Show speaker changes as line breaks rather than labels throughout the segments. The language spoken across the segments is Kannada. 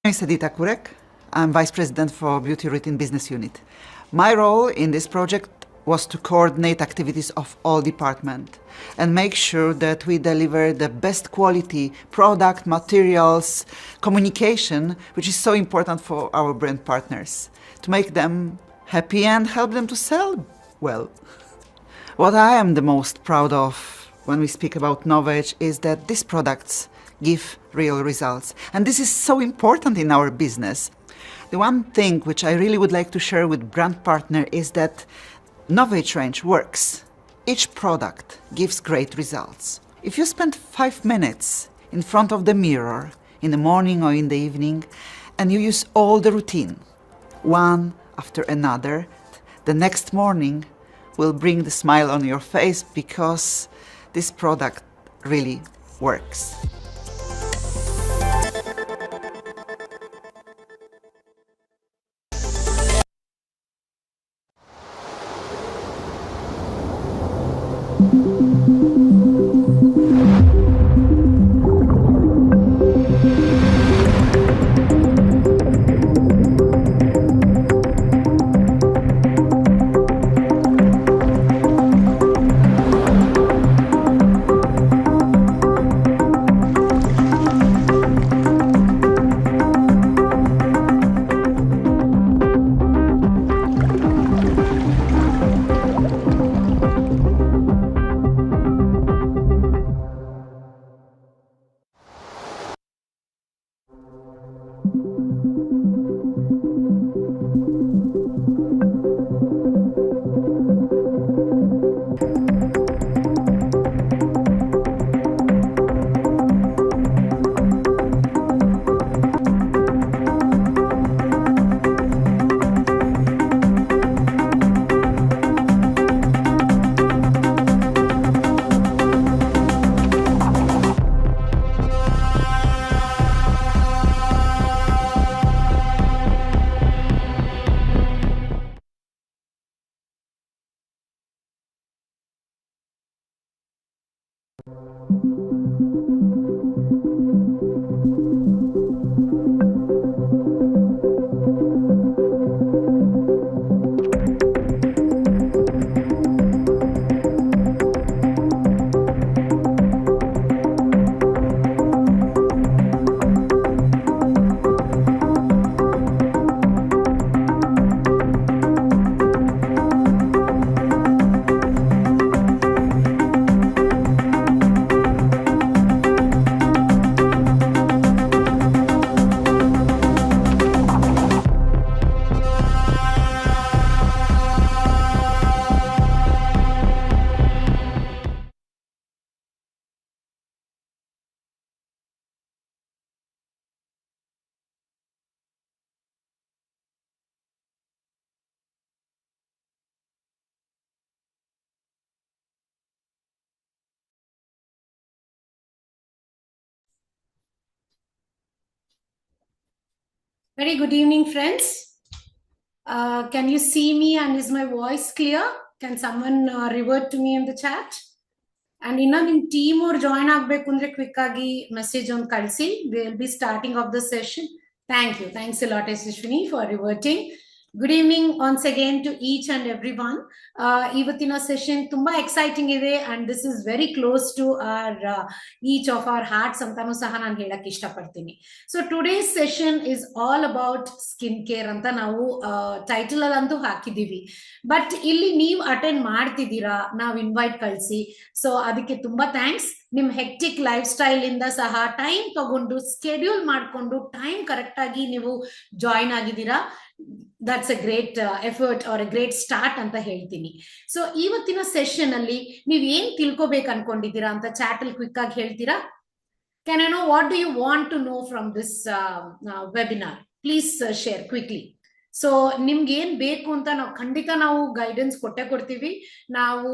My name is Edita Kurek. I'm Vice President for Beauty Routine Business Unit. My role in this project was to coordinate activities of all departments and make sure that we deliver the best quality product, materials, communication, which is so important for our brand partners, to make them happy and help them to sell well. What I am the most proud of when we speak about Novage is that these products give real results. And this is so important in our business. The one thing which I really would like to share with brand partner is that Novage range works. Each product gives great results. If you spend 5 minutes in front of the mirror in the morning or in the evening and you use all the routine, one after another, the next morning will bring the smile on your face because this product really works.
Very good evening, friends. Can you see me and is my voice clear? Can someone revert to me in the chat? And in a team or join agbekunre quick agi message on kalsi. We will be starting off the session. Thank you. Thanks a lot, Yashashwini, for reverting. Good evening once again to each and everyone. Ivatina session tumba exciting ide and this is very close to our each of our hearts antanu saha nanu helake ishtapadtini. So today's session is all about skincare anta ನಾವು ಟೈಟಲ್ ಅಲ್ಲಂತೂ ಹಾಕಿದೀವಿ. ಬಟ್ ಇಲ್ಲಿ ನೀವು ಅಟೆಂಡ್ ಮಾಡ್ತಿದ್ದೀರಾ, ನಾವು ಇನ್ವೈಟ್ ಕಳಿಸಿ. ಸೊ ಅದಕ್ಕೆ ತುಂಬಾ ಥ್ಯಾಂಕ್ಸ್. ನಿಮ್ ಹೆಕ್ಟಿಕ್ ಲೈಫ್ ಸ್ಟೈಲ್ ಇಂದ ಸಹ ಟೈಮ್ ತಗೊಂಡು ಸ್ಕೆಡ್ಯೂಲ್ ಮಾಡ್ಕೊಂಡು ಟೈಮ್ ಕರೆಕ್ಟ್ ಆಗಿ ನೀವು ಜಾಯಿನ್ ಆಗಿದ್ದೀರಾ. That's a great effort or a great start ಅಂತ ಹೇಳ್ತೀನಿ. ಸೊ ಇವತ್ತಿನ ಸೆಷನ್ ಅಲ್ಲಿ ನೀವ್ ಏನ್ ತಿಳ್ಕೊಬೇಕು ಅನ್ಕೊಂಡಿದ್ದೀರಾ ಅಂತ ಚಾಟ್ ಅಲ್ಲಿ ಕ್ವಿಕ್ ಆಗಿ ಹೇಳ್ತೀರಾ? Can I know what do you want to know from this webinar? Please share quickly. So ನಿಮ್ಗೆ ಏನ್ ಬೇಕು ಅಂತ ನಾವು ಖಂಡಿತ ನಾವು ಗೈಡೆನ್ಸ್ ಕೊಡ್ತೀವಿ. ನಾವು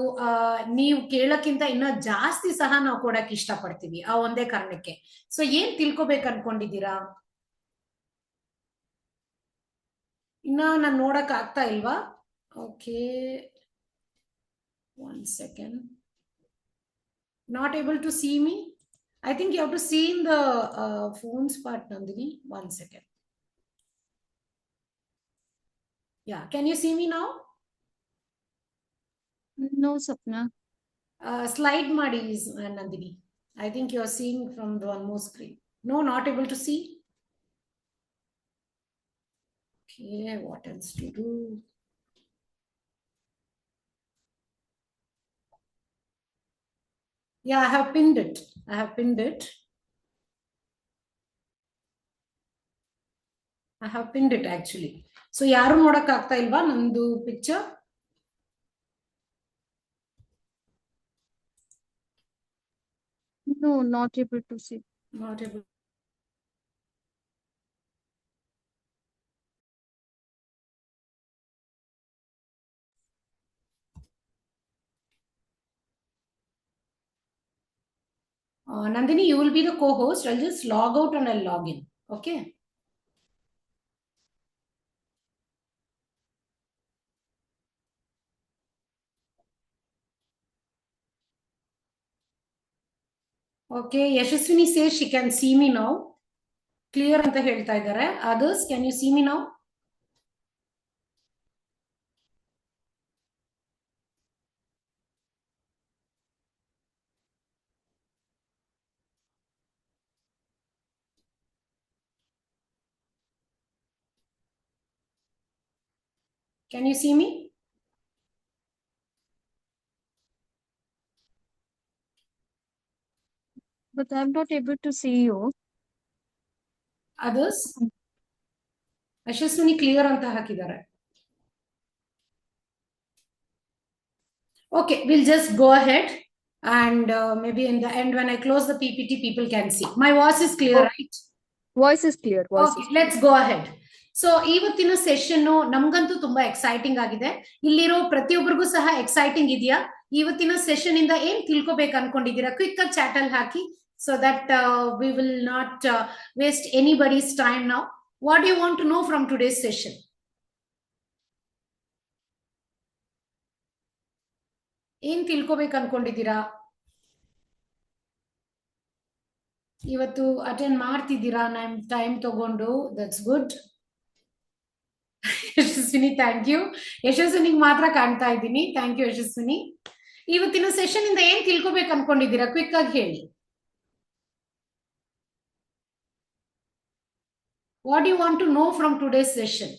ನೀವು ಕೇಳಕ್ಕಿಂತ ಇನ್ನ ಜಾಸ್ತಿ ಸಹ ನಾವು ಕೊಡಕ್ ಇಷ್ಟಪಡ್ತೀವಿ ಆ ಒಂದೇ ಕಾರಣಕ್ಕೆ. ಸೊ ಏನ್ ತಿಳ್ಕೊಬೇಕು ಅನ್ಕೊಂಡಿದ್ದೀರಾ? ಇನ್ನ ನಾನು ನೋಡಕ್ ಆಗ್ತಾ ಇಲ್ವಾ? Okay, 1 second. Not able to see me? I think you have to see in the phones part, Nandini. 1 second. Yeah, can you see me now?
No, Sapna.
Slide ಮಾಡಿ Nandini. I think you are seeing from the one more screen. No, not able to see. Okay, what else to do? Yeah, I have pinned it. Actually. So ಯಾರು ನೋಡಕ್ ಆಗ್ತಾ ಇಲ್ವಾ ನಂದು picture?
No, not able to see.
Not able. Nandini, you will be the co-host. I'll just log out and I'll log in. Okay. Okay, Yashaswini says she can see me now. Clear ಅಂತ ಹೇಳ್ತಾ ಇದ್ದಾರೆ. Others, can you see me now? Can you see me?
But I'm not able to see you.
Others? Yashaswini clear ಅಂತ ಹಾಕಿದ್ದಾರೆ. Okay, we'll just go ahead and maybe in the end when I close the PPT, people can see. My voice is clear, right?
Voice is clear.
Okay, let's go ahead. So ಇವತ್ತಿನ ಸೆಷನ್ ನಮ್ಗಂತೂ ತುಂಬಾ ಎಕ್ಸೈಟಿಂಗ್ ಆಗಿದೆ. ಇಲ್ಲಿರೋ ಪ್ರತಿಯೊಬ್ಬರಿಗೂ ಸಹ ಎಕ್ಸೈಟಿಂಗ್ ಇದೆಯಾ? ಇವತ್ತಿನ ಸೆಷನ್ ಇಂದ ಏನ್ ತಿಳ್ಕೊಬೇಕು ಅನ್ಕೊಂಡಿದ್ದೀರಾ? ಕ್ವಿಕ್ ಆಗಿ ಚಾಟ್ ಅಲ್ಲಿ ಹಾಕಿ, so that we will not waste anybody's time now. What do you want to know from today's session? ಏನ್ ತಿಳ್ಕೊಬೇಕು ಅನ್ಕೊಂಡಿದ್ದೀರಾ? ಇವತ್ತು ಅಟೆಂಡ್ ಮಾಡ್ತಿದ್ದೀರಾ ಟೈಮ್ ತಗೊಂಡು? That's good. Yashaswini, thank you. ಯಶಸ್ವಿನಿಗೆ ಮಾತ್ರ ಕಾಣ್ತಾ ಇದ್ದೀನಿ. Thank you Yashaswini. ಇವತ್ತಿನ ಸೆಷನ್ ಇಂದ ಏನ್ ತಿಳ್ಕೊಬೇಕು ಅನ್ಕೊಂಡಿದ್ದೀರಾ? ಕ್ವಿಕ್ ಆಗಿ ಹೇಳಿ. What you want to know from today's session?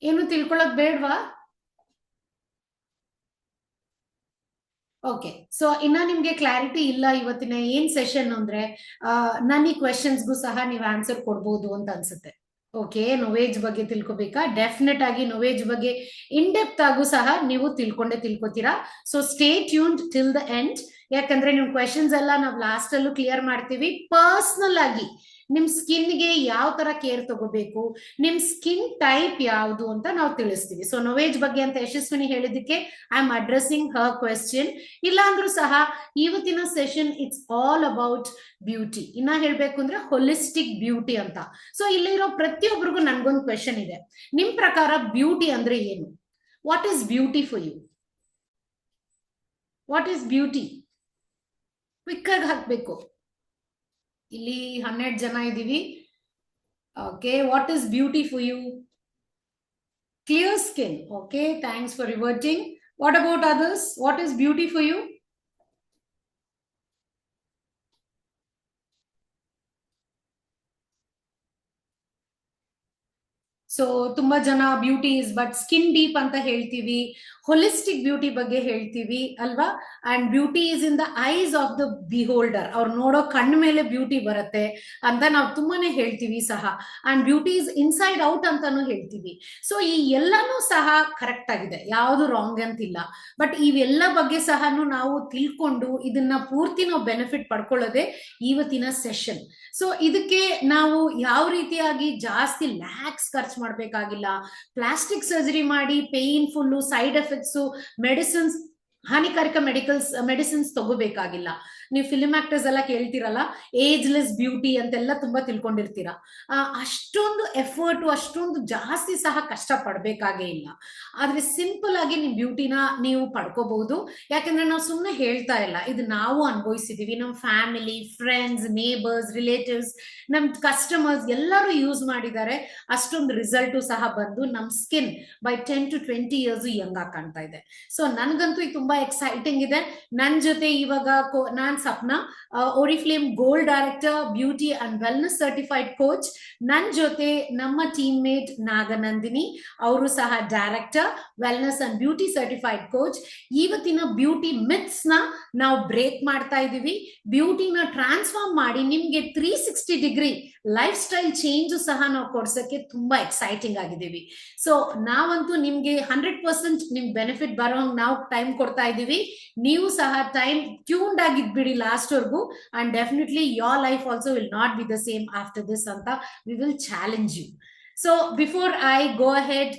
ಏನು ತಿಳ್ಕೊಳ್ಳೋದು ಬೇಡ್ವಾ? ಓಕೆ, ಸೊ ಇನ್ನ ನಿಮ್ಗೆ ಕ್ಲಾರಿಟಿ ಇಲ್ಲ ಇವತ್ತಿನ ಏನ್ ಸೆಷನ್ ಅಂದ್ರೆ ನನ್ನ ಈ ಕ್ವೆಶನ್ಸ್ಗೂ ಸಹ ನೀವು ಆನ್ಸರ್ ಕೊಡ್ಬೋದು ಅಂತ ಅನ್ಸುತ್ತೆ. ಓಕೆ, ನೋವೇಜ್ ಬಗ್ಗೆ ತಿಳ್ಕೊಬೇಕಾ? ಡೆಫಿನೆಟ್ ಆಗಿ ನೋವೇಜ್ ಬಗ್ಗೆ ಇನ್ ಡೆಪ್ತ್ ಆಗು ಸಹ ನೀವು ತಿಳ್ಕೊತೀರಾ. So stay tuned till the end. ಯಾಕಂದ್ರೆ ನಿಮ್ ಕ್ವೆಶನ್ಸ್ ಎಲ್ಲ ನಾವು ಲಾಸ್ಟ್ ಅಲ್ಲೂ ಕ್ಲಿಯರ್ ಮಾಡ್ತೀವಿ. ಪರ್ಸನಲ್ ಆಗಿ ನಿಮ್ ಸ್ಕಿನ್ಗೆ ಯಾವ ತರ ಕೇರ್ ತಗೋಬೇಕು, ನಿಮ್ ಸ್ಕಿನ್ ಟೈಪ್ ಯಾವುದು ಅಂತ ನಾವು ತಿಳಿಸ್ತೀವಿ. ಸೊ ನೋವೇಜ್ ಬಗ್ಗೆ ಅಂತ ಯಶಸ್ವಿನಿ ಹೇಳಿದಕ್ಕೆ I am addressing her question. ಇಲ್ಲ ಅಂದ್ರೂ ಸಹ ಇವತ್ತಿನ session it's all about beauty. ಇನ್ನ ಹೇಳ್ಬೇಕು ಅಂದ್ರೆ ಹೊಲಿಸ್ಟಿಕ್ ಬ್ಯೂಟಿ ಅಂತ. ಸೊ ಇಲ್ಲಿರೋ ಪ್ರತಿಯೊಬ್ಬರಿಗೂ ನನ್ಗೊಂದು ಕ್ವೆಶನ್ ಇದೆ. ನಿಮ್ ಪ್ರಕಾರ ಬ್ಯೂಟಿ ಅಂದ್ರೆ ಏನು? What is beauty for you? What is beauty? Quick ಆಗಿ ಹಾಕ್ಬೇಕು. ಇಲ್ಲಿ 100 ಜನ ಇದೀವಿ. Okay, what is beauty for you? Clear skin. Okay, thanks for reverting. What about others? What is beauty for you? So ತುಂಬಾ ಜನ beauty is but skin deep ಅಂತ ಹೇಳ್ತೀವಿ, ಹೊಲಿಸ್ಟಿಕ್ ಬ್ಯೂಟಿ ಬಗ್ಗೆ ಹೇಳ್ತೀವಿ ಅಲ್ವಾ? And beauty is in the eyes of the beholder. ಅವ್ರು ನೋಡೋ ಕಣ್ಣ ಮೇಲೆ ಬ್ಯೂಟಿ ಬರುತ್ತೆ ಅಂತ ನಾವು ತುಂಬಾನೇ ಹೇಳ್ತೀವಿ ಸಹ. And beauty is inside out ಅಂತಾನು ಹೇಳ್ತೀವಿ. ಸೊ ಈ ಎಲ್ಲಾನು ಸಹ ಕರೆಕ್ಟ್ ಆಗಿದೆ, ಯಾವುದು ರಾಂಗ್ ಅಂತಿಲ್ಲ. ಬಟ್ ಇವೆಲ್ಲ ಬಗ್ಗೆ ಸಹ ನಾವು ತಿಳ್ಕೊಂಡು ಇದನ್ನ ಪೂರ್ತಿ ನಾವು ಬೆನಿಫಿಟ್ ಪಡ್ಕೊಳ್ಳೋದೆ ಇವತ್ತಿನ ಸೆಷನ್. ಸೊ ಇದಕ್ಕೆ ನಾವು ಯಾವ ರೀತಿಯಾಗಿ ಜಾಸ್ತಿ ಲ್ಯಾಕ್ಸ್ ಖರ್ಚು ಮಾಡ್ಬೇಕಾಗಿಲ್ಲ. ಪ್ಲಾಸ್ಟಿಕ್ ಸರ್ಜರಿ ಮಾಡಿ ಪೇನ್ಫುಲ್ ಸೈಡ್ ಎಫೆಕ್ಟ್ಸ್ ಮೆಡಿಸಿನ್ಸ್ ಹಾನಿಕಾರಕ ಮೆಡಿಸಿನ್ಸ್ ತಗೋಬೇಕಾಗಿಲ್ಲ. ನೀವು ಫಿಲ್ಮ್ ಆಕ್ಟರ್ಸ್ ಎಲ್ಲ ಕೇಳ್ತಿರಲ್ಲ, ಏಜ್ಲೆಸ್ ಬ್ಯೂಟಿ ಅಂತೆಲ್ಲ ತುಂಬಾ ತಿಳ್ಕೊಂಡಿರ್ತೀರಾ. ಅಷ್ಟೊಂದು ಎಫರ್ಟ್, ಅಷ್ಟೊಂದು ಜಾಸ್ತಿ ಸಹ ಕಷ್ಟ ಪಡ್ಬೇಕಾಗೇ ಇಲ್ಲ. ಆದ್ರೆ ಸಿಂಪಲ್ ಆಗಿ ನಿಮ್ ಬ್ಯೂಟಿನ ನೀವು ಪಡ್ಕೋಬಹುದು. ಯಾಕಂದ್ರೆ ನಾವು ಸುಮ್ಮನೆ ಹೇಳ್ತಾ ಇಲ್ಲ, ಇದು ನಾವು ಅನುಭವಿಸಿದೀವಿ. ನಮ್ಮ ಫ್ಯಾಮಿಲಿ, ಫ್ರೆಂಡ್ಸ್, ನೇಬರ್ಸ್, ರಿಲೇಟಿವ್ಸ್, ನಮ್ ಕಸ್ಟಮರ್ಸ್ ಎಲ್ಲರೂ ಯೂಸ್ ಮಾಡಿದ್ದಾರೆ. ಅಷ್ಟೊಂದು ರಿಸಲ್ಟು ಸಹ ಬಂದು ನಮ್ skin by 10 to 20 years Young ಆಗಿ ಕಾಣ್ತಾ ಇದೆ. ಸೊ ನನ್ಗಂತೂ ಇದು ತುಂಬಾ ಎಕ್ಸೈಟಿಂಗ್ ಇದೆ. ನನ್ ಜೊತೆ ಇವಾಗ ನಾನ್ Sapna, Oriflame gold director, beauty and wellness certified coach. ನನ್ ಜೊತೆ ನಮ್ಮ ಟೀಮ್ ಮೇಟ್ ನಾಗನಂದಿನಿ, ಅವರು ಸಹ director, wellness and beauty certified coach. ಇವತ್ತಿನ ಬ್ಯೂಟಿ ಮಿತ್ಸ್ ನ ನಾವು ಬ್ರೇಕ್ ಮಾಡ್ತಾ ಇದೀವಿ. ಬ್ಯೂಟಿನ ಟ್ರಾನ್ಸ್ಫಾರ್ಮ್ ಮಾಡಿ ನಿಮ್ಗೆ 360 ಡಿಗ್ರಿ ಲೈಫ್ ಸ್ಟೈಲ್ ಚೇಂಜ್ ಸಹ ನಾವು ಕೊಡ್ಸಕ್ಕೆ ತುಂಬಾ ಎಕ್ಸೈಟಿಂಗ್ ಆಗಿದ್ದೀವಿ. ಸೊ ನಾವಂತೂ ನಿಮ್ಗೆ 100% ನಿಮ್ ಬೆನಿಫಿಟ್ ಬರೋ ನಾವು ಟೈಮ್ ಕೊಡ್ತಾ ಇದೀವಿ. ನೀವು ಸಹ ಟೈಮ್ ಟ್ಯೂನ್ಡ್ ಆಗಿದ್ಬಿಡಿ ಲಾಸ್ಟ್ ವರ್ಗು. And definitely your life also will not be the same after this ಅಂತ we will challenge you. So before I go ahead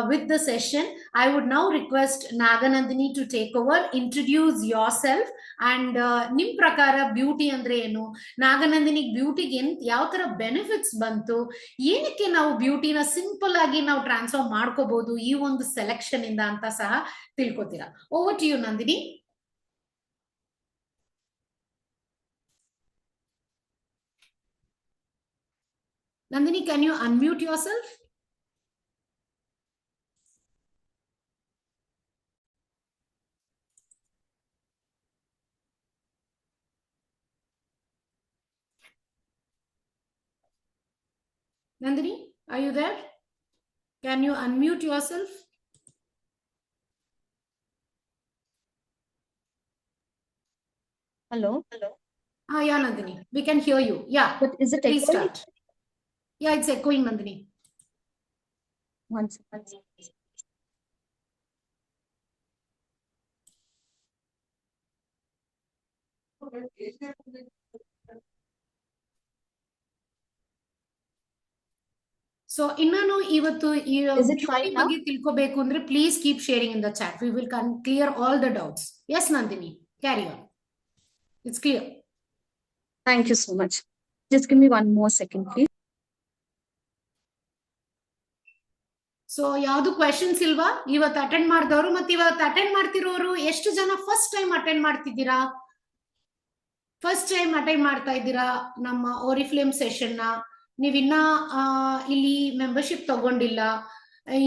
with the session, I would now request Naganandini to take over, introduce yourself, and nim prakara beauty andre enu, Naganandini beauty ge yav tara benefits bantu, ಏನಕ್ಕೆ ನಾವು ಬ್ಯೂಟಿನ ಸಿಂಪಲ್ ಆಗಿ ನಾವು ಟ್ರಾನ್ಸ್ಫಾರ್ಮ್ ಮಾಡ್ಕೋಬಹುದು ಈ ಒಂದು ಸೆಲೆಕ್ಷನ್ ಇಂದ ಅಂತ ಸಹ ತಿಳ್ಕೊತೀರಾ. Over to you Nandini. Nandini, can you unmute yourself? Nandini, are you there? Can you unmute yourself?
Hello.
Yeah, Nandini, we can hear you. Yeah.
But is it
Please
echoing?
start. Yeah, it's echoing, Nandini.
One second.
So ಇನ್ನೂ ಇವತ್ತು ಈ
Is it fine now?
ಬಗ್ಗೆ ತಿಳ್ಕೋಬೇಕು ಅಂದ್ರೆ please keep sharing in the chat. We will clear all the doubts. Yes Nandini, carry on. It's clear.
Thank you so much. Just give me one more second, please.
So ಯಾವ್ದು ಕ್ವೆಶನ್ಸ್ ಇಲ್ವಾ ಇವತ್ತು ಅಟೆಂಡ್ ಮಾಡಿದವರು? ಮತ್ತೆ ಇವತ್ತು ಅಟೆಂಡ್ ಮಾಡ್ತಿರೋರು ಎಷ್ಟು ಜನ ಫಸ್ಟ್ ಟೈಮ್ ಅಟೆಂಡ್ ಮಾಡ್ತಿದ್ದೀರಾ? ಫಸ್ಟ್ ಟೈಮ್ ಅಟೆಂಡ್ ಮಾಡ್ತಾ ಇದ್ದೀರಾ ನಮ್ಮ ಓರಿಫ್ಲೇಮ್ ಸೆಷನ್ ನ? ನೀವಿನ್ನ ಇಲ್ಲಿ ಮೆಂಬರ್ಶಿಪ್ ತಗೊಂಡಿಲ್ಲ,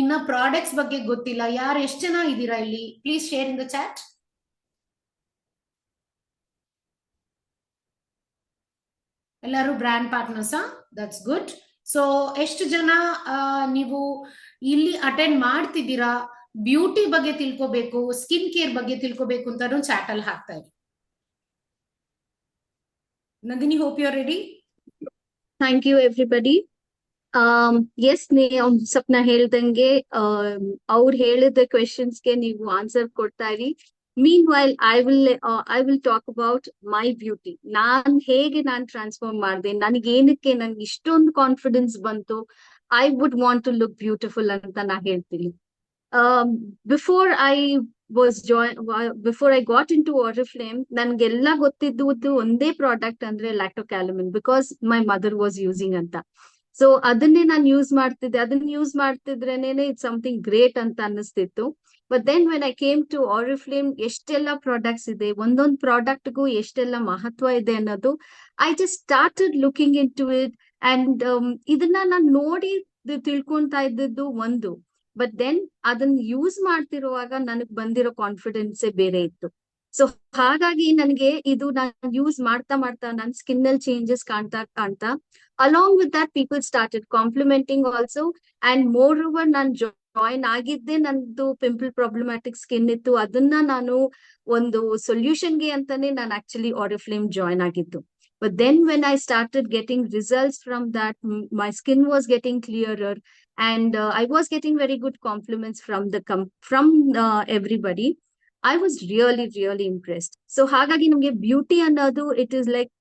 ಇನ್ನ ಪ್ರಾಡಕ್ಟ್ಸ್ ಬಗ್ಗೆ ಗೊತ್ತಿಲ್ಲ, ಯಾರು ಎಷ್ಟು ಜನ ಇದ್ದೀರಾ ಇಲ್ಲಿ? Please share in the chat. ಎಲ್ಲರೂ brand partners? That's good. So ಎಷ್ಟು ಜನ ನೀವು ಇಲ್ಲಿ ಅಟೆಂಡ್ ಮಾಡ್ತಿದ್ದೀರಾ? ಬ್ಯೂಟಿ ಬಗ್ಗೆ ತಿಳ್ಕೋಬೇಕು, ಸ್ಕಿನ್ ಕೇರ್ ಬಗ್ಗೆ ತಿಳ್ಕೋಬೇಕು ಅಂತಾನು ಚಾಟ್ ಅಲ್ಲಿ ಹಾಕ್ತಾ ಇರಿ. Nandini, hope you're ready.
Thank you, everybody. Yes, Sapna ಹೇಳ್ದಂಗೆ ಅವ್ರು ಹೇಳಿದ ಕ್ವೆಶನ್ಸ್ಗೆ ನೀವು ಆನ್ಸರ್ ಕೊಡ್ತಾ ಇರಿ. Meanwhile, I will talk about my beauty. ಹೇಗೆ ನಾನು ಟ್ರಾನ್ಸ್ಫಾರ್ಮ್ ಮಾಡಿದೆ, ನನಗೆ ಇಷ್ಟೊಂದು ಕಾನ್ಫಿಡೆನ್ಸ್ ಬಂತು, I would want to look beautiful ಅಂತ ನಾ ಹೇಳ್ತೀನಿ. Before I got into Oriflame, ನನ್ಗೆಲ್ಲ ಗೊತ್ತಿದ್ದು ಒಂದೇ ಪ್ರಾಡಕ್ಟ್ ಅಂದ್ರೆ Lactocalamine, because my mother was using ಅಂತ. ಸೊ ಅದನ್ನೇ ನಾನು ಯೂಸ್ ಮಾಡ್ತಿದ್ದೆ. ಅದನ್ನ ಯೂಸ್ ಮಾಡ್ತಿದ್ರೇನೆ ಇಟ್ಸ್ ಸಮಥಿಂಗ್ ಗ್ರೇಟ್ ಅಂತ ಅನ್ನಿಸ್ತಿತ್ತು. But then when I came to Oriflame, ಎಷ್ಟೆಲ್ಲ ಪ್ರಾಡಕ್ಟ್ಸ್ ಇದೆ, ಒಂದೊಂದು ಪ್ರಾಡಕ್ಟ್ಗೂ ಎಷ್ಟೆಲ್ಲ ಮಹತ್ವ ಇದೆ ಅನ್ನೋದು I just started looking in to it. And ಇದನ್ನ ನಾನು ನೋಡಿ ತಿಳ್ಕೊಂತಾ ಇದ್ದದ್ದು ಒಂದು. ಬಟ್ ದೆನ್ ಅದನ್ನ ಯೂಸ್ ಮಾಡ್ತಿರುವಾಗ ನನಗ್ ಬಂದಿರೋ ಕಾನ್ಫಿಡೆನ್ಸೇ ಬೇರೆ ಇತ್ತು. ಸೊ ಹಾಗಾಗಿ ನನಗೆ ಇದು ನಾನು ಯೂಸ್ ಮಾಡ್ತಾ ನನ್ನ ಸ್ಕಿನ್ ಅಲ್ಲಿ ಚೇಂಜಸ್ ಕಾಣ್ತಾ along with that people started complementing also. And more over ನಾನು ಜಾಯಿನ್ ಆಗಿದ್ದೆ, ನಂದು ಪಿಂಪಲ್ ಪ್ರಾಬ್ಲಮ್ಯಾಟಿಕ್ ಸ್ಕಿನ್ ಇತ್ತು, ಅದನ್ನ ನಾನು ಒಂದು ಸೊಲ್ಯೂಷನ್ಗೆ ಅಂತಾನೆ ನಾನು ಆಕ್ಚುಲಿ Oriflame ಜಾಯಿನ್ ಆಗಿದ್ದು. But then when I started getting results from that, my skin was getting clearer, and I was getting very good compliments from everybody. I was really impressed. So ಹಾಗಾಗಿ ನಮಗೆ ಬ್ಯೂಟಿ ಅನ್ನೋದು it is like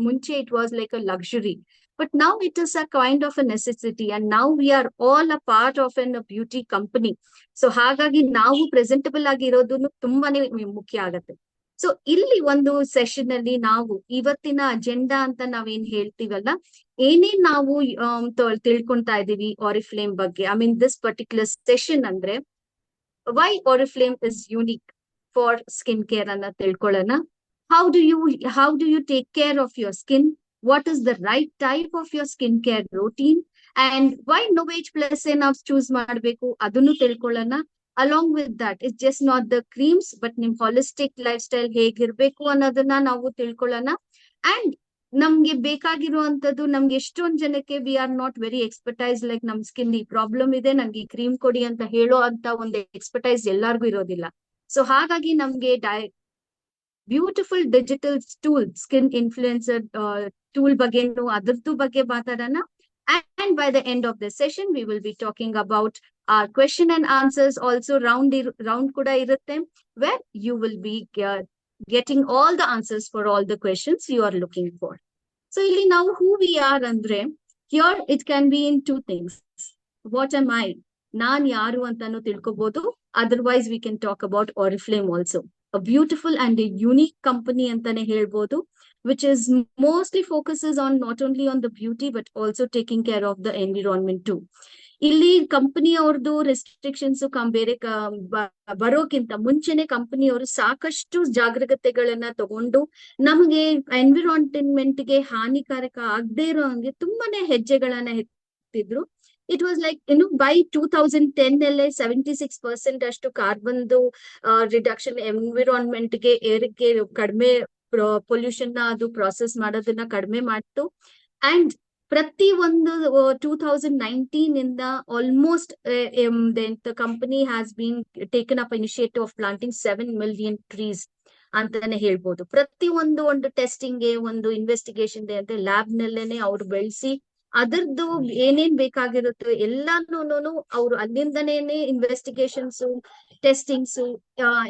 ಮುಂಚೆ it was like a luxury, but now it is a kind of a necessity, and now we are all a part of a beauty company. So ಹಾಗಾಗಿ ನಾವು ಪ್ರೆಸೆಂಟಬಲ್ ಆಗಿರೋದು ತುಂಬಾನೇ ಮುಖ್ಯ ಆಗತ್ತೆ. ಸೊ ಇಲ್ಲಿ ಒಂದು ಸೆಷನ್ ಅಲ್ಲಿ ನಾವು ಇವತ್ತಿನ ಅಜೆಂಡಾ ಅಂತ ನಾವೇನ್ ಹೇಳ್ತೀವಲ್ಲ, ಏನೇನ್ ನಾವು ತಿಳ್ಕೊಂತಾ ಇದೀವಿ ಆರಿಫ್ಲೇಮ್ ಬಗ್ಗೆ. I mean this particular session ಅಂದ್ರೆ why Oriflame is unique for skin care ಅನ್ನ ತಿಳ್ಕೊಳ್ಳೋಣ. How do you take care of your skin, what is the right type of your skin care routine, and why Novage plus ನಾವು ಚೂಸ್ ಮಾಡ್ಬೇಕು ಅದನ್ನು ತಿಳ್ಕೊಳ್ಳೋಣ. Along with that it's just not the creams, but ನಿಮ್ ಹಾಲಿಸ್ಟಿಕ್ ಲೈಫ್ ಸ್ಟೈಲ್ ಹೇಗಿರ್ಬೇಕು ಅನ್ನೋದನ್ನ ನಾವು ತಿಳ್ಕೊಳ್ಳೋಣ. ಅಂಡ್ ನಮ್ಗೆ ಬೇಕಾಗಿರುವಂತದ್ದು, ನಮ್ಗೆ ಎಷ್ಟೊಂದ್ ಜನಕ್ಕೆ we are not very expertise, like ನಮ್ ಸ್ಕಿನ್ ಈ ಪ್ರಾಬ್ಲಮ್ ಇದೆ, ನಂಗೆ ಈ ಕ್ರೀಮ್ ಕೊಡಿ ಅಂತ ಹೇಳೋ ಅಂತ ಒಂದು ಎಕ್ಸ್ಪರ್ಟೈಸ್ ಎಲ್ಲಾರ್ಗು ಇರೋದಿಲ್ಲ. ಸೊ ಹಾಗಾಗಿ ನಮ್ಗೆ beautiful digital tool, skin influencer tool ಬಗ್ಗೆನು ಅದ್ರದ್ದು ಬಗ್ಗೆ ಮಾತಾಡೋಣ. And by the end of the session, we will be talking about our question and answers also round kuda irutte, where you will be getting all the answers for all the questions you are looking for. So ಇಲ್ಲಿ ನಾವು who we are ಅಂದ್ರೆ, here it can be in two things. What am I? ನಾನ್ ಯಾರು ಅಂತಾನು ತಿಳ್ಕೊಬಹುದು. Otherwise we can talk about Oriflame also. A beautiful and a unique company ಅಂತಾನೆ ಹೇಳ್ಬೋದು, which is mostly focuses on not only on the beauty but also taking care of the environment too. ಇಲ್ಲಿ ಕಂಪನಿ ಅವ್ರದ್ದು ರೆಸ್ಟ್ರಿಕ್ಷನ್ಸ್ ಬೇರೆ ಬರೋಕ್ಕಿಂತ ಮುಂಚೆನೆ ಕಂಪನಿಯವರು ಸಾಕಷ್ಟು ಜಾಗರೂಕತೆಗಳನ್ನ ತಗೊಂಡು ನಮಗೆ ಎನ್ವಿರಾನ್ಮೆಂಟ್ ಗೆ ಹಾನಿಕಾರಕ ಆಗದೆ ಇರೋ ಹಂಗೆ ತುಂಬಾನೇ ಹೆಜ್ಜೆಗಳನ್ನ ಎತ್ತಿದ್ರು. ಇಟ್ ವಾಸ್ ಲೈಕ್ ಬೈ 2010 ಅಲ್ಲೇ 76% ಅಷ್ಟು ಕಾರ್ಬನ್ದು ರಿಡಕ್ಷನ್, ಎನ್ವಿರಾನ್ಮೆಂಟ್ ಗೆ ಏರ್ಗೆ ಕಡಿಮೆ ಪೊಲ್ಯೂಷನ್ ನ ಅದು ಪ್ರಾಸೆಸ್ ಮಾಡೋದನ್ನ ಕಡಿಮೆ ಮಾಡ್ತು. ಅಂಡ್ ಪ್ರತಿ ಒಂದು 2019 ಇಂದ almost the company has been taken up initiative of planting 7 million trees ಅಂತಾನೆ ಹೇಳ್ಬೋದು. ಪ್ರತಿ ಒಂದು ಟೆಸ್ಟಿಂಗ್ ಗೆ, ಒಂದು ಇನ್ವೆಸ್ಟಿಗೇಷನ್ ಅಂತ ಲ್ಯಾಬ್ ನಲ್ಲೇನೆ ಅವ್ರು ಬೆಳೆಸಿ ಅದರದ್ದು ಏನೇನ್ ಬೇಕಾಗಿರುತ್ತೆ ಎಲ್ಲಾನು ಅವ್ರು ಅಲ್ಲಿಂದನೇನೆ ಇನ್ವೆಸ್ಟಿಗೇಷನ್ಸ್, ಟೆಸ್ಟಿಂಗ್ಸ್,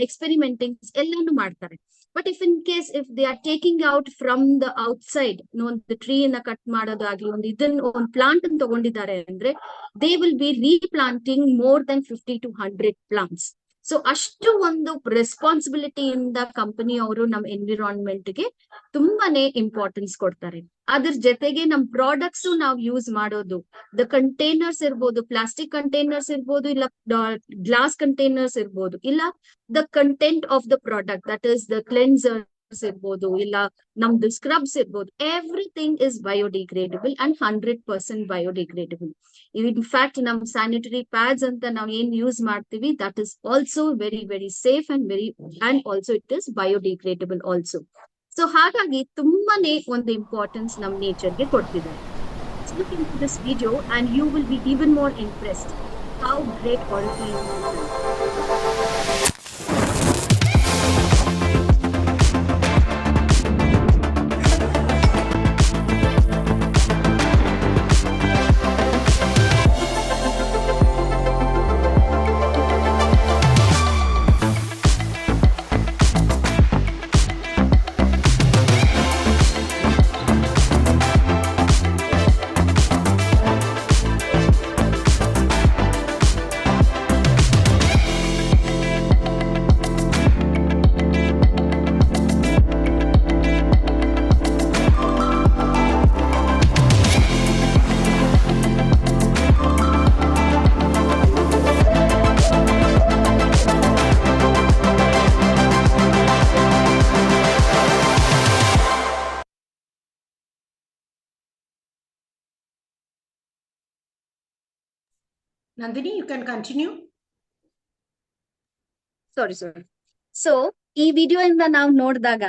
ಎಕ್ಸ್ಪೆರಿಮೆಂಟಿಂಗ್ಸ್ ಎಲ್ಲಾನು ಮಾಡ್ತಾರೆ. But if they are taking out from the outside, ಒಂದು ಟ್ರೀ ನ ಕಟ್ ಮಾಡೋದಾಗ್ಲಿ, ಒಂದು ಪ್ಲಾಂಟ್ ಅನ್ನು ತಗೊಂಡಿದ್ದಾರೆ ಅಂದ್ರೆ, they will be replanting more than 50 to 100 plants. So ಅಷ್ಟು ಒಂದು ರೆಸ್ಪಾನ್ಸಿಬಿಲಿಟಿಯಿಂದ ಕಂಪನಿ ಅವರು ನಮ್ಮ ಎನ್ವಿರಾನ್ಮೆಂಟ್ ಗೆ ತುಂಬಾನೇ ಇಂಪಾರ್ಟೆನ್ಸ್ ಕೊಡ್ತಾರೆ. ಅದ್ರ ಜೊತೆಗೆ ನಮ್ ಪ್ರಾಡಕ್ಟ್ಸ್ ನಾವು ಯೂಸ್ ಮಾಡೋದು, ದ ಕಂಟೈನರ್ಸ್ ಇರ್ಬೋದು, ಪ್ಲಾಸ್ಟಿಕ್ ಕಂಟೈನರ್ಸ್ ಇರ್ಬೋದು, ಇಲ್ಲ ಗ್ಲಾಸ್ ಕಂಟೈನರ್ಸ್ ಇರ್ಬೋದು, ಇಲ್ಲ the content of the product, that is the cleanser ಇರ್ಬೋದು, ಇಲ್ಲ ನಮ್ದು ಸ್ಕ್ರಬ್ಸ್ ಇರ್ಬೋದು, everything is biodegradable and 100% biodegradable. In fact ನಮ್ ಸ್ಯಾನಿಟರಿ ಪ್ಯಾಡ್ಸ್ ಅಂತ ನಾವು ಏನ್ ಯೂಸ್ ಮಾಡ್ತೀವಿ, that is also very very safe and also it is biodegradable also. So ಹಾಗಾಗಿ ತುಂಬಾನೇ ಒಂದು ಇಂಪಾರ್ಟೆನ್ಸ್ ನಮ್ ನೇಚರ್ಗೆ ಕೊಡ್ತಿದ್ದಾರೆ. Look into this video and you will be even more impressed how great Oriflame is.
Nandini, you can continue.
Sorry. So ಈ ವಿಡಿಯೋ ಇಂದ ನಾವು ನೋಡಿದಾಗ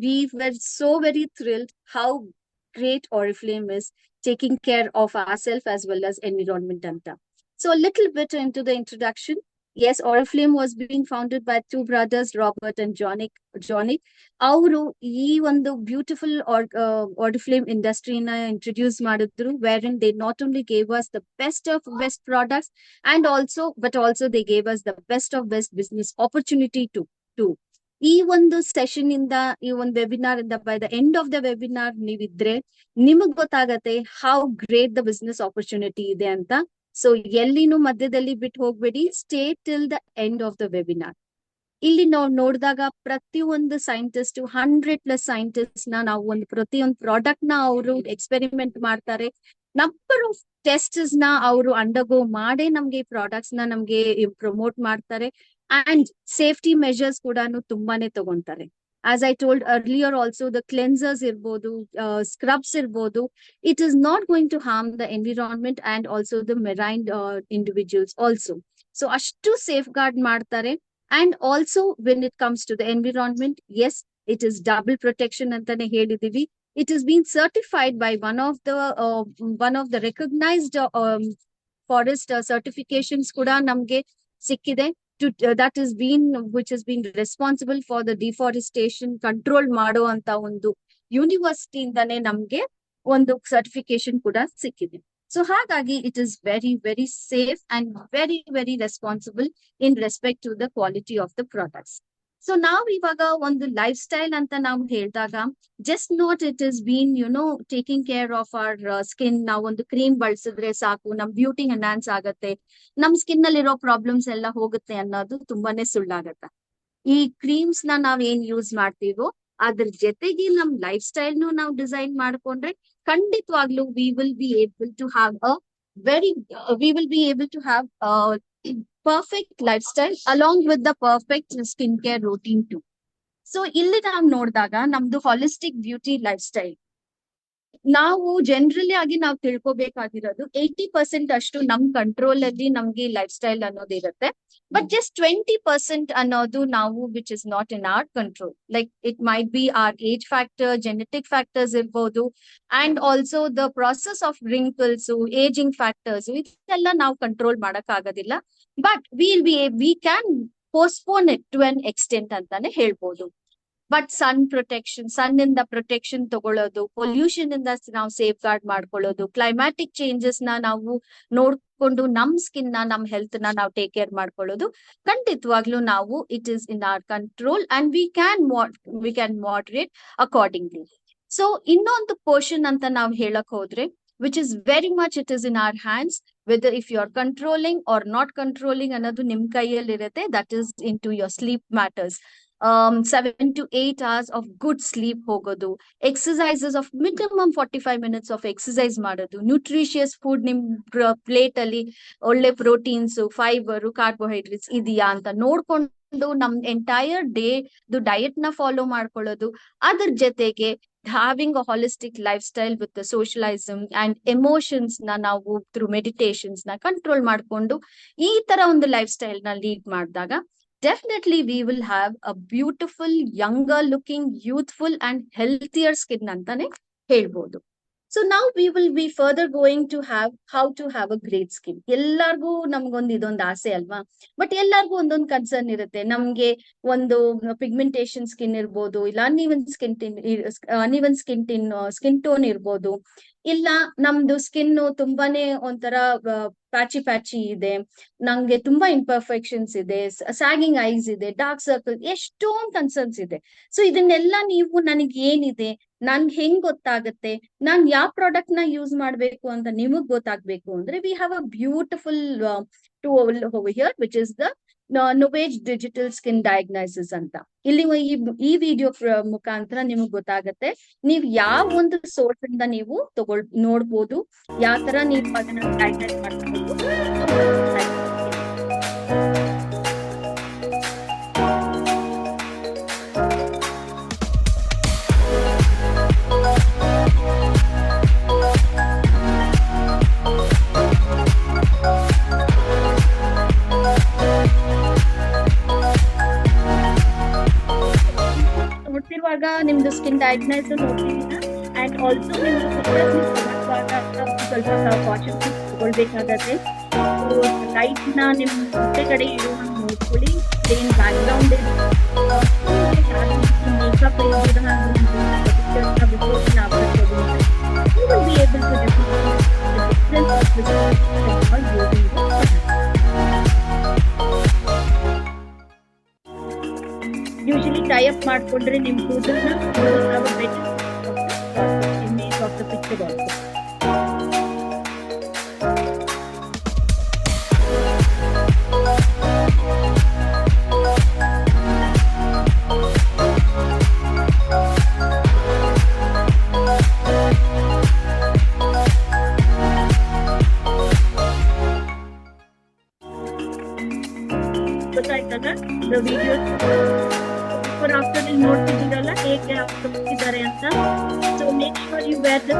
we were so very thrilled how great Oriflame is taking care of ourselves as well as environment anta. So a little bit into the introduction. Yes, Oriflame was being founded by two brothers, Robert and Johnny. ಅವರು ಈ ಒಂದು ಬ್ಯೂಟಿಫುಲ್ Oriflame industry ನ ಇಂಟ್ರೊಡ್ಯೂಸ್ ಮಾಡಿದ್ರು, wherein they not only gave us the best of best products and also they gave us the best of best business opportunity too. ಈ ಒಂದು ಸೆಷನ್ ಇಂದ, ಈ ಒಂದು ವೆಬಿನಾರ್ ಇಂದ, by the end of the webinar ನೀವಿದ್ರೆ ನಿಮಗ್ ಗೊತ್ತಾಗತ್ತೆ how great the business opportunity ಇದೆ ಅಂತ. ಸೊ ಎಲ್ಲಿನೂ ಮಧ್ಯದಲ್ಲಿ ಬಿಟ್ಟು ಹೋಗ್ಬೇಡಿ, stay till the end of the webinar. ಇಲ್ಲಿ ನಾವು ನೋಡಿದಾಗ ಪ್ರತಿಯೊಂದು ಸೈಂಟಿಸ್ಟ್ 100+ ಸೈಂಟಿಸ್ಟ್ ನಾವು ಒಂದು ಪ್ರತಿಯೊಂದು ಪ್ರಾಡಕ್ಟ್ ನ ಅವರು ಎಕ್ಸ್ಪೆರಿಮೆಂಟ್ ಮಾಡ್ತಾರೆ. ನಂಬರ್ ಆಫ್ ಟೆಸ್ಟ್ಸ್ ನ ಅವರು ಅಂಡರ್ಗೋ ಮಾಡೇ ನಮ್ಗೆ ಈ ಪ್ರಾಡಕ್ಟ್ಸ್ ನ ನಮ್ಗೆ ಪ್ರಮೋಟ್ ಮಾಡ್ತಾರೆ. ಅಂಡ್ ಸೇಫ್ಟಿ ಮೆಷರ್ಸ್ ಕೂಡ ತುಂಬಾನೇ ತಗೊಂತಾರೆ. As I told earlier also, the cleansers ಇರ್ಬೋದು, ಸ್ಕ್ರಬ್ಸ್ ಇರ್ಬೋದು, it is not going to harm the environment and also the marine individuals also. So ಅಷ್ಟು ಸೇಫ್ ಗಾರ್ಡ್ ಮಾಡ್ತಾರೆ. And also when it comes to the environment, yes, it is double protection antane ಹೇಳಿದೀವಿ. It is being certified by one of the recognized forest certifications kuda namge sikkide, that is been which has been responsible for the deforestation control mado anta ಒಂದು ಯೂನಿವರ್ಸಿಟಿ ಇಂದಾನೆ ನಮ್ಗೆ ಒಂದು ಸರ್ಟಿಫಿಕೇಶನ್ ಕೂಡ ಸಿಕ್ಕಿದೆ. So ಹಾಗಾಗಿ it is very, very safe and very, very responsible in respect to the quality of the products. So ನಾವು ಇವಾಗ ಒಂದು ಲೈಫ್ ಸ್ಟೈಲ್ ಅಂತ ನಾವು ಹೇಳಿದಾಗ, just not it is bean taking care of our skin. ನಾವು ಒಂದು ಕ್ರೀಮ್ ಬಳಸಿದ್ರೆ ಸಾಕು, ನಮ್ ಬ್ಯೂಟಿ ಎನ್ಹಾನ್ಸ್ ಆಗತ್ತೆ, ನಮ್ ಸ್ಕಿನ್ ಅಲ್ಲಿರೋ ಪ್ರಾಬ್ಲಮ್ಸ್ ಎಲ್ಲ ಹೋಗುತ್ತೆ ಅನ್ನೋದು ತುಂಬಾನೇ ಸುಳ್ಳಾಗತ್ತೆ. ಈ ಕ್ರೀಮ್ಸ್ ನ ನಾವ್ ಏನ್ ಯೂಸ್ ಮಾಡ್ತೀವೋ ಅದ್ರ ಜೊತೆಗೆ ನಮ್ ಲೈಫ್ ಸ್ಟೈಲ್ ನಾವು ಡಿಸೈನ್ ಮಾಡ್ಕೊಂಡ್ರೆ ಖಂಡಿತವಾಗ್ಲೂ we will be able to have a perfect lifestyle along with the perfect skincare routine too. So ಇಲ್ಲಿ ನಾವು ನೋಡಿದಾಗ ನಮ್ದು holistic beauty lifestyle ನಾವು ಜನರಲಿ ಆಗಿ ನಾವು ತಿಳ್ಕೊಬೇಕಾಗಿರೋದು 80% ಅಷ್ಟು ನಮ್ ಕಂಟ್ರೋಲ್ ಅಲ್ಲಿ ನಮ್ಗೆ ಲೈಫ್ ಸ್ಟೈಲ್ ಅನ್ನೋದು ಇರುತ್ತೆ. ಬಟ್ ಜಸ್ಟ್ 20% ಅನ್ನೋದು ನಾವು which is not in our control. Like it might be our age factor, genetic factors ಇರ್ಬೋದು, and also the process of wrinkles, ageing factors, ಇದೆಲ್ಲ ನಾವು ಕಂಟ್ರೋಲ್ ಮಾಡಕ್ ಆಗೋದಿಲ್ಲ. But we can postpone it to an extent ಅಂತಾನೆ ಹೇಳ್ಬೋದು. ಬಟ್ ಸನ್ ಇಂದ ಪ್ರೊಟೆಕ್ಷನ್ ತಗೊಳ್ಳೋದು, ಪೊಲ್ಯೂಷನ್ ಇಂದ ನಾವು ಸೇಫ್ ಗಾರ್ಡ್ ಮಾಡ್ಕೊಳ್ಳೋದು, ಕ್ಲೈಮ್ಯಾಟಿಕ್ ಚೇಂಜಸ್ ನಾವು ನೋಡ್ಕೊಂಡು ನಮ್ ಸ್ಕಿನ್ ನಮ್ ಹೆಲ್ತ್ ನಾವು ಟೇಕ್ ಕೇರ್ ಮಾಡ್ಕೊಳ್ಳೋದು ಖಂಡಿತವಾಗ್ಲೂ ನಾವು it is in our control and we can moderate accordingly. So ಇನ್ನೊಂದು ಪೋರ್ಷನ್ ಅಂತ ನಾವು ಹೇಳಕ್ ಹೋದ್ರೆ, which is very much it is in our hands, whether if you are controlling or not controlling ಅನ್ನೋದು ನಿಮ್ ಕೈಯಲ್ಲಿ ಇರುತ್ತೆ. That is into your sleep matters. 7 to 8 hours of good sleep ಹೋಗೋದು, exercises of minimum 45 minutes of exercise ಮಾಡೋದು, ನ್ಯೂಟ್ರಿಷಿಯಸ್ ಫುಡ್ ನಿಮ್ ಪ್ಲೇಟ್ ಅಲ್ಲಿ ಒಳ್ಳೆ ಪ್ರೋಟೀನ್ಸ್, ಫೈಬರ್, ಕಾರ್ಬೋಹೈಡ್ರೇಟ್ಸ್ ಇದೆಯಾ ಅಂತ ನೋಡ್ಕೊಂಡು ನಮ್ ಎಂಟೈರ್ ಡೇ ಡಯಟ್ ನ ಫಾಲೋ ಮಾಡ್ಕೊಳ್ಳೋದು. ಅದ್ರ ಜೊತೆಗೆ having a holistic lifestyle with the socialism and emotions ನಾವು through meditations ಕಂಟ್ರೋಲ್ ಮಾಡ್ಕೊಂಡು ಈ ತರ ಒಂದು ಲೈಫ್ ಸ್ಟೈಲ್ ನ ಲೀಡ್ ಮಾಡಿದಾಗ definitely we will have a beautiful, younger looking, youthful and healthier skin ಅಂತಾನೆ ಹೇಳ್ಬೋದು. So now we will be further going to have how to have a great skin. ಎಲ್ಲಾರ್ಗೂ ನಮ್ಗೊಂದು ಇದೊಂದು ಆಸೆ ಅಲ್ವಾ? ಬಟ್ ಎಲ್ಲಾರ್ಗೂ ಒಂದೊಂದು ಕನ್ಸರ್ನ್ ಇರುತ್ತೆ. ನಮ್ಗೆ ಒಂದು ಪಿಗ್ಮೆಂಟೇಶನ್ ಸ್ಕಿನ್ ಇರ್ಬೋದು, ಇಲ್ಲ ಅನ್ಇವನ್ ಸ್ಕಿನ್ ಟೋನ್ ಇರ್ಬೋದು, ಇಲ್ಲ ನಮ್ದು ಸ್ಕಿನ್ ತುಂಬಾನೇ ಒಂಥರ ಪ್ಯಾಚಿ ಇದೆ, ನಂಗೆ ತುಂಬಾ ಇಂಪರ್ಫೆಕ್ಷನ್ಸ್ ಇದೆ, ಸ್ಯಾಗಿಂಗ್ ಐಸ್ ಇದೆ, ಡಾರ್ಕ್ ಸರ್ಕಲ್, ಎಷ್ಟೊಂದು ಕನ್ಸರ್ನ್ಸ್ ಇದೆ. ಸೊ ಇದನ್ನೆಲ್ಲ ನೀವು ನನಗೆ ಏನಿದೆ, ನನ್ಗೆ ಹೆಂಗ್ ಗೊತ್ತಾಗತ್ತೆ, ನಾನ್ ಯಾವ ಪ್ರಾಡಕ್ಟ್ ನ ಯೂಸ್ ಮಾಡ್ಬೇಕು ಅಂತ ನಿಮಗ್ ಗೊತ್ತಾಗ್ಬೇಕು ಅಂದ್ರೆ we have a beautiful tool over here which is the Novage digital skin diagnosis ಅಂತ. ಇಲ್ಲಿ ಈ ವಿಡಿಯೋ ಮುಖಾಂತರ ನಿಮಗ್ ಗೊತ್ತಾಗತ್ತೆ ನೀವ್ ಯಾವ ಒಂದು ಸೋರ್ಸ್ ಇಂದ ನೀವು ನೋಡ್ಬೋದು, ಯಾವ ತರ ನೀವು ಅದನ್ನ ಡಯಾಗ್ನೈಸ್ ಮಾಡ್ಬೋದು. ನೋಡ್ತಿರುವಾಗ ನಿಮ್ದು ಸ್ಕಿನ್ ಡಯಾಗ್ನೈಸ್ ನೋಡ್ತಿದ್ದೀರಾ, ಅಂಡ್ ಆಲ್ಸೋ ನಿಮ್ದು ಸ್ವಲ್ಪ ಕಾಶನ್ ತಗೊಳ್ಬೇಕಾಗತ್ತೆ. ಲೈಟ್ ನ ನಿಮ್ ಹೊಟ್ಟೆ ಕಡೆ ಇರೋ ನೋಡ್ಕೊಳ್ಳಿ, plain background makeup usually tie up ಮಾಡ್ಕೊಂಡ್ರೆ ನಿಮ್ ಕೂದಲನ್ನ image of the picture also.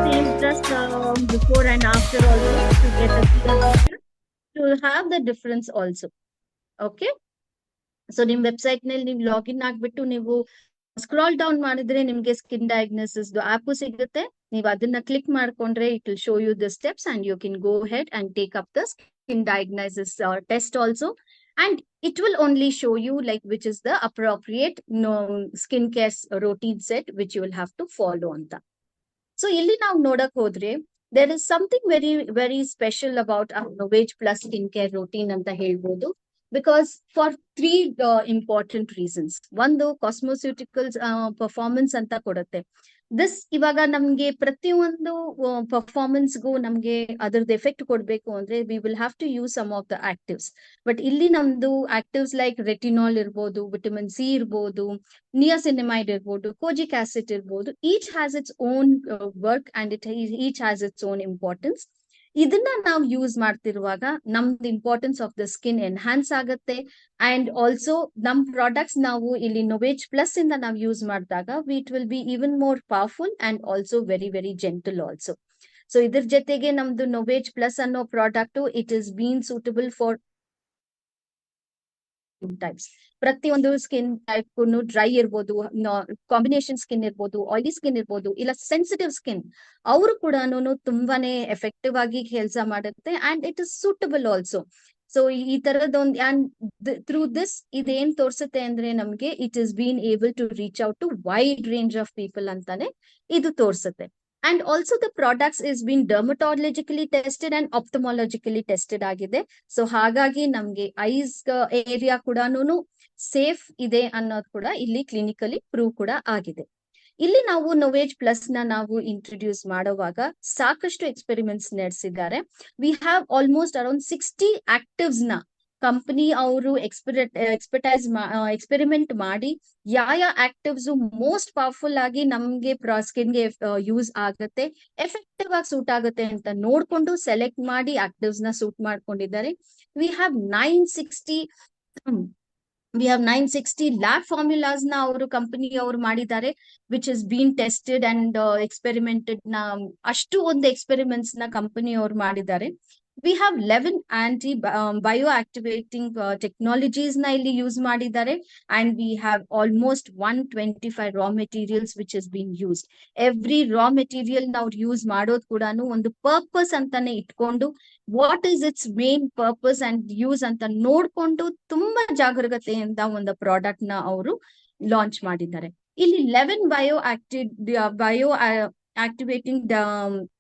saved us before and after also to get a clear picture, to have the difference also. Okay. So ನಿಮ್ ವೆಬ್ಸೈಟ್ ನಲ್ಲಿ ನೀವು ಲಾಗಿನ್ ಆಗ್ಬಿಟ್ಟು ನೀವು ಸ್ಕ್ರಾಲ್ ಡೌನ್ ಮಾಡಿದ್ರೆ ನಿಮ್ಗೆ ಸ್ಕಿನ್ ಡಯಾಗ್ನೋಸಿಸ್ ಆಪ್ ಸಿಗುತ್ತೆ. ನೀವು ಅದನ್ನ ಕ್ಲಿಕ್ ಮಾಡ್ಕೊಂಡ್ರೆ it will show you the steps and you can go ahead and take up the skin diagnosis test also. And it will only show you like which is the appropriate skincare routine set which you will have to follow ಅಂತ. ಸೊ ಇಲ್ಲಿ ನಾವು ನೋಡಕ್ ಹೋದ್ರೆ there is something very very special about Novage Plus skincare routine ಅಂತ ಹೇಳ್ಬೋದು. Because for three important reasons. ಒಂದು ಕಾಸ್ಮೋಸ್ಯೂಟಿಕಲ್ಸ್ ಪರ್ಫಾರ್ಮೆನ್ಸ್ ಅಂತ ಕೊಡುತ್ತೆ. ದಿಸ್ ಇವಾಗ ನಮ್ಗೆ ಪ್ರತಿಯೊಂದು ಪರ್ಫಾರ್ಮೆನ್ಸ್ಗೂ ನಮ್ಗೆ ಅದ್ರದ್ದು ಎಫೆಕ್ಟ್ ಕೊಡ್ಬೇಕು ಅಂದ್ರೆ we will have to use some of the actives. But ಇಲ್ಲಿ ನಮ್ದು ಆಕ್ಟಿವ್ಸ್ ಲೈಕ್ ರೆಟಿನಾಲ್ ಇರ್ಬೋದು, ವಿಟಮಿನ್ ಸಿ ಇರ್ಬೋದು, ನಿಯಾಸಿನಮೈಡ್ ಇರ್ಬೋದು, ಕೋಜಿಕ್ ಆಸಿಡ್ ಇರ್ಬೋದು, each has its own work and each has its own importance. ಇದನ್ನ ನಾವು ಯೂಸ್ ಮಾಡ್ತಿರುವಾಗ ನಮ್ದು importance of the skin enhance ಆಗುತ್ತೆ. ಅಂಡ್ ಆಲ್ಸೋ ನಮ್ ಪ್ರಾಡಕ್ಟ್ಸ್ ನಾವು ಇಲ್ಲಿ ನೊವೇಜ್ ಪ್ಲಸ್ ಇಂದ ನಾವು ಯೂಸ್ ಮಾಡಿದಾಗ it will be even more powerful and also very very gentle also. So ಇದ್ರ ಜೊತೆಗೆ ನಮ್ದು ನೊವೇಜ್ ಪ್ಲಸ್ ಅನ್ನೋ product it is bean suitable for types. ಪ್ರತಿಯೊಂದು ಸ್ಕಿನ್ ಟೈಪ್ ಡ್ರೈ ಇರ್ಬೋದು, ಕಾಂಬಿನೇಷನ್ ಸ್ಕಿನ್ ಇರ್ಬೋದು, ಆಯಿಲಿ ಸ್ಕಿನ್ ಇರ್ಬೋದು, ಇಲ್ಲ ಸೆನ್ಸಿಟಿವ್ ಸ್ಕಿನ್, ಅವರು ಕೂಡ ತುಂಬಾನೇ ಎಫೆಕ್ಟಿವ್ ಆಗಿ ಕೆಲಸ ಮಾಡುತ್ತೆ and it is suitable also. So ಈ ತರದೊಂದು ಅಂಡ್ ಥ್ರೂ ದಿಸ್ ಇದೇನ್ ತೋರ್ಸುತ್ತೆ ಅಂದ್ರೆ ನಮ್ಗೆ it is been able to reach out to wide range of people ಅಂತಾನೆ ಇದು ತೋರ್ಸುತ್ತೆ. And also the products is been dermatologically tested and ophthalmologically tested ಆಗಿದೆ. ಸೊ ಹಾಗಾಗಿ ನಮ್ಗೆ ಐಸ್ ಏರಿಯಾ ಕೂಡ ಸೇಫ್ ಇದೆ ಅನ್ನೋದು ಕೂಡ ಇಲ್ಲಿ ಕ್ಲಿನಿಕಲಿ ಪ್ರೂವ್ ಕೂಡ ಆಗಿದೆ. ಇಲ್ಲಿ ನಾವು ನೊವೇಜ್ ಪ್ಲಸ್ ನಾವು ಇಂಟ್ರೊಡ್ಯೂಸ್ ಮಾಡುವಾಗ ಸಾಕಷ್ಟು ಎಕ್ಸ್ಪೆರಿಮೆಂಟ್ಸ್ ನಡೆಸಿದ್ದಾರೆ. We have almost around 60 actives ನ ಕಂಪನಿ ಅವರು ಎಕ್ಸ್ಪೆರಿಮೆಂಟ್ ಮಾಡಿ ಯಾವ ಆಕ್ಟಿವ್ಸ್ ಮೋಸ್ಟ್ ಪವರ್ಫುಲ್ ಆಗಿ ನಮ್ಗೆ ಸ್ಕಿನ್ಗೆ ಯೂಸ್ ಆಗುತ್ತೆ, ಎಫೆಕ್ಟಿವ್ ಆಗಿ ಸೂಟ್ ಆಗುತ್ತೆ ಅಂತ ನೋಡ್ಕೊಂಡು ಸೆಲೆಕ್ಟ್ ಮಾಡಿ ಆಕ್ಟಿವ್ಸ್ ನ ಸೂಟ್ ಮಾಡ್ಕೊಂಡಿದ್ದಾರೆ. ವಿ ಹ್ಯಾವ್ 960 ಲ್ಯಾಬ್ ಫಾರ್ಮುಲಾಸ್ ನ ಅವರು ಕಂಪನಿ ಅವರು ಮಾಡಿದ್ದಾರೆ which is bean tested and experimented ನ ಅಷ್ಟು ಒಂದು ಎಕ್ಸ್ಪೆರಿಮೆಂಟ್ಸ್ ನ ಕಂಪನಿ ಅವರು ಮಾಡಿದ್ದಾರೆ. We have 11 bioactivating technologies na illi use ಮಾಡಿದ್ದಾರೆ and we have almost 125 raw materials which has been used. Every raw material now use ಮಾಡೋದು ಕೂಡ ಒಂದು ಪರ್ಪಸ್ ಅಂತಾನೆ ಇಟ್ಕೊಂಡು what is it's main purpose and use ಅಂತ ನೋಡ್ಕೊಂಡು ತುಂಬಾ ಜಾಗರೂಕತೆಯಿಂದ ಒಂದು ಪ್ರಾಡಕ್ಟ್ ನ ಅವರು ಲಾಂಚ್ ಮಾಡಿದ್ದಾರೆ. ಇಲ್ಲಿ 11 bioactivating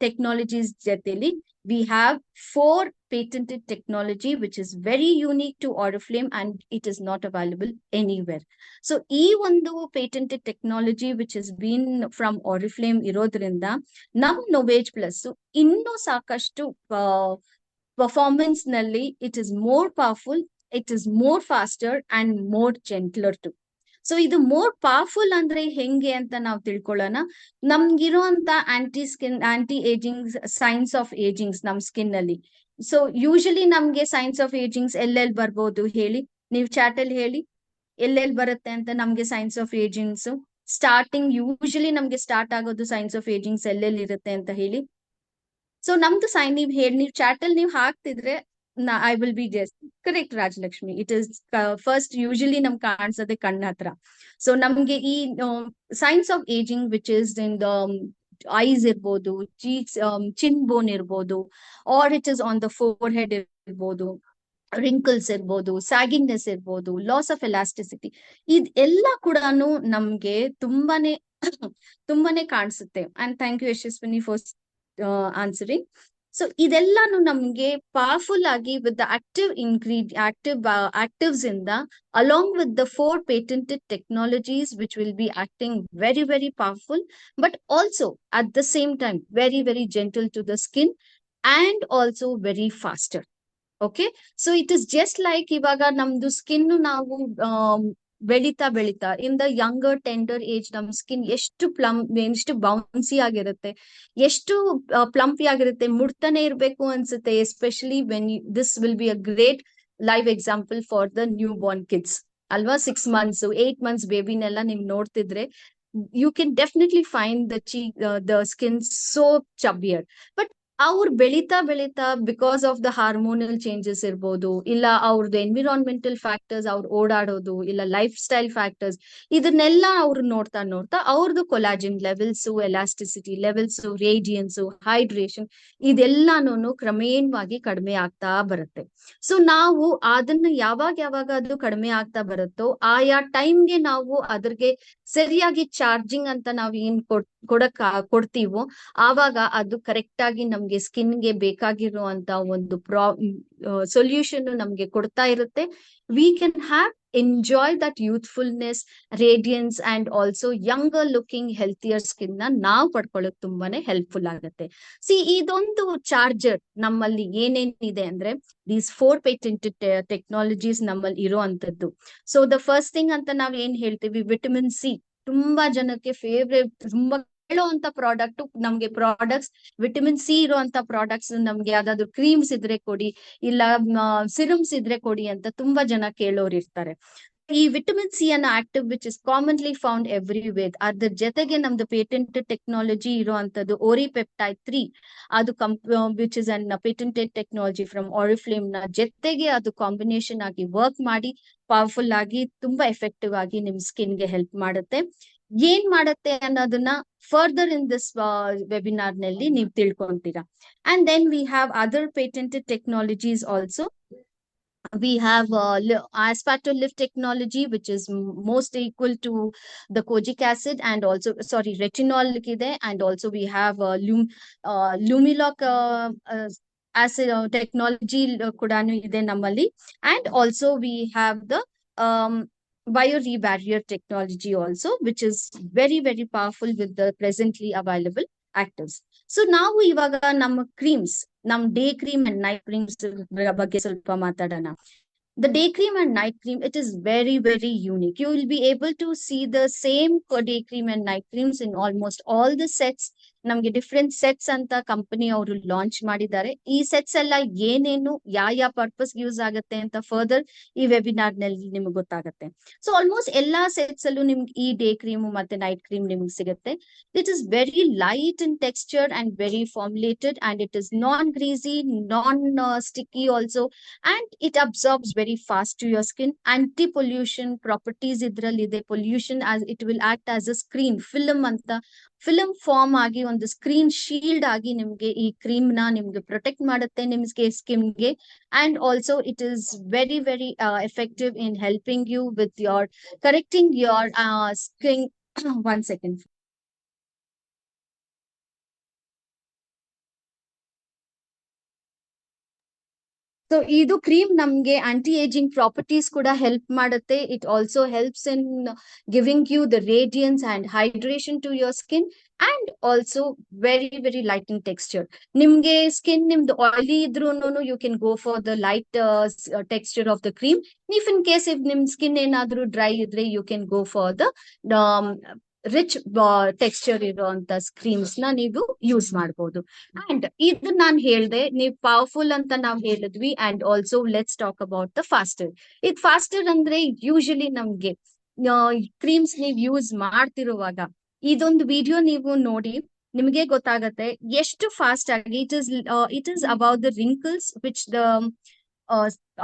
technologies ಜೊತೆಲಿ we have 4 patented technology which is very unique to Oriflame and it is not available anywhere. So ee ondu patented technology which has been from Oriflame irodrinda nam Novage Plus innu sakashtu performance nalli it is more powerful, it is more faster and more gentler too. So ಇದು ಮೋರ್ ಪವರ್ಫುಲ್ ಅಂದ್ರೆ ಹೆಂಗೆ ಅಂತ ನಾವು ತಿಳ್ಕೊಳ್ಳೋಣ. ನಮ್ಗಿರುವಂತ ಆಂಟಿ ಏಜಿಂಗ್ ಸೈನ್ಸ್ ಆಫ್ ಏಜಿಂಗ್ಸ್ ನಮ್ ಸ್ಕಿನ್ ಅಲ್ಲಿ. ಸೊ ಯೂಶಲಿ ನಮ್ಗೆ ಸೈನ್ಸ್ ಆಫ್ ಏಜಿಂಗ್ಸ್ ಎಲ್ಲೆಲ್ಲಿ ಬರ್ಬೋದು ಹೇಳಿ, ನೀವು ಚಾಟ್ ಅಲ್ಲಿ ಹೇಳಿ ಎಲ್ಲೆಲ್ಲಿ ಬರುತ್ತೆ ಅಂತ. ನಮ್ಗೆ ಸೈನ್ಸ್ ಆಫ್ ಏಜಿಂಗ್ಸ್ ಸ್ಟಾರ್ಟಿಂಗ್ ಯೂಶಲಿ ನಮ್ಗೆ ಸ್ಟಾರ್ಟ್ ಆಗೋದು ಸೈನ್ಸ್ ಆಫ್ ಏಜಿಂಗ್ಸ್ ಎಲ್ಲೆಲ್ಲಿ ಇರುತ್ತೆ ಅಂತ ಹೇಳಿ. ಸೊ ನಮ್ದು ನೀವು ಚಾಟ್ ಅಲ್ಲಿ ನೀವು ಹಾಕ್ತಿದ್ರೆ I will be just correct, Rajlakshmi. It is first usually ನಮ್ ಕಾಣಿಸೋದೆ ಕಣ್ಣ ಹತ್ರ. ಸೊ ನಮ್ಗೆ ಈ signs of aging which is in the eyes ಇರ್ಬೋದು, ಚೀಕ್ಸ್, ಚಿನ್ ಬೋನ್ ಇರ್ಬೋದು, or it is on the forehead ಇರ್ಬೋದು, ರಿಂಕಲ್ಸ್ ಇರ್ಬೋದು, ಸ್ಯಾಗಿಂಗ್ನೆಸ್ ಇರ್ಬೋದು, ಲಾಸ್ ಆಫ್ ಎಲಾಸ್ಟಿಸಿಟಿ, ಇದೆಲ್ಲ ಕೂಡ ನಮ್ಗೆ ತುಂಬಾನೇ ಕಾಣಿಸುತ್ತೆ. And thank you Yashaswini for answering. So ಇದೆಲ್ಲಾನು ನಮ್ಗೆ ಪವರ್ಫುಲ್ ಆಗಿ ವಿತ್ ದ actives ಇಂದ along with the 4 patented technologies which will be acting very very powerful but also at the same time very very gentle to the skin and also very faster. Okay, so it is just like ಇವಾಗ ನಮ್ದು ಸ್ಕಿನ್ ನಾವು ಬೆಳಿತಾ in the younger tender age ನಮ್ ಸ್ಕಿನ್ ಎಷ್ಟು ಬೌನ್ಸಿ ಆಗಿರುತ್ತೆ, ಎಷ್ಟು ಪ್ಲಂಪಿ ಆಗಿರುತ್ತೆ, ಮುಡ್ತಾನೆ ಇರ್ಬೇಕು ಅನ್ಸುತ್ತೆ. Especially when this will be a great live example for the new Born kids ಅಲ್ವಾ. 6 months 8 months ಬೇಬಿನೆಲ್ಲ ನೀವ್ ನೋಡ್ತಿದ್ರೆ you can definitely find the skin so chubbier. But ಅವ್ರು ಬೆಳೀತಾ ಬೆಳೀತಾ because of the hormonal changes ಇರ್ಬೋದು, ಇಲ್ಲ ಅವ್ರದ್ದು ಎನ್ವಿರಾನ್ಮೆಂಟಲ್ ಫ್ಯಾಕ್ಟರ್ಸ್, ಅವ್ರು ಓಡಾಡೋದು, ಇಲ್ಲ ಲೈಫ್ ಸ್ಟೈಲ್ ಫ್ಯಾಕ್ಟರ್ಸ್, ಇದನ್ನೆಲ್ಲ ಅವ್ರು ನೋಡ್ತಾ ನೋಡ್ತಾ ಅವ್ರದ್ದು collagen levels, elasticity levels, radiance, hydration, ಇದೆಲ್ಲಾನು ಕ್ರಮೇಣವಾಗಿ ಕಡಿಮೆ ಆಗ್ತಾ ಬರುತ್ತೆ. ಸೊ ನಾವು ಅದನ್ನ ಯಾವಾಗ ಅದು ಕಡಿಮೆ ಆಗ್ತಾ ಬರುತ್ತೋ ಆಯಾ ಟೈಮ್ಗೆ ನಾವು ಅದ್ರಿಗೆ ಸರಿಯಾಗಿ ಚಾರ್ಜಿಂಗ್ ಅಂತ ನಾವ್ ಏನ್ ಕೊಡ್ತೀವೋ ಆವಾಗ ಅದು ಕರೆಕ್ಟ್ ಆಗಿ ನಮ್ಗೆ ಸ್ಕಿನ್ಗೆ ಬೇಕಾಗಿರುವಂತ ಒಂದು ಸೊಲ್ಯೂಷನ್ ನಮ್ಗೆ ಕೊಡ್ತಾ ಇರುತ್ತೆ. We can have enjoy that ಯೂತ್ಫುಲ್ನೆಸ್, radiance and also younger looking healthier skin ನ ನಾವು ಪಡ್ಕೊಳ್ಳೋಕೆ ತುಂಬಾನೇ ಹೆಲ್ಪ್ಫುಲ್ ಆಗುತ್ತೆ. ಇದೊಂದು ಚಾರ್ಜರ್ ನಮ್ಮಲ್ಲಿ ಏನೇನಿದೆ ಅಂದ್ರೆ ದೀಸ್ 4 ಪೇಟೆಂಟೆಡ್ ಟೆಕ್ನಾಲಜೀಸ್ ನಮ್ಮಲ್ಲಿ ಇರೋ ಅಂತದ್ದು. ಸೊ ದ ಫಸ್ಟ್ ಥಿಂಗ್ ಅಂತ ನಾವ್ ಏನ್ ಹೇಳ್ತೀವಿ, ವಿಟಮಿನ್ ಸಿ. ತುಂಬಾ ಜನಕ್ಕೆ ಫೇವ್ರೇಟ್, ತುಂಬಾ ಹೇಳುವಂತ ಪ್ರಾಡಕ್ಟ್, ನಮ್ಗೆ ಪ್ರಾಡಕ್ಟ್ಸ್ ವಿಟಮಿನ್ ಸಿ ಇರುವಂತ ಪ್ರಾಡಕ್ಟ್ಸ್ ನಮ್ಗೆ ಯಾವ್ದಾದ್ರು ಕ್ರೀಮ್ಸ್ ಇದ್ರೆ ಕೊಡಿ, ಇಲ್ಲ ಸಿರಮ್ಸ್ ಇದ್ರೆ ಕೊಡಿ ಅಂತ ತುಂಬಾ ಜನ ಕೇಳೋರು ಇರ್ತಾರೆ. ಈ ವಿಟಮಿನ್ ಸಿ ಅನ್ನ active which is commonly found everywhere. ಅದ್ರ ಜೊತೆಗೆ ನಮ್ದು ಪೇಟೆಂಟೆಡ್ ಟೆಕ್ನಾಲಜಿ ಇರುವಂತದ್ದು ಓರಿಪೆಪ್ಟೈಡ್ 3, ಅದು which is an patented technology from Oriflame ನ ಜೊತೆಗೆ ಅದು ಕಾಂಬಿನೇಷನ್ ಆಗಿ ವರ್ಕ್ ಮಾಡಿ ಪವರ್ಫುಲ್ ಆಗಿ ತುಂಬಾ ಎಫೆಕ್ಟಿವ್ ಆಗಿ ನಿಮ್ ಸ್ಕಿನ್ಗೆ ಹೆಲ್ಪ್ ಮಾಡುತ್ತೆ. ಏನ್ ಮಾಡತ್ತೆ ಅನ್ನೋದನ್ನ ಫರ್ದರ್ ಇನ್ ದಿಸ್ ವೆಬಿನಾರ್ ನಲ್ಲಿ ನೀವು ತಿಳ್ಕೊಂತೀರಾ. And then we have other patented technologies also. We have aspartame technology, which is most equal to the kojic acid, and also retinol ide, and also we have lumiloc acid technology kudanu ide nammalli, and also we have the biorebarrier technology also, which is very very powerful with the presently available actives. So ನಾವು ಇವಾಗ ನಮ್ಮ ಕ್ರೀಮ್ಸ್, ನಮ್ day cream and night creams ಬಗ್ಗೆ ಸ್ವಲ್ಪ ಮಾತಾಡೋಣ. The day cream and night cream, it is very very unique. You will be able to see the same day cream and night creams in almost all the sets. ನಮ್ಗೆ ಡಿಫ್ರೆಂಟ್ ಸೆಟ್ಸ್ ಅಂತ ಕಂಪನಿ ಅವರು ಲಾಂಚ್ ಮಾಡಿದ್ದಾರೆ. ಈ ಸೆಟ್ಸ್ ಎಲ್ಲ ಏನೇನು ಯಾವ ಪರ್ಪಸ್ ಯೂಸ್ ಆಗುತ್ತೆ ಅಂತ ಫರ್ದರ್ ಈ ವೆಬಿನಾರ್ ನಲ್ಲಿ ನಿಮ್ಗೆ ಗೊತ್ತಾಗುತ್ತೆ. ಸೊ ಆಲ್ಮೋಸ್ಟ್ ಎಲ್ಲಾ ಸೆಟ್ಸ್ ಅಲ್ಲೂ ನಿಮ್ಗೆ ಈ ಡೇ ಕ್ರೀಮ್ ಮತ್ತೆ ನೈಟ್ ಕ್ರೀಮ್ ನಿಮ್ಗೆ ಸಿಗುತ್ತೆ. It is very light in texture and very formulated, and it is non greasy, non sticky also, and it absorbs very fast to your skin. Anti-pollution properties idralide. Pollution, as it will act as a screen film anta, film form agi ಒಂದು screen shield agi ನಿಮ್ಗೆ ಈ ಕ್ರೀಮ್ ನ ನಿಮ್ಗೆ ಪ್ರೊಟೆಕ್ಟ್ ಮಾಡುತ್ತೆ ನಿಮ್ಗೆ ಸ್ಕಿನ್ ಗೆ. and also it is very very effective in helping you with your correcting your skin. One second. So ಇದು ಕ್ರೀಮ್ ನಮ್ಗೆ ಆಂಟಿ ಏಜಿಂಗ್ ಪ್ರಾಪರ್ಟೀಸ್ ಕೂಡ ಹೆಲ್ಪ್ ಮಾಡುತ್ತೆ. It also helps in giving you the radiance and hydration to your skin, and also very very lighting texture. ನಿಮ್ಗೆ ಸ್ಕಿನ್ ನಿಮ್ದು ಆಯಿಲಿ ಇದ್ರೂ you can go for the light texture of the cream. If in case if ನಿಮ್ ಸ್ಕಿನ್ ಏನಾದ್ರೂ ಡ್ರೈ ಇದ್ರೆ you can go for the rich texture ಇರುವಂತ ಕ್ರೀಮ್ಸ್ ನ ನೀವು ಯೂಸ್ ಮಾಡಬಹುದು. ಅಂಡ್ ಇದು ನಾನು ಹೇಳ್ದೆ, ನೀವು ಪವರ್ಫುಲ್ ಅಂತ ನಾವು ಹೇಳಿದ್ವಿ. And also let's talk about the faster. ಇದು ಫಾಸ್ಟರ್ ಅಂದ್ರೆ ಯೂಶಲಿ ನಮ್ಗೆ ಕ್ರೀಮ್ಸ್ ನೀವು ಯೂಸ್ ಮಾಡ್ತಿರುವಾಗ ಇದೊಂದು ವಿಡಿಯೋ ನೀವು ನೋಡಿ ನಿಮಗೆ ಗೊತ್ತಾಗತ್ತೆ ಎಷ್ಟು ಫಾಸ್ಟ್ ಆಗಿ it is about the wrinkles which the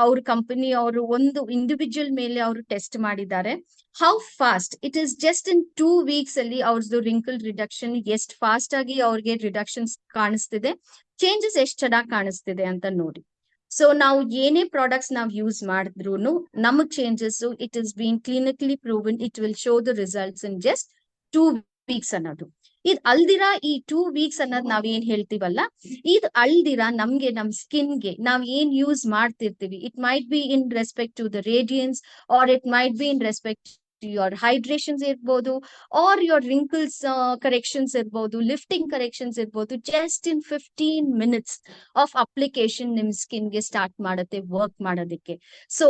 ಅವ್ರ ಕಂಪನಿ ಅವರು ಒಂದು ಇಂಡಿವಿಜುವಲ್ ಮೇಲೆ ಅವರು ಟೆಸ್ಟ್ ಮಾಡಿದ್ದಾರೆ. How fast it is just in 2 weeks ಅಲ್ಲಿ ಅವ್ರದ್ದು ರಿಂಕಲ್ ರಿಡಕ್ಷನ್ ಎಷ್ಟು ಫಾಸ್ಟ್ ಆಗಿ ಅವ್ರಿಗೆ ರಿಡಕ್ಷನ್ಸ್ ಕಾಣಿಸ್ತಿದೆ, ಚೇಂಜಸ್ ಎಷ್ಟು ಚೆನ್ನಾಗಿ ಕಾಣಿಸ್ತಿದೆ ಅಂತ ನೋಡಿ. ಸೊ ನಾವು ಏನೇ ಪ್ರಾಡಕ್ಟ್ಸ್ ನಾವು ಯೂಸ್ ಮಾಡಿದ್ರು ನಮಗ್ changes, it is bean clinically proven, it will show the results in just 2 weeks ಅನ್ನೋದು. ಇದು ಅಲ್ದಿರಾ ಈ 2 weeks ಅನ್ನೋದು ನಾವ್ ಏನ್ ಹೇಳ್ತೀವಲ್ಲ, ಇದು ಅಲ್ದಿರಾ ನಮ್ಗೆ ನಮ್ ಸ್ಕಿನ್ಗೆ ನಾವ್ ಏನ್ ಯೂಸ್ ಮಾಡ್ತಿರ್ತೀವಿ, it might be in respect to the radiance, or it might be in respect to your hydrations ಇರ್ಬೋದು, or your wrinkles corrections ಇರ್ಬೋದು, lifting corrections ಇರ್ಬೋದು. just in 15 minutes of application ನಿಮ್ ಸ್ಕಿನ್ ಗೆ ಸ್ಟಾರ್ಟ್ ಮಾಡುತ್ತೆ ವರ್ಕ್ ಮಾಡೋದಕ್ಕೆ. So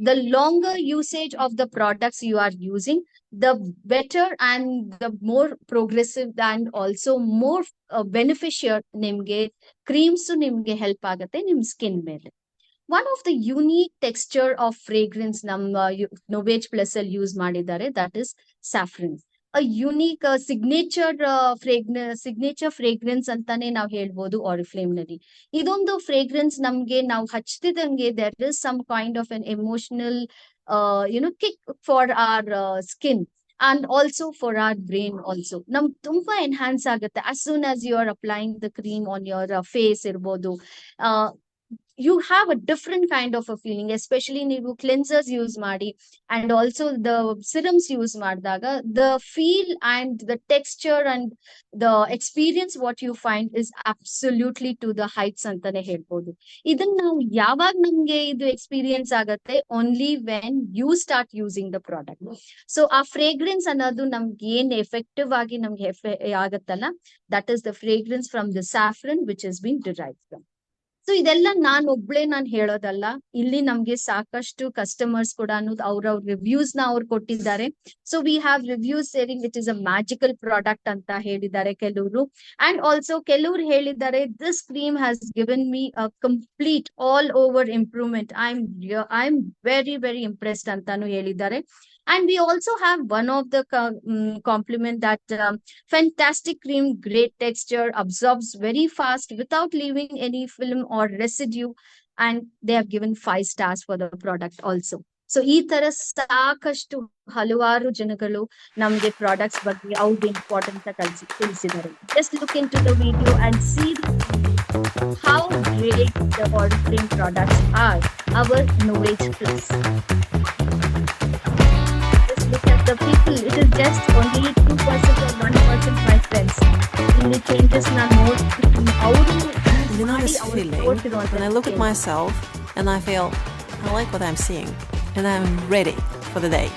the longer usage of the products you are using, the better and the more progressive and also more beneficial ನಿಮ್ಗೆ ಕ್ರೀಮ್ಸ್ ನಿಮ್ಗೆ ಹೆಲ್ಪ್ ಆಗುತ್ತೆ ನಿಮ್ ಸ್ಕಿನ್ ಮೇಲೆ. One of the unique texture of fragrance ನಮ್ಮ Novage Plus ಅಲ್ಲಿ ಯೂಸ್ ಮಾಡಿದ್ದಾರೆ, that is saffron. Unique signature fragrance ಅಂತಾನೆ ನಾವು ಹೇಳ್ಬೋದು ಆರಿಫ್ಲೇಮ್ ನಲ್ಲಿ. ಇದೊಂದು ಫ್ರೇಗ್ರೆನ್ಸ್ ನಮ್ಗೆ ನಾವು ಹಚ್ತಿದಂಗೆ there is some kind of an emotional kick for our skin and also for our brain also. ನಮ್ ತುಂಬಾ ಎನ್ಹಾನ್ಸ್ ಆಗುತ್ತೆ as soon as you are applying the cream on your face ಇರ್ಬೋದು. You have a different kind of a feeling, especially ನೀವು cleansers use ಮಾಡಿ and also the serums use ಮಾಡಿದಾಗ the feel and the texture and the experience what you find is absolutely to the heights ಅಂತಾನೆ ಹೇಳ್ಬೋದು. ಇದನ್ನ ನಾವು ಯಾವಾಗ ನಮ್ಗೆ ಇದು ಎಕ್ಸ್ಪೀರಿಯನ್ಸ್ ಆಗತ್ತೆ, only when you start using the product. So ಆ ಫ್ರೇಗ್ರೆನ್ಸ್ ಅನ್ನೋದು ನಮ್ಗೆ ಏನ್ ಎಫೆಕ್ಟಿವ್ ಆಗಿ ನಮ್ಗೆ ಆಗತ್ತಲ್ಲ, that is the fragrance from the saffron which is been derived from. So ಇದೆಲ್ಲ ನಾನು ಹೇಳೋದಲ್ಲ, ಇಲ್ಲಿ ನಮ್ಗೆ ಸಾಕಷ್ಟು ಕಸ್ಟಮರ್ಸ್ ಕೂಡ ಅವ್ರ ರಿವ್ಯೂಸ್ ನ ಅವ್ರು ಕೊಟ್ಟಿದ್ದಾರೆ. So we have reviews sharing it is a magical product ಅಂತ ಹೇಳಿದ್ದಾರೆ ಕೆಲವರು. ಅಂಡ್ ಆಲ್ಸೋ ಕೆಲವರು ಹೇಳಿದ್ದಾರೆ this cream has given me a complete all over improvement. I am very very impressed ಅಂತಾನು ಹೇಳಿದ್ದಾರೆ. And we also have one of the compliment that fantastic cream, great texture, absorbs very fast without leaving any film or residue. And they have given 5 stars for the product also. So ಈ ತರ ಸಾಕಷ್ಟು ಹಲವಾರು ಜನಗಳು ನಮ್ಗೆ ಪ್ರಾಡಕ್ಟ್ಸ್ ಬಗ್ಗೆ ಅವ್ರ ಇಂಪಾರ್ಟೆಂಟ್ ತಿಳಿಸಿದ್ದಾರೆ. Just look in to the video and see how great the Oriflame products are, our Novage Plus. Look at the people. It is just only 2% or 1%, my friends. In the changes na more.
You know this feeling when I look at myself and I feel I like what I'm seeing and I'm ready for the day.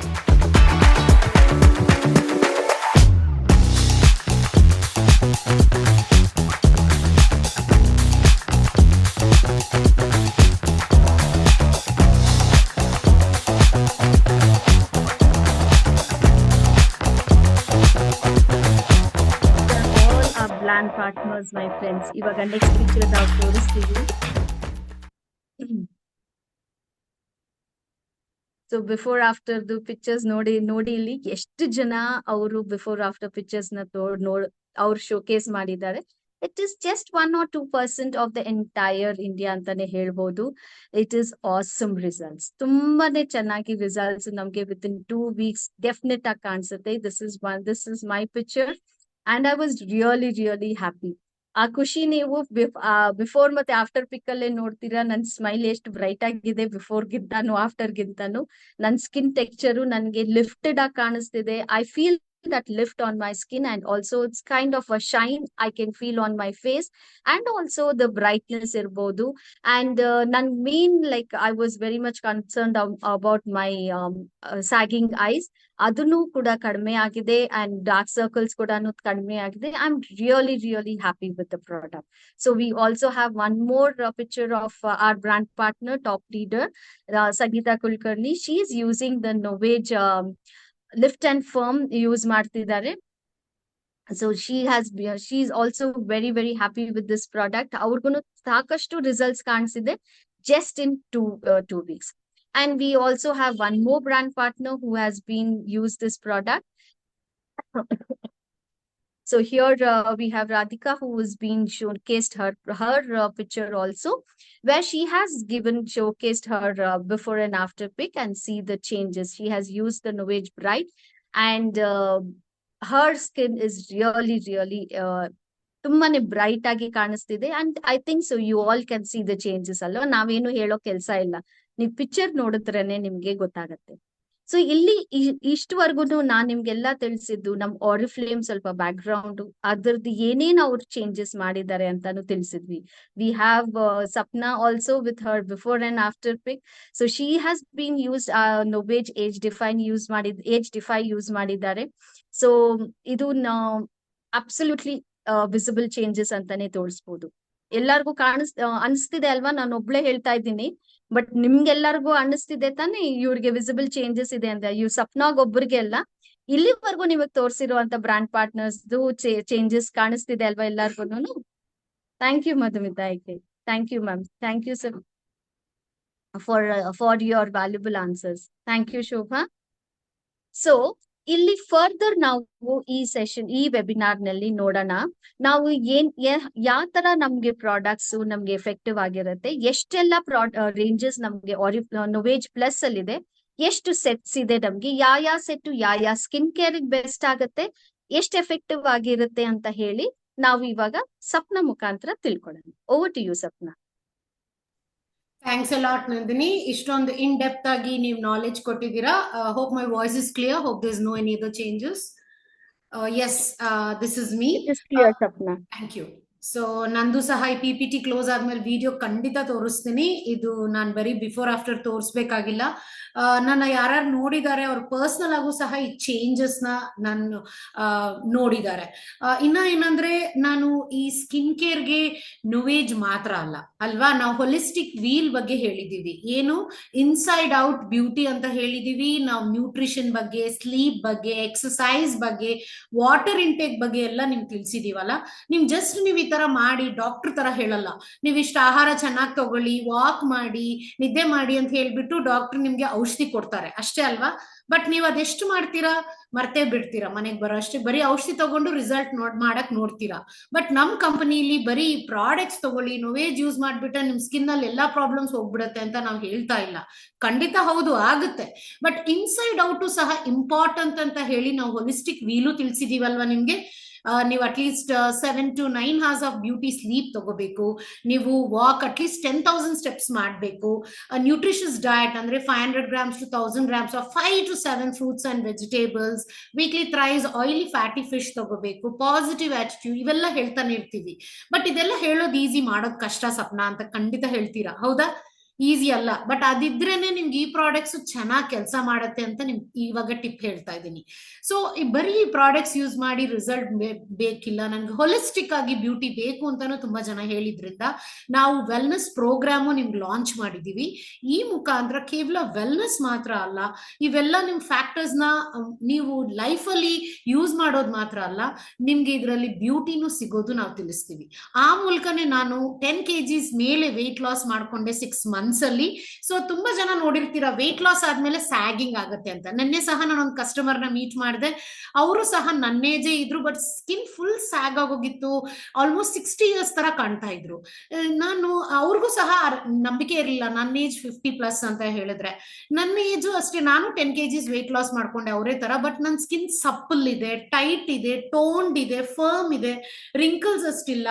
Brand partners, my friends. ಇವಾಗ ನೆಕ್ಸ್ಟ್ ಪಿಕ್ಚರ್ ನಾವು ತೋರಿಸ್ತೀವಿ. ಸೊ ಬಿಫೋರ್ ಆಫ್ಟರ್ ದು ಪಿಕ್ಚರ್ಸ್ ನೋಡಿ ಇಲ್ಲಿ ಎಷ್ಟು ಜನ ಅವರು ಬಿಫೋರ್ ಆಫ್ಟರ್ ಪಿಕ್ಚರ್ಸ್ ನ ಅವ್ರು ಶೋಕೇಸ್ ಮಾಡಿದ್ದಾರೆ. It is just 1 or 2% of the entire India ಅಂತಾನೆ ಹೇಳ್ಬೋದು. It is awesome results. ತುಂಬಾನೇ ಚೆನ್ನಾಗಿ ರಿಸಲ್ಟ್ಸ್ ನಮ್ಗೆ ವಿತ್ ಇನ್ 2 weeks ಡೆಫಿನೆಟ್ ಆಗಿ ಕಾಣಿಸುತ್ತೆ. This is my picture. And I was really, really happy. ಆ ಖುಷಿ ನೀವು ಬಿಫೋರ್ ಮತ್ತೆ ಆಫ್ಟರ್ ಪಿಕ್ ಅಲ್ಲೇ ನೋಡ್ತೀರಾ. ನನ್ ಸ್ಮೈಲ್ ಎಷ್ಟು ಬ್ರೈಟ್ ಆಗಿದೆ ಬಿಫೋರ್ ಗಿಂತಾನು ಆಫ್ಟರ್ ಗಿಂತಾನು. ನನ್ ಸ್ಕಿನ್ ಟೆಕ್ಸ್ಚರು ನನ್ಗೆ ಲಿಫ್ಟೆಡ್ ಆಗಿ ಕಾಣಿಸ್ತಿದೆ. I feel that lift on my skin, and also it's kind of a shine I can feel on my face, and also the brightness irbodu. And nan main, like, I was very much concerned about my sagging eyes. Adunu kuda kadme agide, and dark circles kuda kadme agide. I'm really, really happy with the product. So we also have one more picture of our brand partner, top leader, Sangeeta Kulkarni. She is using the Novage lift and firm use ಮಾಡ್ತಿದ್ದಾರೆ. So she's also very, very happy with this product. ಅವ್ರಿಗೂ ಸಾಕಷ್ಟು results ಕಾಣಿಸಿದೆ just in 2 weeks. And we also have one more brand partner who has been used this product. So here we have Radhika, who has been showcased her picture also, where she has showcased her before and after pic, and see the changes. She has used the Novage Bright, and her skin is really, really ತುಂಬಾನೇ ಬ್ರೈಟ್ ಆಗಿ ಕಾಣಿಸ್ತಿದೆ. And I think so you all can see the changes ಅಲ್ವಾ. ನಾವೇನು ಹೇಳೋ ಕೆಲಸ ಇಲ್ಲ, ನೀವು ಪಿಕ್ಚರ್ ನೋಡಿದ್ರೇನೆ ನಿಮ್ಗೆ ಗೊತ್ತಾಗತ್ತೆ. ಸೊ ಇಲ್ಲಿ ಇಷ್ಟವರೆಗೂ ನಾನ್ ನಿಮ್ಗೆಲ್ಲಾ ತಿಳಿಸಿದ್ದು ನಮ್ ಆರಿಫ್ಲೇಮ್ ಸ್ವಲ್ಪ ಬ್ಯಾಕ್ ಗ್ರೌಂಡ್, ಅದ್ರದ್ದು ಏನೇನ್ ಅವ್ರು ಚೇಂಜಸ್ ಮಾಡಿದ್ದಾರೆ ಅಂತಾನು ತಿಳಿಸಿದ್ವಿ. We have Sapna also with her before and after pic. So she has been used Novage age defy use ಮಾಡಿದ್ದಾರೆ. ಸೊ ಇದು ಅಬ್ಸಲ್ಯೂಟ್ಲಿ ವಿಸಿಬಲ್ ಚೇಂಜಸ್ ಅಂತಾನೆ ತೋರಿಸ್ಬೋದು. ಎಲ್ಲಾರ್ಗು ಅನಿಸ್ತಿದೆ ಅಲ್ವಾ, ನಾನು ಒಬ್ಳೆ ಹೇಳ್ತಾ ಇದ್ದೀನಿ, ಬಟ್ ನಿಮ್ಗೆಲ್ಲರಿಗೂ ಅನ್ನಿಸ್ತಿದೆ ತಾನೇ ಇವ್ರಿಗೆ ವಿಸಿಬಲ್ ಚೇಂಜಸ್ ಇದೆ ಅಂತ. ಇವ್ ಸಪ್ನಾಗ್ ಒಬ್ಬರಿಗೆ ಅಲ್ಲ, ಇಲ್ಲಿವರೆಗೂ ನಿಮಗ್ ತೋರಿಸಿರುವಂತ ಬ್ರಾಂಡ್ ಪಾರ್ಟ್ನರ್ಸ್ ಚೇಂಜಸ್ ಕಾಣಿಸ್ತಿದೆ ಅಲ್ವಾ ಎಲ್ಲಾರ್ಗು. Thank you Madhumita. Thank you ma'am. Thank you sir for your valuable answers. Thank you, Shobha. So ಇಲ್ಲಿ ಫರ್ದರ್ ನಾವು ಈ ಸೆಷನ್ ಈ ವೆಬಿನಾರ್ ನಲ್ಲಿ ನೋಡೋಣ ನಾವು ಯಾವ ತರ ನಮ್ಗೆ ಪ್ರಾಡಕ್ಟ್ಸ್ ನಮ್ಗೆ ಎಫೆಕ್ಟಿವ್ ಆಗಿರುತ್ತೆ, ಎಷ್ಟೆಲ್ಲ ರೇಂಜಸ್ ನಮ್ಗೆ ನೊವೇಜ್ ಪ್ಲಸ್ ಅಲ್ಲಿ ಇದೆ, ಎಷ್ಟು ಸೆಟ್ಸ್ ಇದೆ, ನಮ್ಗೆ ಯಾವ ಸೆಟ್ ಯಾವ ಸ್ಕಿನ್ ಕೇರ್ ಬೆಸ್ಟ್ ಆಗುತ್ತೆ, ಎಷ್ಟು ಎಫೆಕ್ಟಿವ್ ಆಗಿರುತ್ತೆ ಅಂತ ಹೇಳಿ ನಾವು ಇವಾಗ ಸಪ್ನ ಮುಖಾಂತರ ತಿಳ್ಕೊಳ್ಳೋಣ. Over to you Sapna.
Thanks a lot Nandini, ಇಷ್ಟೊಂದು ಇನ್ ಡೆಪ್ತ್ ಆಗಿ ನೀವು ನಾಲೆಜ್ ಕೊಟ್ಟಿದ್ದೀರಾ. Hope my voice is clear, hope this no any other changes. Yes, this is me.
Sapna,
thank you. So ನಂದು ಸಹ ಈ PPT ಕ್ಲೋಸ್ ಆದ್ಮೇಲೆ ವಿಡಿಯೋ ಖಂಡಿತ ತೋರಿಸ್ತೀನಿ. ಇದು ನಾನು ಬರೀ ಬಿಫೋರ್ ಆಫ್ಟರ್ ತೋರಿಸ್ಬೇಕಾಗಿಲ್ಲ. ನನ್ನ ಯಾರು ನೋಡಿದ್ದಾರೆ ಅವ್ರ ಪರ್ಸನಲ್ ಆಗು ಸಹ ಈ ಚೇಂಜಸ್ ನ ನಾನು ನೋಡಿದ್ದಾರೆ. ಇನ್ನ ಏನಂದ್ರೆ ನಾನು ಈ ಸ್ಕಿನ್ ಕೇರ್ಗೆ ನೊವೇಜ್ ಮಾತ್ರ ಅಲ್ಲ ಅಲ್ವಾ, ನಾವು ಹೊಲಿಸ್ಟಿಕ್ ವೀಲ್ ಬಗ್ಗೆ ಹೇಳಿದೀವಿ, ಏನು ಇನ್ಸೈಡ್ ಔಟ್ ಬ್ಯೂಟಿ ಅಂತ ಹೇಳಿದೀವಿ. ನಾವು ನ್ಯೂಟ್ರಿಷನ್ ಬಗ್ಗೆ, ಸ್ಲೀಪ್ ಬಗ್ಗೆ, ಎಕ್ಸಸೈಸ್ ಬಗ್ಗೆ, ವಾಟರ್ ಇಂಟೇಕ್ ಬಗ್ಗೆ ಎಲ್ಲ ನಿಮ್ಗೆ ತಿಳಿಸಿದೀವಲ್ಲ. ನೀವು ಈ ತರ ಮಾಡಿ ಡಾಕ್ಟರ್ ತರ ಹೇಳಲ್ಲ, ನೀವು ಇಷ್ಟು ಆಹಾರ ಚೆನ್ನಾಗಿ ತಗೊಳ್ಳಿ, ವಾಕ್ ಮಾಡಿ, ನಿದ್ದೆ ಮಾಡಿ ಅಂತ ಹೇಳ್ಬಿಟ್ಟು ಡಾಕ್ಟರ್ ನಿಮ್ಗೆ ಔಷಧಿ ಕೊಡ್ತಾರೆ ಅಷ್ಟೇ ಅಲ್ವಾ. ಬಟ್ ನೀವು ಅದೆಷ್ಟು ಮಾಡ್ತೀರಾ, ಮರ್ತೇ ಬಿಡ್ತೀರಾ. ಮನೆಗೆ ಬರೋ ಅಷ್ಟೇ ಬರೀ ಔಷಧಿ ತಗೊಂಡು ರಿಸಲ್ಟ್ ಮಾಡಕ್ ನೋಡ್ತೀರಾ. ಬಟ್ ನಮ್ ಕಂಪನಿಲಿ ಬರೀ ಪ್ರಾಡಕ್ಟ್ಸ್ ತಗೊಳ್ಳಿ, ನೊವೇಜ್ ಯೂಸ್ ಮಾಡ್ಬಿಟ್ರೆ ನಿಮ್ ಸ್ಕಿನ್ ಅಲ್ಲಿ ಎಲ್ಲಾ ಪ್ರಾಬ್ಲಮ್ಸ್ ಹೋಗ್ಬಿಡತ್ತೆ ಅಂತ ನಾವು ಹೇಳ್ತಾ ಇಲ್ಲ. ಖಂಡಿತ ಹೌದು ಆಗುತ್ತೆ, ಬಟ್ ಇನ್ಸೈಡ್ ಔಟು ಸಹ ಇಂಪಾರ್ಟೆಂಟ್ ಅಂತ ಹೇಳಿ ನಾವು ಹೊಲಿಸ್ಟಿಕ್ ವೀಲು ತಿಳಿಸಿದೀವಲ್ವಾ ನಿಮ್ಗೆ. ನೀವು at least 7 to 9 hours of beauty sleep ತಗೋಬೇಕು. ನೀವು ವಾಕ್ ಅಟ್ಲೀಸ್ಟ್ 10,000 ಸ್ಟೆಪ್ಸ್ ಮಾಡಬೇಕು. ನ್ಯೂಟ್ರಿಷಸ್ ಡಯಟ್ ಅಂದ್ರೆ 500 grams to 1,000 grams of 5 to 7 fruits and vegetables, weekly thrice oily fatty fish ತಗೋಬೇಕು, ಪಾಸಿಟಿವ್ ಆಟಿಟ್ಯೂಡ್, ಇವೆಲ್ಲ ಹೇಳ್ತಾನೆ ಇರ್ತೀವಿ. ಬಟ್ ಇದೆಲ್ಲ ಹೇಳೋದು ಈಸಿ, ಮಾಡೋದು ಕಷ್ಟ ಸಪ್ನ ಅಂತ ಖಂಡಿತ ಹೇಳ್ತೀರಾ, ಹೌದಾ? ಈಸಿ ಅಲ್ಲ. ಬಟ್ ಅದಿದ್ರೇನೆ ನಿಮ್ಗೆ ಈ ಪ್ರಾಡಕ್ಟ್ಸ್ ಚೆನ್ನಾಗಿ ಕೆಲಸ ಮಾಡತ್ತೆ ಅಂತ ನಿಮ್ಗೆ ಇವಾಗ ಟಿಪ್ ಹೇಳ್ತಾ ಇದ್ದೀನಿ. ಸೊ ಬರೀ ಪ್ರಾಡಕ್ಟ್ಸ್ ಯೂಸ್ ಮಾಡಿ ರಿಸಲ್ಟ್ ಬೇಕಿಲ್ಲ, ನನ್ಗೆ ಹೊಲಿಸ್ಟಿಕ್ ಆಗಿ ಬ್ಯೂಟಿ ಬೇಕು ಅಂತಾನು ತುಂಬಾ ಜನ ಹೇಳಿದ್ರಿಂದ ನಾವು ವೆಲ್ನೆಸ್ ಪ್ರೋಗ್ರಾಮು ನಿಮ್ಗೆ ಲಾಂಚ್ ಮಾಡಿದೀವಿ. ಈ ಮುಖಾಂತರ ಕೇವಲ ವೆಲ್ನೆಸ್ ಮಾತ್ರ ಅಲ್ಲ, ಇವೆಲ್ಲ ನಿಮ್ ಫ್ಯಾಕ್ಟರ್ಸ್ ನ ನೀವು ಲೈಫ್ ಅಲ್ಲಿ ಯೂಸ್ ಮಾಡೋದು ಮಾತ್ರ ಅಲ್ಲ, ನಿಮ್ಗೆ ಇದರಲ್ಲಿ ಬ್ಯೂಟಿನೂ ಸಿಗೋದು ನಾವು ತಿಳಿಸ್ತೀವಿ. ಆ ಮೂಲಕನೇ ನಾನು 10 kgs ಮೇಲೆ ವೆಯ್ಟ್ ಲಾಸ್ ಮಾಡ್ಕೊಂಡೆ 6 months ಅಲ್ಲಿ. ಸೊ ತುಂಬಾ ಜನ ನೋಡಿರ್ತೀರಾ ವೆಯ್ಟ್ ಲಾಸ್ ಆದ್ಮೇಲೆ ಸ್ಯಾಗಿಂಗ್ ಆಗುತ್ತೆ ಅಂತ. ನಿನ್ನೆ ಸಹ ನಾನು ಒಂದು ಕಸ್ಟಮರ್ ನ ಮೀಟ್ ಮಾಡಿದೆ, ಅವರು ಸಹ ನನ್ನೇಜೇ ಇದ್ರು, ಬಟ್ ಸ್ಕಿನ್ ಫುಲ್ ಸ್ಯಾಗ್ ಆಗೋಗಿತ್ತು, ಆಲ್ಮೋಸ್ಟ್ 60 years ತರ ಕಾಣ್ತಾ ಇದ್ರು. ನಾನು ಅವ್ರಿಗೂ ಸಹ ನಂಬಿಕೆ ಇರಲಿಲ್ಲ, ನನ್ನ ಏಜ್ 50+ ಅಂತ ಹೇಳಿದ್ರೆ. ನನ್ನ ಏಜು ಅಷ್ಟೇ, ನಾನು 10 kgs ವೆಯ್ಟ್ ಲಾಸ್ ಮಾಡ್ಕೊಂಡೆ ಅವರೇ ತರ. ಬಟ್ ನನ್ನ ಸ್ಕಿನ್ ಸಪ್ಪಲ್ ಇದೆ, ಟೈಟ್ ಇದೆ, ಟೋನ್ಡ್ ಇದೆ, ಫರ್ಮ್ ಇದೆ, ರಿಂಕಲ್ಸ್ ಅಷ್ಟಿಲ್ಲ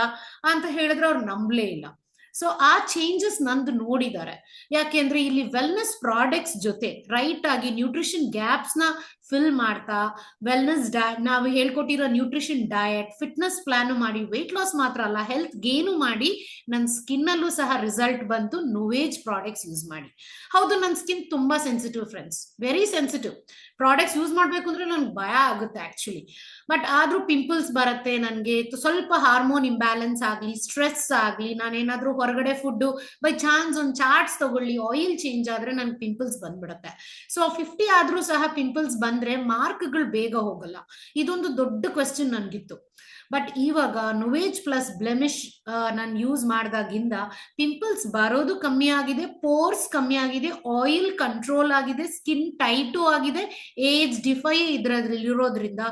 ಅಂತ ಹೇಳಿದ್ರೆ ಅವ್ರು ನಂಬಲೇ ಇಲ್ಲ. ಸೊ ಆ ಚೇಂಜಸ್ ನಂದು ನೋಡಿದ್ದಾರೆ. ಯಾಕೆಂದ್ರೆ ಇಲ್ಲಿ ವೆಲ್ನೆಸ್ ಪ್ರಾಡಕ್ಟ್ಸ್ ಜೊತೆ ರೈಟ್ ಆಗಿ ನ್ಯೂಟ್ರಿಷನ್ ಗ್ಯಾಪ್ಸ್ ನ ಫಿಲ್ ಮಾಡ್ತಾ, ವೆಲ್ನೆಸ್ ನಾವು ಹೇಳ್ಕೊಟ್ಟಿರೋ ನ್ಯೂಟ್ರಿಷನ್ ಡಯಟ್, ಫಿಟ್ನೆಸ್ ಪ್ಲಾನ್ ಮಾಡಿ ವೆಯ್ಟ್ ಲಾಸ್ ಮಾತ್ರ ಅಲ್ಲ ಹೆಲ್ತ್ ಗೇನು ಮಾಡಿ ನನ್ನ ಸ್ಕಿನ್ ಅಲ್ಲೂ ಸಹ ರಿಸಲ್ಟ್ ಬಂತು ನೊವೇಜ್ ಪ್ರಾಡಕ್ಟ್ಸ್ ಯೂಸ್ ಮಾಡಿ. ಹೌದು, ನನ್ನ ಸ್ಕಿನ್ ತುಂಬಾ sensitive friends, very sensitive. Products use ಮಾಡ್ಬೇಕು ಅಂದ್ರೆ ನನ್ಗೆ ಭಯ ಆಗುತ್ತೆ ಆಕ್ಚುಲಿ. ಬಟ್ ಆದ್ರೂ ಪಿಂಪಲ್ಸ್ ಬರುತ್ತೆ ನನಗೆ, ಸ್ವಲ್ಪ ಹಾರ್ಮೋನ್ ಇಂಬ್ಯಾಲೆನ್ಸ್ ಆಗ್ಲಿ, ಸ್ಟ್ರೆಸ್ ಆಗ್ಲಿ, ನಾನೇನಾದ್ರೂ ಹೊರಗಡೆ ಫುಡ್ ಬೈ ಚಾನ್ಸ್ ಒಂದು ಚಾಟ್ಸ್ ತಗೊಳ್ಳಿ, ಆಯಿಲ್ ಚೇಂಜ್ ಆದ್ರೆ ನನ್ಗೆ ಪಿಂಪಲ್ಸ್ ಬಂದ್ಬಿಡುತ್ತೆ. ಸೊ 50 ಆದ್ರೂ ಸಹ ಪಿಂಪಲ್ಸ್ ಬಂದ್ರೆ ಮಾರ್ಕ್ಗಳು ಬೇಗ ಹೋಗಲ್ಲ. ಇದೊಂದು ದೊಡ್ಡ ಕ್ವೆಶ್ಚನ್ ನನ್ಗಿತ್ತು. ಬಟ್ ಇವಾಗ ನೊವೇಜ್ ಪ್ಲಸ್ ಬ್ಲೆಮಿಶ್ ನಾನು ಯೂಸ್ ಮಾಡಿದಾಗಿಂದ ಪಿಂಪಲ್ಸ್ ಬರೋದು ಕಮ್ಮಿ ಆಗಿದೆ, ಪೋರ್ಸ್ ಕಮ್ಮಿ ಆಗಿದೆ, ಆಯಿಲ್ ಕಂಟ್ರೋಲ್ ಆಗಿದೆ, ಸ್ಕಿನ್ ಟೈಟು ಆಗಿದೆ, ಏಜ್ ಡಿಫೈ ಇರೋದ್ರಿಂದ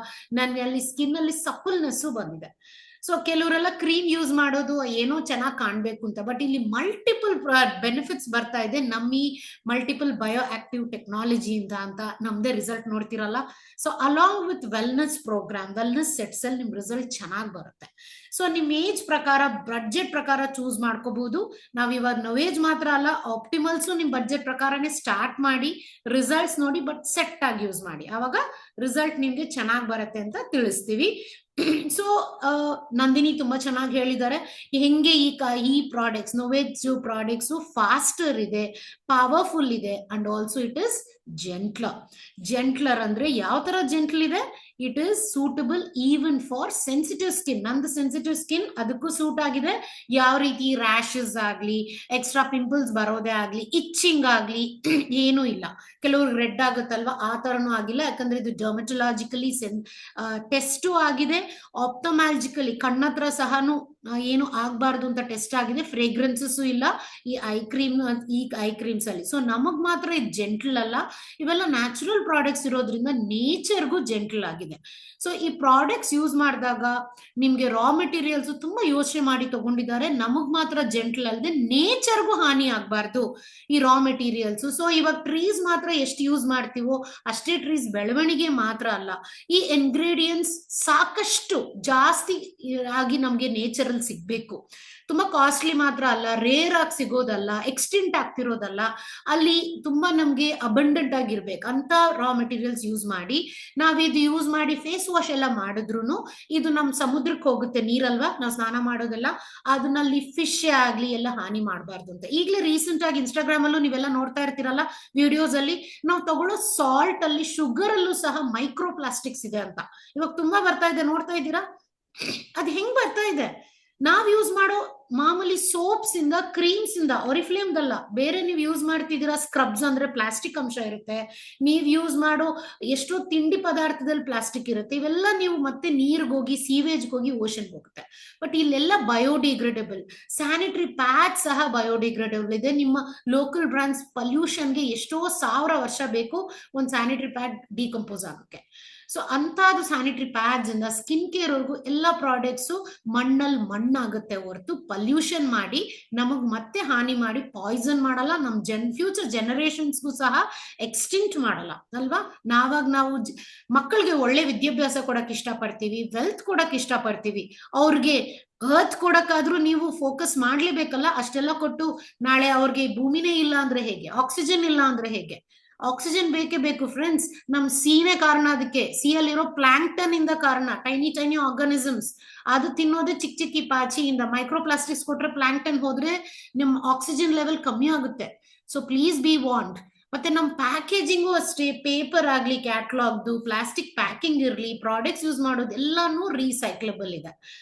ಅಲ್ಲಿ ಸ್ಕಿನ್ ಅಲ್ಲಿ ಸಪ್ಪಲ್ನೆಸ್ಸು ಬಂದಿದೆ. ಸೊ ಕೆಲವರೆಲ್ಲ ಕ್ರೀಮ್ ಯೂಸ್ ಮಾಡೋದು ಏನೋ ಚೆನ್ನಾಗಿ ಕಾಣ್ಬೇಕು ಅಂತ, ಬಟ್ ಇಲ್ಲಿ ಮಲ್ಟಿಪಲ್ ಬೆನಿಫಿಟ್ಸ್ ಬರ್ತಾ ಇದೆ ನಮ್ಮ ಈ ಮಲ್ಟಿಪಲ್ ಬಯೋ ಆಕ್ಟಿವ್ ಟೆಕ್ನಾಲಜಿಯಿಂದ ಅಂತ ನಮ್ದೇ ರಿಸಲ್ಟ್ ನೋಡ್ತಿರಲ್ಲ. So along with wellness programme, wellness sets ಅಲ್ಲಿ ನಿಮ್ ರಿಸಲ್ಟ್ ಚೆನ್ನಾಗಿ ಬರುತ್ತೆ. ಸೊ ನಿಮ್ ಏಜ್ ಪ್ರಕಾರ, ಬಡ್ಜೆಟ್ ಪ್ರಕಾರ ಚೂಸ್ ಮಾಡ್ಕೋಬಹುದು. ನಾವ್ ಇವಾಗ ನೊವೇಜ್ ಮಾತ್ರ ಅಲ್ಲ, ಆಪ್ಟಿಮಲ್ಸ್ ನಿಮ್ ಬಡ್ಜೆಟ್ ಪ್ರಕಾರನೇ ಸ್ಟಾರ್ಟ್ ಮಾಡಿ ರಿಸಲ್ಟ್ಸ್ ನೋಡಿ, ಬಟ್ ಸೆಟ್ ಆಗಿ ಯೂಸ್ ಮಾಡಿ, ಅವಾಗ ರಿಸಲ್ಟ್ ನಿಮ್ಗೆ ಚೆನ್ನಾಗಿ ಬರುತ್ತೆ ಅಂತ ತಿಳಿಸ್ತೀವಿ. ಸೊ ನಂದಿನಿ ತುಂಬಾ ಚೆನ್ನಾಗಿ ಹೇಳಿದ್ದಾರೆ ಹೆಂಗೆ ಈ ಪ್ರಾಡಕ್ಟ್ಸ್, ನೊವೇಜ್ ಪ್ರಾಡಕ್ಟ್ಸ್ ಫಾಸ್ಟರ್ ಇದೆ, ಪವರ್ಫುಲ್ ಇದೆ, ಅಂಡ್ ಆಲ್ಸೋ ಇಟ್ ಇಸ್ ಜೆಂಟ್ಲರ್. ಜೆಂಟ್ಲರ್ ಅಂದ್ರೆ ಯಾವ ತರ ಜೆಂಟ್ಲ್ ಇದೆ, it is suitable even for sensitive skin. ನಂದು ಸೆನ್ಸಿಟಿವ್ ಸ್ಕಿನ್, ಅದಕ್ಕೂ ಸೂಟ್ ಆಗಿದೆ. ಯಾವ ರೀತಿ ರ್ಯಾಶಸ್ ಆಗ್ಲಿ, ಎಕ್ಸ್ಟ್ರಾ ಪಿಂಪಲ್ಸ್ ಬರೋದೇ ಆಗ್ಲಿ, ಇಚ್ಚಿಂಗ್ ಆಗ್ಲಿ ಏನೂ ಇಲ್ಲ. ಕೆಲವ್ರಿಗೆ ರೆಡ್ ಆಗುತ್ತಲ್ವಾ, ಆ ತರನೂ ಆಗಿಲ್ಲ. ಯಾಕಂದ್ರೆ ಇದು ಡರ್ಮಟೊಲಾಜಿಕಲಿ ಟೆಸ್ಟು ಆಗಿದೆ, ಆಪ್ಟೊಮ್ಯಾಲಜಿಕಲಿ ಕಣ್ಣತ್ರ ಸಹನು ಏನು ಆಗ್ಬಾರ್ದು ಅಂತ ಟೆಸ್ಟ್ ಆಗಿದೆ. ಫ್ರೇಗ್ರೆನ್ಸಸ್ ಇಲ್ಲ ಈ ಐ ಕ್ರೀಮ್ಸ್ ಅಲ್ಲಿ. ಸೊ ನಮಗ್ ಮಾತ್ರ ಇದು ಜೆಂಟಲ್ ಅಲ್ಲ, ಇವೆಲ್ಲ ನ್ಯಾಚುರಲ್ ಪ್ರಾಡಕ್ಟ್ಸ್ ಇರೋದ್ರಿಂದ ನೇಚರ್ಗೂ ಜೆಂಟಲ್ ಆಗಿದೆ. ಸೊ ಈ ಪ್ರಾಡಕ್ಟ್ಸ್ ಯೂಸ್ ಮಾಡಿದಾಗ ನಿಮ್ಗೆ ರಾ ಮೆಟೀರಿಯಲ್ಸ್ ತುಂಬಾ ಯೋಚನೆ ಮಾಡಿ ತಗೊಂಡಿದ್ದಾರೆ. ನಮಗ್ ಮಾತ್ರ ಜೆಂಟಲ್ ಅಲ್ಲದೆ ನೇಚರ್ಗೂ ಹಾನಿ ಆಗ್ಬಾರ್ದು ಈ ರಾ ಮೆಟೀರಿಯಲ್ಸ್. ಸೊ ಇವಾಗ ಟ್ರೀಸ್ ಮಾತ್ರ ಎಷ್ಟು ಯೂಸ್ ಮಾಡ್ತೀವೋ ಅಷ್ಟೇ ಟ್ರೀಸ್ ಬೆಳವಣಿಗೆ ಮಾತ್ರ ಅಲ್ಲ, ಈ ಇಂಗ್ರೀಡಿಯೆಂಟ್ಸ್ ಸಾಕಷ್ಟು ಜಾಸ್ತಿ ಆಗಿ ನಮ್ಗೆ ನೇಚರ್ ಸಿಗ್ಬೇಕು. ತುಂಬಾ ಕಾಸ್ಟ್ಲಿ ಮಾತ್ರ ಅಲ್ಲ, ರೇರ್ ಆಗಿ ಸಿಗೋದಲ್ಲ, ಎಕ್ಸ್ಟಿಂಟ್ ಆಗ್ತಿರೋದಲ್ಲ, ಅಲ್ಲಿ ತುಂಬಾ ನಮ್ಗೆ ಅಬಂಡೆಂಟ್ ಆಗಿರ್ಬೇಕು ಅಂತ ರಾ ಮೆಟೀರಿಯಲ್ಸ್ ಯೂಸ್ ಮಾಡಿ. ನಾವಿದು ಯೂಸ್ ಮಾಡಿ ಫೇಸ್ ವಾಶ್ ಎಲ್ಲ ಮಾಡಿದ್ರು ಇದು ನಮ್ ಸಮುದ್ರಕ್ಕೆ ಹೋಗುತ್ತೆ, ನೀರಲ್ವಾ, ನಾವು ಸ್ನಾನ ಮಾಡೋದೆಲ್ಲ, ಅದನ್ನಲ್ಲಿ ಫಿಶ್ ಆಗ್ಲಿ ಎಲ್ಲ ಹಾನಿ ಮಾಡಬಾರ್ದು ಅಂತ. ಈಗಲೇ ರೀಸೆಂಟ್ ಆಗಿ ಇನ್ಸ್ಟಾಗ್ರಾಮ್ ಅಲ್ಲೂ ನೀವೆಲ್ಲ ನೋಡ್ತಾ ಇರ್ತೀರಲ್ಲ ವಿಡಿಯೋಸ್ ಅಲ್ಲಿ, ನಾವು ತಗೊಳ್ಳೋ ಸಾಲ್ಟ್ ಅಲ್ಲಿ, ಶುಗರ್ ಅಲ್ಲೂ ಸಹ ಮೈಕ್ರೋ ಪ್ಲಾಸ್ಟಿಕ್ಸ್ ಇದೆ ಅಂತ ಇವಾಗ ತುಂಬಾ ಬರ್ತಾ ಇದೆ, ನೋಡ್ತಾ ಇದ್ದೀರಾ? ಅದ್ ಹೆಂಗ್ ಬರ್ತಾ ಇದೆ? ನಾವ್ ಯೂಸ್ ಮಾಡೋ ಮಾಮೂಲಿ ಸೋಪ್ಸ್ ಇಂದ, ಕ್ರೀಮ್ಸ್ ಇಂದ, ಒರಿಫ್ಲೇಮ್ದಲ್ಲ, ಬೇರೆ ನೀವು ಯೂಸ್ ಮಾಡ್ತಿದ್ದೀರಾ ಸ್ಕ್ರಬ್ಸ್ ಅಂದ್ರೆ ಪ್ಲಾಸ್ಟಿಕ್ ಅಂಶ ಇರುತ್ತೆ, ನೀವ್ ಯೂಸ್ ಮಾಡೋ ಎಷ್ಟೋ ತಿಂಡಿ ಪದಾರ್ಥದಲ್ಲಿ ಪ್ಲಾಸ್ಟಿಕ್ ಇರುತ್ತೆ, ಇವೆಲ್ಲ ನೀವು ಮತ್ತೆ ನೀರ್ಗೋಗಿ, ಸೀವೇಜ್ಗೆ ಹೋಗಿ, ಓಷನ್ಗೆ ಹೋಗುತ್ತೆ. ಬಟ್ ಇಲ್ಲೆಲ್ಲ ಬಯೋಡಿಗ್ರೇಡೇಬಲ್. ಸ್ಯಾನಿಟರಿ ಪ್ಯಾಡ್ ಸಹ ಬಯೋಡಿಗ್ರೇಡೇಬಲ್ ಇದೆ. ನಿಮ್ಮ ಲೋಕಲ್ ಬ್ರಾಂಡ್ಸ್ ಪಲ್ಯೂಷನ್ಗೆ ಎಷ್ಟೋ 1000 ವರ್ಷ ಬೇಕು ಒಂದ್ ಸ್ಯಾನಿಟರಿ ಪ್ಯಾಡ್ ಡಿಕಂಪೋಸ್ ಆಗೋಕ್ಕೆ. ಸೊ ಅಂತಾದು ಸ್ಯಾನಿಟರಿ ಪ್ಯಾಡ್ಸ್ ಇಂದ ಸ್ಕಿನ್ ಕೇರ್ ವರ್ಗು ಎಲ್ಲ ಪ್ರಾಡಕ್ಟ್ಸ್ ಮಣ್ಣಲ್ಲಿ ಮಣ್ಣಾಗುತ್ತೆ ಹೊರತು ಪಲ್ಯೂಷನ್ ಮಾಡಿ ನಮಗ್ ಮತ್ತೆ ಹಾನಿ ಮಾಡಿ ಪಾಯ್ಸನ್ ಮಾಡಲ್ಲ, ನಮ್ ಫ್ಯೂಚರ್ ಜನರೇಷನ್ಸ್ಗೂ ಸಹ ಎಕ್ಸ್ಟಿಂಕ್ಟ್ ಮಾಡಲ್ಲ ಅಲ್ವಾ. ನಾವು ಮಕ್ಕಳಿಗೆ ಒಳ್ಳೆ ವಿದ್ಯಾಭ್ಯಾಸ ಕೊಡಕ್ ಇಷ್ಟಪಡ್ತೀವಿ, ವೆಲ್ತ್ ಕೊಡಕ್ ಇಷ್ಟಪಡ್ತೀವಿ, ಅವ್ರಿಗೆ ಅರ್ತ್ ಕೊಡಕ್ಕಾದ್ರೂ ನೀವು ಫೋಕಸ್ ಮಾಡ್ಲೇಬೇಕಲ್ಲ. ಅಷ್ಟೆಲ್ಲ ಕೊಟ್ಟು ನಾಳೆ ಅವ್ರಿಗೆ ಭೂಮಿನೇ ಇಲ್ಲ ಅಂದ್ರೆ ಹೇಗೆ, ಆಕ್ಸಿಜನ್ ಇಲ್ಲ ಅಂದ್ರೆ ಹೇಗೆ? ಆಕ್ಸಿಜನ್ ಬೇಕೇ ಬೇಕು ಫ್ರೆಂಡ್ಸ್. ನಮ್ ಸೀನೇ ಕಾರಣ ಅದಕ್ಕೆ. ಸಿ ಅಲ್ಲಿರೋ ಪ್ಲಾಂಕ್ಟನ್ ಇಂದ ಕಾರಣ, ಟೈನಿ ಆರ್ಗಾನಿಸಮ್ಸ್ ಅದು ತಿನ್ನೋದೇ ಚಿಕ್ಕ ಪಾಚಿಯಿಂದ. ಮೈಕ್ರೋ ಪ್ಲಾಸ್ಟಿಕ್ಸ್ ಕೊಟ್ರೆ ಪ್ಲಾಂಕ್ಟನ್ ಹೋದ್ರೆ ನಿಮ್ ಆಕ್ಸಿಜನ್ ಲೆವೆಲ್ ಕಮ್ಮಿ ಆಗುತ್ತೆ. So please be warned. ಮತ್ತೆ ನಮ್ ಪ್ಯಾಕೇಜಿಂಗು ಅಷ್ಟೇ, ಪೇಪರ್ ಆಗ್ಲಿ, ಕ್ಯಾಟ್ಲಾಗ್ದು, ಪ್ಲಾಸ್ಟಿಕ್ ಪ್ಯಾಕಿಂಗ್ ಇರ್ಲಿ, ಪ್ರಾಡಕ್ಟ್ಸ್ ಯೂಸ್ ಮಾಡೋದು ಎಲ್ಲಾನು ರೀಸೈಕ್ಲಬಲ್ ಇದೆ.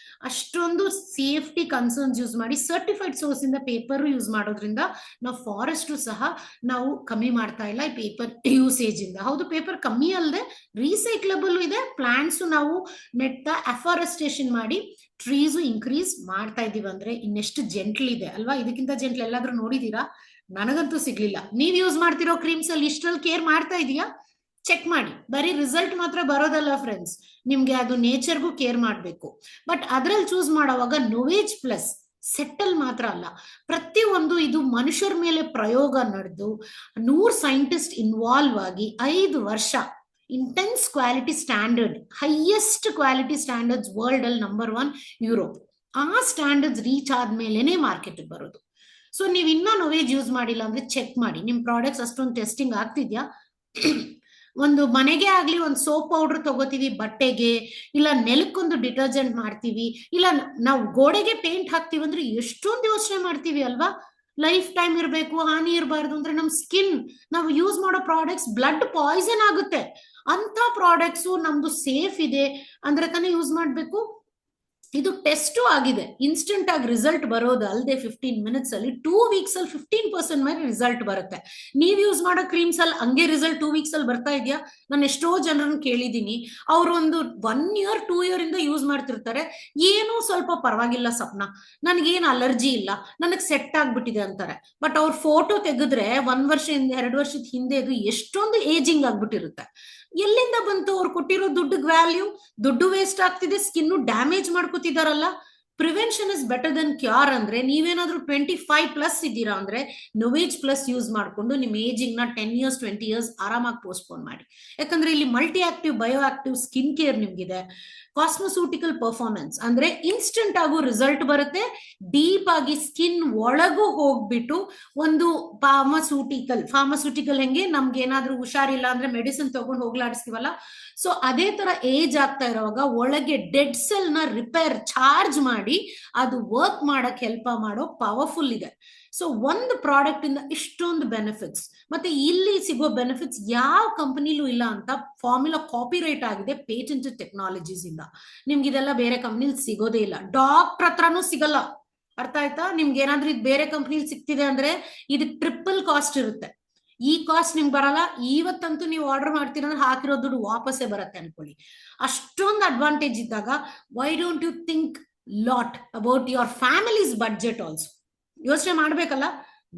ಅಷ್ಟೊಂದು ಸೇಫ್ಟಿ ಕನ್ಸರ್ನ್ಸ್ ಯೂಸ್ ಮಾಡಿ ಸರ್ಟಿಫೈಡ್ ಸೋರ್ಸ್ ಇಂದ ಪೇಪರ್ ಯೂಸ್ ಮಾಡೋದ್ರಿಂದ ನಾವು ಫಾರೆಸ್ಟ್ ಸಹ ನಾವು ಕಮ್ಮಿ ಮಾಡ್ತಾ ಇಲ್ಲ ಈ ಪೇಪರ್ ಯೂಸೇಜ್ ಇಂದ. ಹೌದು, ಪೇಪರ್ ಕಮ್ಮಿ ಅಲ್ಲದೆ ರೀಸೈಕ್ಲಬಲ್ ಇದೆ. ಪ್ಲಾಂಟ್ಸ್ ನಾವು ನೆಟ್ಟ ಅಫಾರೆಸ್ಟೇಷನ್ ಮಾಡಿ ಟ್ರೀಸು ಇನ್ಕ್ರೀಸ್ ಮಾಡ್ತಾ ಇದೀವಿ ಅಂದ್ರೆ ಇನ್ನೆಷ್ಟು ಜೆಂಟ್ಲ್ ಇದೆ ಅಲ್ವಾ. ಇದಕ್ಕಿಂತ ಜೆಂಟ್ಲ್ ಎಲ್ಲಾದ್ರೂ ನೋಡಿದೀರಾ? ನನಗಂತೂ ಸಿಗ್ಲಿಲ್ಲ. ನೀವ್ ಯೂಸ್ ಮಾಡ್ತಿರೋ ಕ್ರೀಮ್ಸ್ ಅಲ್ಲಿ ಇಷ್ಟರಲ್ಲಿ ಕೇರ್ ಮಾಡ್ತಾ ಇದೀಯಾ? ಚೆಕ್ ಮಾಡಿ. ಬರೀ ರಿಸಲ್ಟ್ ಮಾತ್ರ ಬರೋದಲ್ಲ ಫ್ರೆಂಡ್ಸ್, ನಿಮ್ಗೆ ಅದು ನೇಚರ್ಗೂ ಕೇರ್ ಮಾಡ್ಬೇಕು. ಬಟ್ ಅದ್ರಲ್ಲಿ ಚೂಸ್ ಮಾಡೋವಾಗ ನೋವೇಜ್ ಪ್ಲಸ್ ಸೆಟ್ಟಲ್ ಮಾತ್ರ ಅಲ್ಲ, ಪ್ರತಿಯೊಂದು ಇದು ಮನುಷ್ಯರ ಮೇಲೆ ಪ್ರಯೋಗ ನಡೆದು 100 ಸೈಂಟಿಸ್ಟ್ ಇನ್ವಾಲ್ವ್ ಆಗಿ 5 ವರ್ಷ intense quality standard, highest quality standards world ಅಲ್ಲಿ ನಂಬರ್ 1 ಯುರೋಪ್. ಆ ಸ್ಟ್ಯಾಂಡರ್ಡ್ಸ್ ರೀಚ್ ಆದ್ಮೇಲೆನೆ ಮಾರ್ಕೆಟ್ ಬರೋದು. ಸೊ ನೀವ್ ಇನ್ನೂ ನೋವೇಜ್ ಯೂಸ್ ಮಾಡಿಲ್ಲ ಅಂದ್ರೆ ಚೆಕ್ ಮಾಡಿ, ನಿಮ್ ಪ್ರಾಡಕ್ಟ್ಸ್ ಅಷ್ಟೊಂದು ಟೆಸ್ಟಿಂಗ್ ಆಗ್ತಿದ್ಯಾ. ಒಂದು ಮನೆಗೆ ಆಗ್ಲಿ ಒಂದು ಸೋಪ್ ಪೌಡರ್ ತಗೋತೀವಿ ಬಟ್ಟೆಗೆ, ಇಲ್ಲ ನೆಲಕ್ಕೊಂದು ಡಿಟರ್ಜೆಂಟ್ ಮಾಡ್ತೀವಿ, ಇಲ್ಲ ನಾವು ಗೋಡೆಗೆ ಪೇಂಟ್ ಹಾಕ್ತಿವಿ ಅಂದ್ರೆ ಎಷ್ಟೊಂದು ಯೋಚನೆ ಮಾಡ್ತೀವಿ ಅಲ್ವಾ. ಲೈಫ್ ಟೈಮ್ ಇರಬೇಕು, ಹಾನಿ ಇರಬಾರ್ದು ಅಂದ್ರೆ ನಮ್ ಸ್ಕಿನ್, ನಾವು ಯೂಸ್ ಮಾಡೋ ಪ್ರಾಡಕ್ಟ್ಸ್ ಬ್ಲಡ್ ಪಾಯ್ಸನ್ ಆಗುತ್ತೆ. ಅಂತ ಪ್ರಾಡಕ್ಟ್ಸ್ ನಮ್ದು ಸೇಫ್ ಇದೆ ಅಂದ್ರೆ ತಾನೇ ಯೂಸ್ ಮಾಡ್ಬೇಕು. ಇದು ಟೆಸ್ಟು ಆಗಿದೆ, ಇನ್ಸ್ಟೆಂಟ್ ಆಗಿ ರಿಸಲ್ಟ್ ಬರೋದು ಅಲ್ಲದೆ 15 ಮಿನಿಟ್ಸ್ ಅಲ್ಲಿ 2 ವೀಕ್ಸ್ ಅಲ್ಲಿ 15% ಮೇಲೆ ರಿಸಲ್ಟ್ ಬರುತ್ತೆ. ನೀವ್ ಯೂಸ್ ಮಾಡೋ ಕ್ರೀಮ್ಸ್ ಅಲ್ಲಿ ಹಂಗೆ ರಿಸಲ್ಟ್ 2 ವೀಕ್ಸ್ ಅಲ್ಲಿ ಬರ್ತಾ ಇದೆಯಾ? ನಾನು ಎಷ್ಟೋ ಜನರನ್ನ ಕೇಳಿದೀನಿ, ಅವ್ರು ಒಂದು 1 ಇಯರ್ 2 ಇಯರ್ ಇಂದ ಯೂಸ್ ಮಾಡ್ತಿರ್ತಾರೆ, ಏನೋ ಸ್ವಲ್ಪ ಪರವಾಗಿಲ್ಲ ಸಪ್ನ, ನನ್ಗೇನು ಅಲರ್ಜಿ ಇಲ್ಲ, ನನಗ್ ಸೆಟ್ ಆಗ್ಬಿಟ್ಟಿದೆ ಅಂತಾರೆ. ಬಟ್ ಅವ್ರ ಫೋಟೋ ತೆಗೆದ್ರೆ 1 ವರ್ಷದಿಂದ 2 ವರ್ಷದ ಹಿಂದೆ ಅದು ಎಷ್ಟೊಂದು ಏಜಿಂಗ್ ಆಗ್ಬಿಟ್ಟಿರುತ್ತೆ. ಎಲ್ಲಿಂದ ಬಂತು ಅವ್ರು ಕೊಟ್ಟಿರೋ ದುಡ್ಡಿಗೆ ವ್ಯಾಲ್ಯೂ? ದುಡ್ಡು ವೇಸ್ಟ್ ಆಗ್ತಿದೆ, ಸ್ಕಿನ್ ಡ್ಯಾಮೇಜ್ ಮಾಡ್ಕೋತಿದಾರಲ್ಲ. Prevention is better than cure ಅಂದ್ರೆ ನೀವೇನಾದ್ರೂ 25+ ಇದ್ದೀರಾ ಅಂದ್ರೆ ನೋವೇಜ್ ಪ್ಲಸ್ ಯೂಸ್ ಮಾಡ್ಕೊಂಡು ನಿಮ್ ಏಜಿಂಗ್ ನ 10 ಇಯರ್ಸ್ 20 ಇಯರ್ಸ್ ಆರಾಮಾಗಿ ಪೋಸ್ಟ್ಪೋನ್ ಮಾಡಿ. ಯಾಕಂದ್ರೆ ಇಲ್ಲಿ multi active bio active skin care ನಿಮ್ಗಿದೆ. ಕಾಸ್ಮೋಸೂಟಿಕಲ್ ಪರ್ಫಾರ್ಮೆನ್ಸ್ ಅಂದ್ರೆ ಇನ್ಸ್ಟೆಂಟ್ ಆಗು ರಿಸಲ್ಟ್ ಬರುತ್ತೆ, ಡೀಪ್ ಆಗಿ ಸ್ಕಿನ್ ಒಳಗೂ ಹೋಗ್ಬಿಟ್ಟು ಒಂದು ಫಾರ್ಮಾಸ್ಯೂಟಿಕಲ್ ಹೆಂಗೆ ನಮ್ಗೆ ಏನಾದ್ರೂ ಹುಷಾರಿಲ್ಲ ಅಂದ್ರೆ ಮೆಡಿಸಿನ್ ತಗೊಂಡು ಹೋಗ್ಲಾಡಿಸ್ತೀವಲ್ಲ, ಸೊ ಅದೇ ತರ ಏಜ್ ಆಗ್ತಾ ಇರೋವಾಗ ಒಳಗೆ ಡೆಡ್ ಸೆಲ್ ನ ರಿಪೇರ್ ಚಾರ್ಜ್ ಮಾಡಿ ಮಾಡಿ ಅದು ವರ್ಕ್ ಮಾಡಕ್ ಹೆಲ್ಪ್ ಮಾಡೋ ಪವರ್ಫುಲ್ ಇದೆ. ಸೊ ಒಂದು ಪ್ರಾಡಕ್ಟ್ ಇಂದ ಇಷ್ಟೊಂದು ಬೆನಿಫಿಟ್ಸ್, ಮತ್ತೆ ಇಲ್ಲಿ ಸಿಗೋ ಬೆನಿಫಿಟ್ಸ್ ಯಾವ ಕಂಪನಿಲೂ ಇಲ್ಲ ಅಂತ ಫಾರ್ಮುಲಾ ಕಾಪಿರೈಟ್ ಆಗಿದೆ ಪೇಟೆಂಟೆಡ್ ಟೆಕ್ನಾಲಜೀಸ್ ಇಂದ. ನಿಮ್ಗೆ ಇದೆಲ್ಲ ಬೇರೆ ಕಂಪ್ನಿಲಿ ಸಿಗೋದೇ ಇಲ್ಲ, ಡಾಕ್ಟರ್ ಹತ್ರನೂ ಸಿಗಲ್ಲ. ಅರ್ಥ ಆಯ್ತಾ? ನಿಮ್ಗೆ ಏನಾದ್ರೂ ಇದು ಬೇರೆ ಕಂಪ್ನಿಲಿ ಸಿಗ್ತಿದೆ ಅಂದ್ರೆ ಇದಕ್ಕೆ ಟ್ರಿಪಲ್ ಕಾಸ್ಟ್ ಇರುತ್ತೆ. ಈ ಕಾಸ್ಟ್ ನಿಮ್ಗೆ ಬರಲ್ಲ. ಇವತ್ತಂತೂ ನೀವು ಆರ್ಡರ್ ಮಾಡ್ತೀರ ಅಂದ್ರೆ ಹಾಕಿರೋ ದುಡ್ಡು ವಾಪಸ್ಸೇ ಬರುತ್ತೆ ಅನ್ಕೊಳ್ಳಿ. ಅಷ್ಟೊಂದು ಅಡ್ವಾಂಟೇಜ್ ಇದ್ದಾಗ why don't you think lot about your families budget also? ಯೋಚನೆ ಮಾಡ್ಬೇಕಲ್ಲ.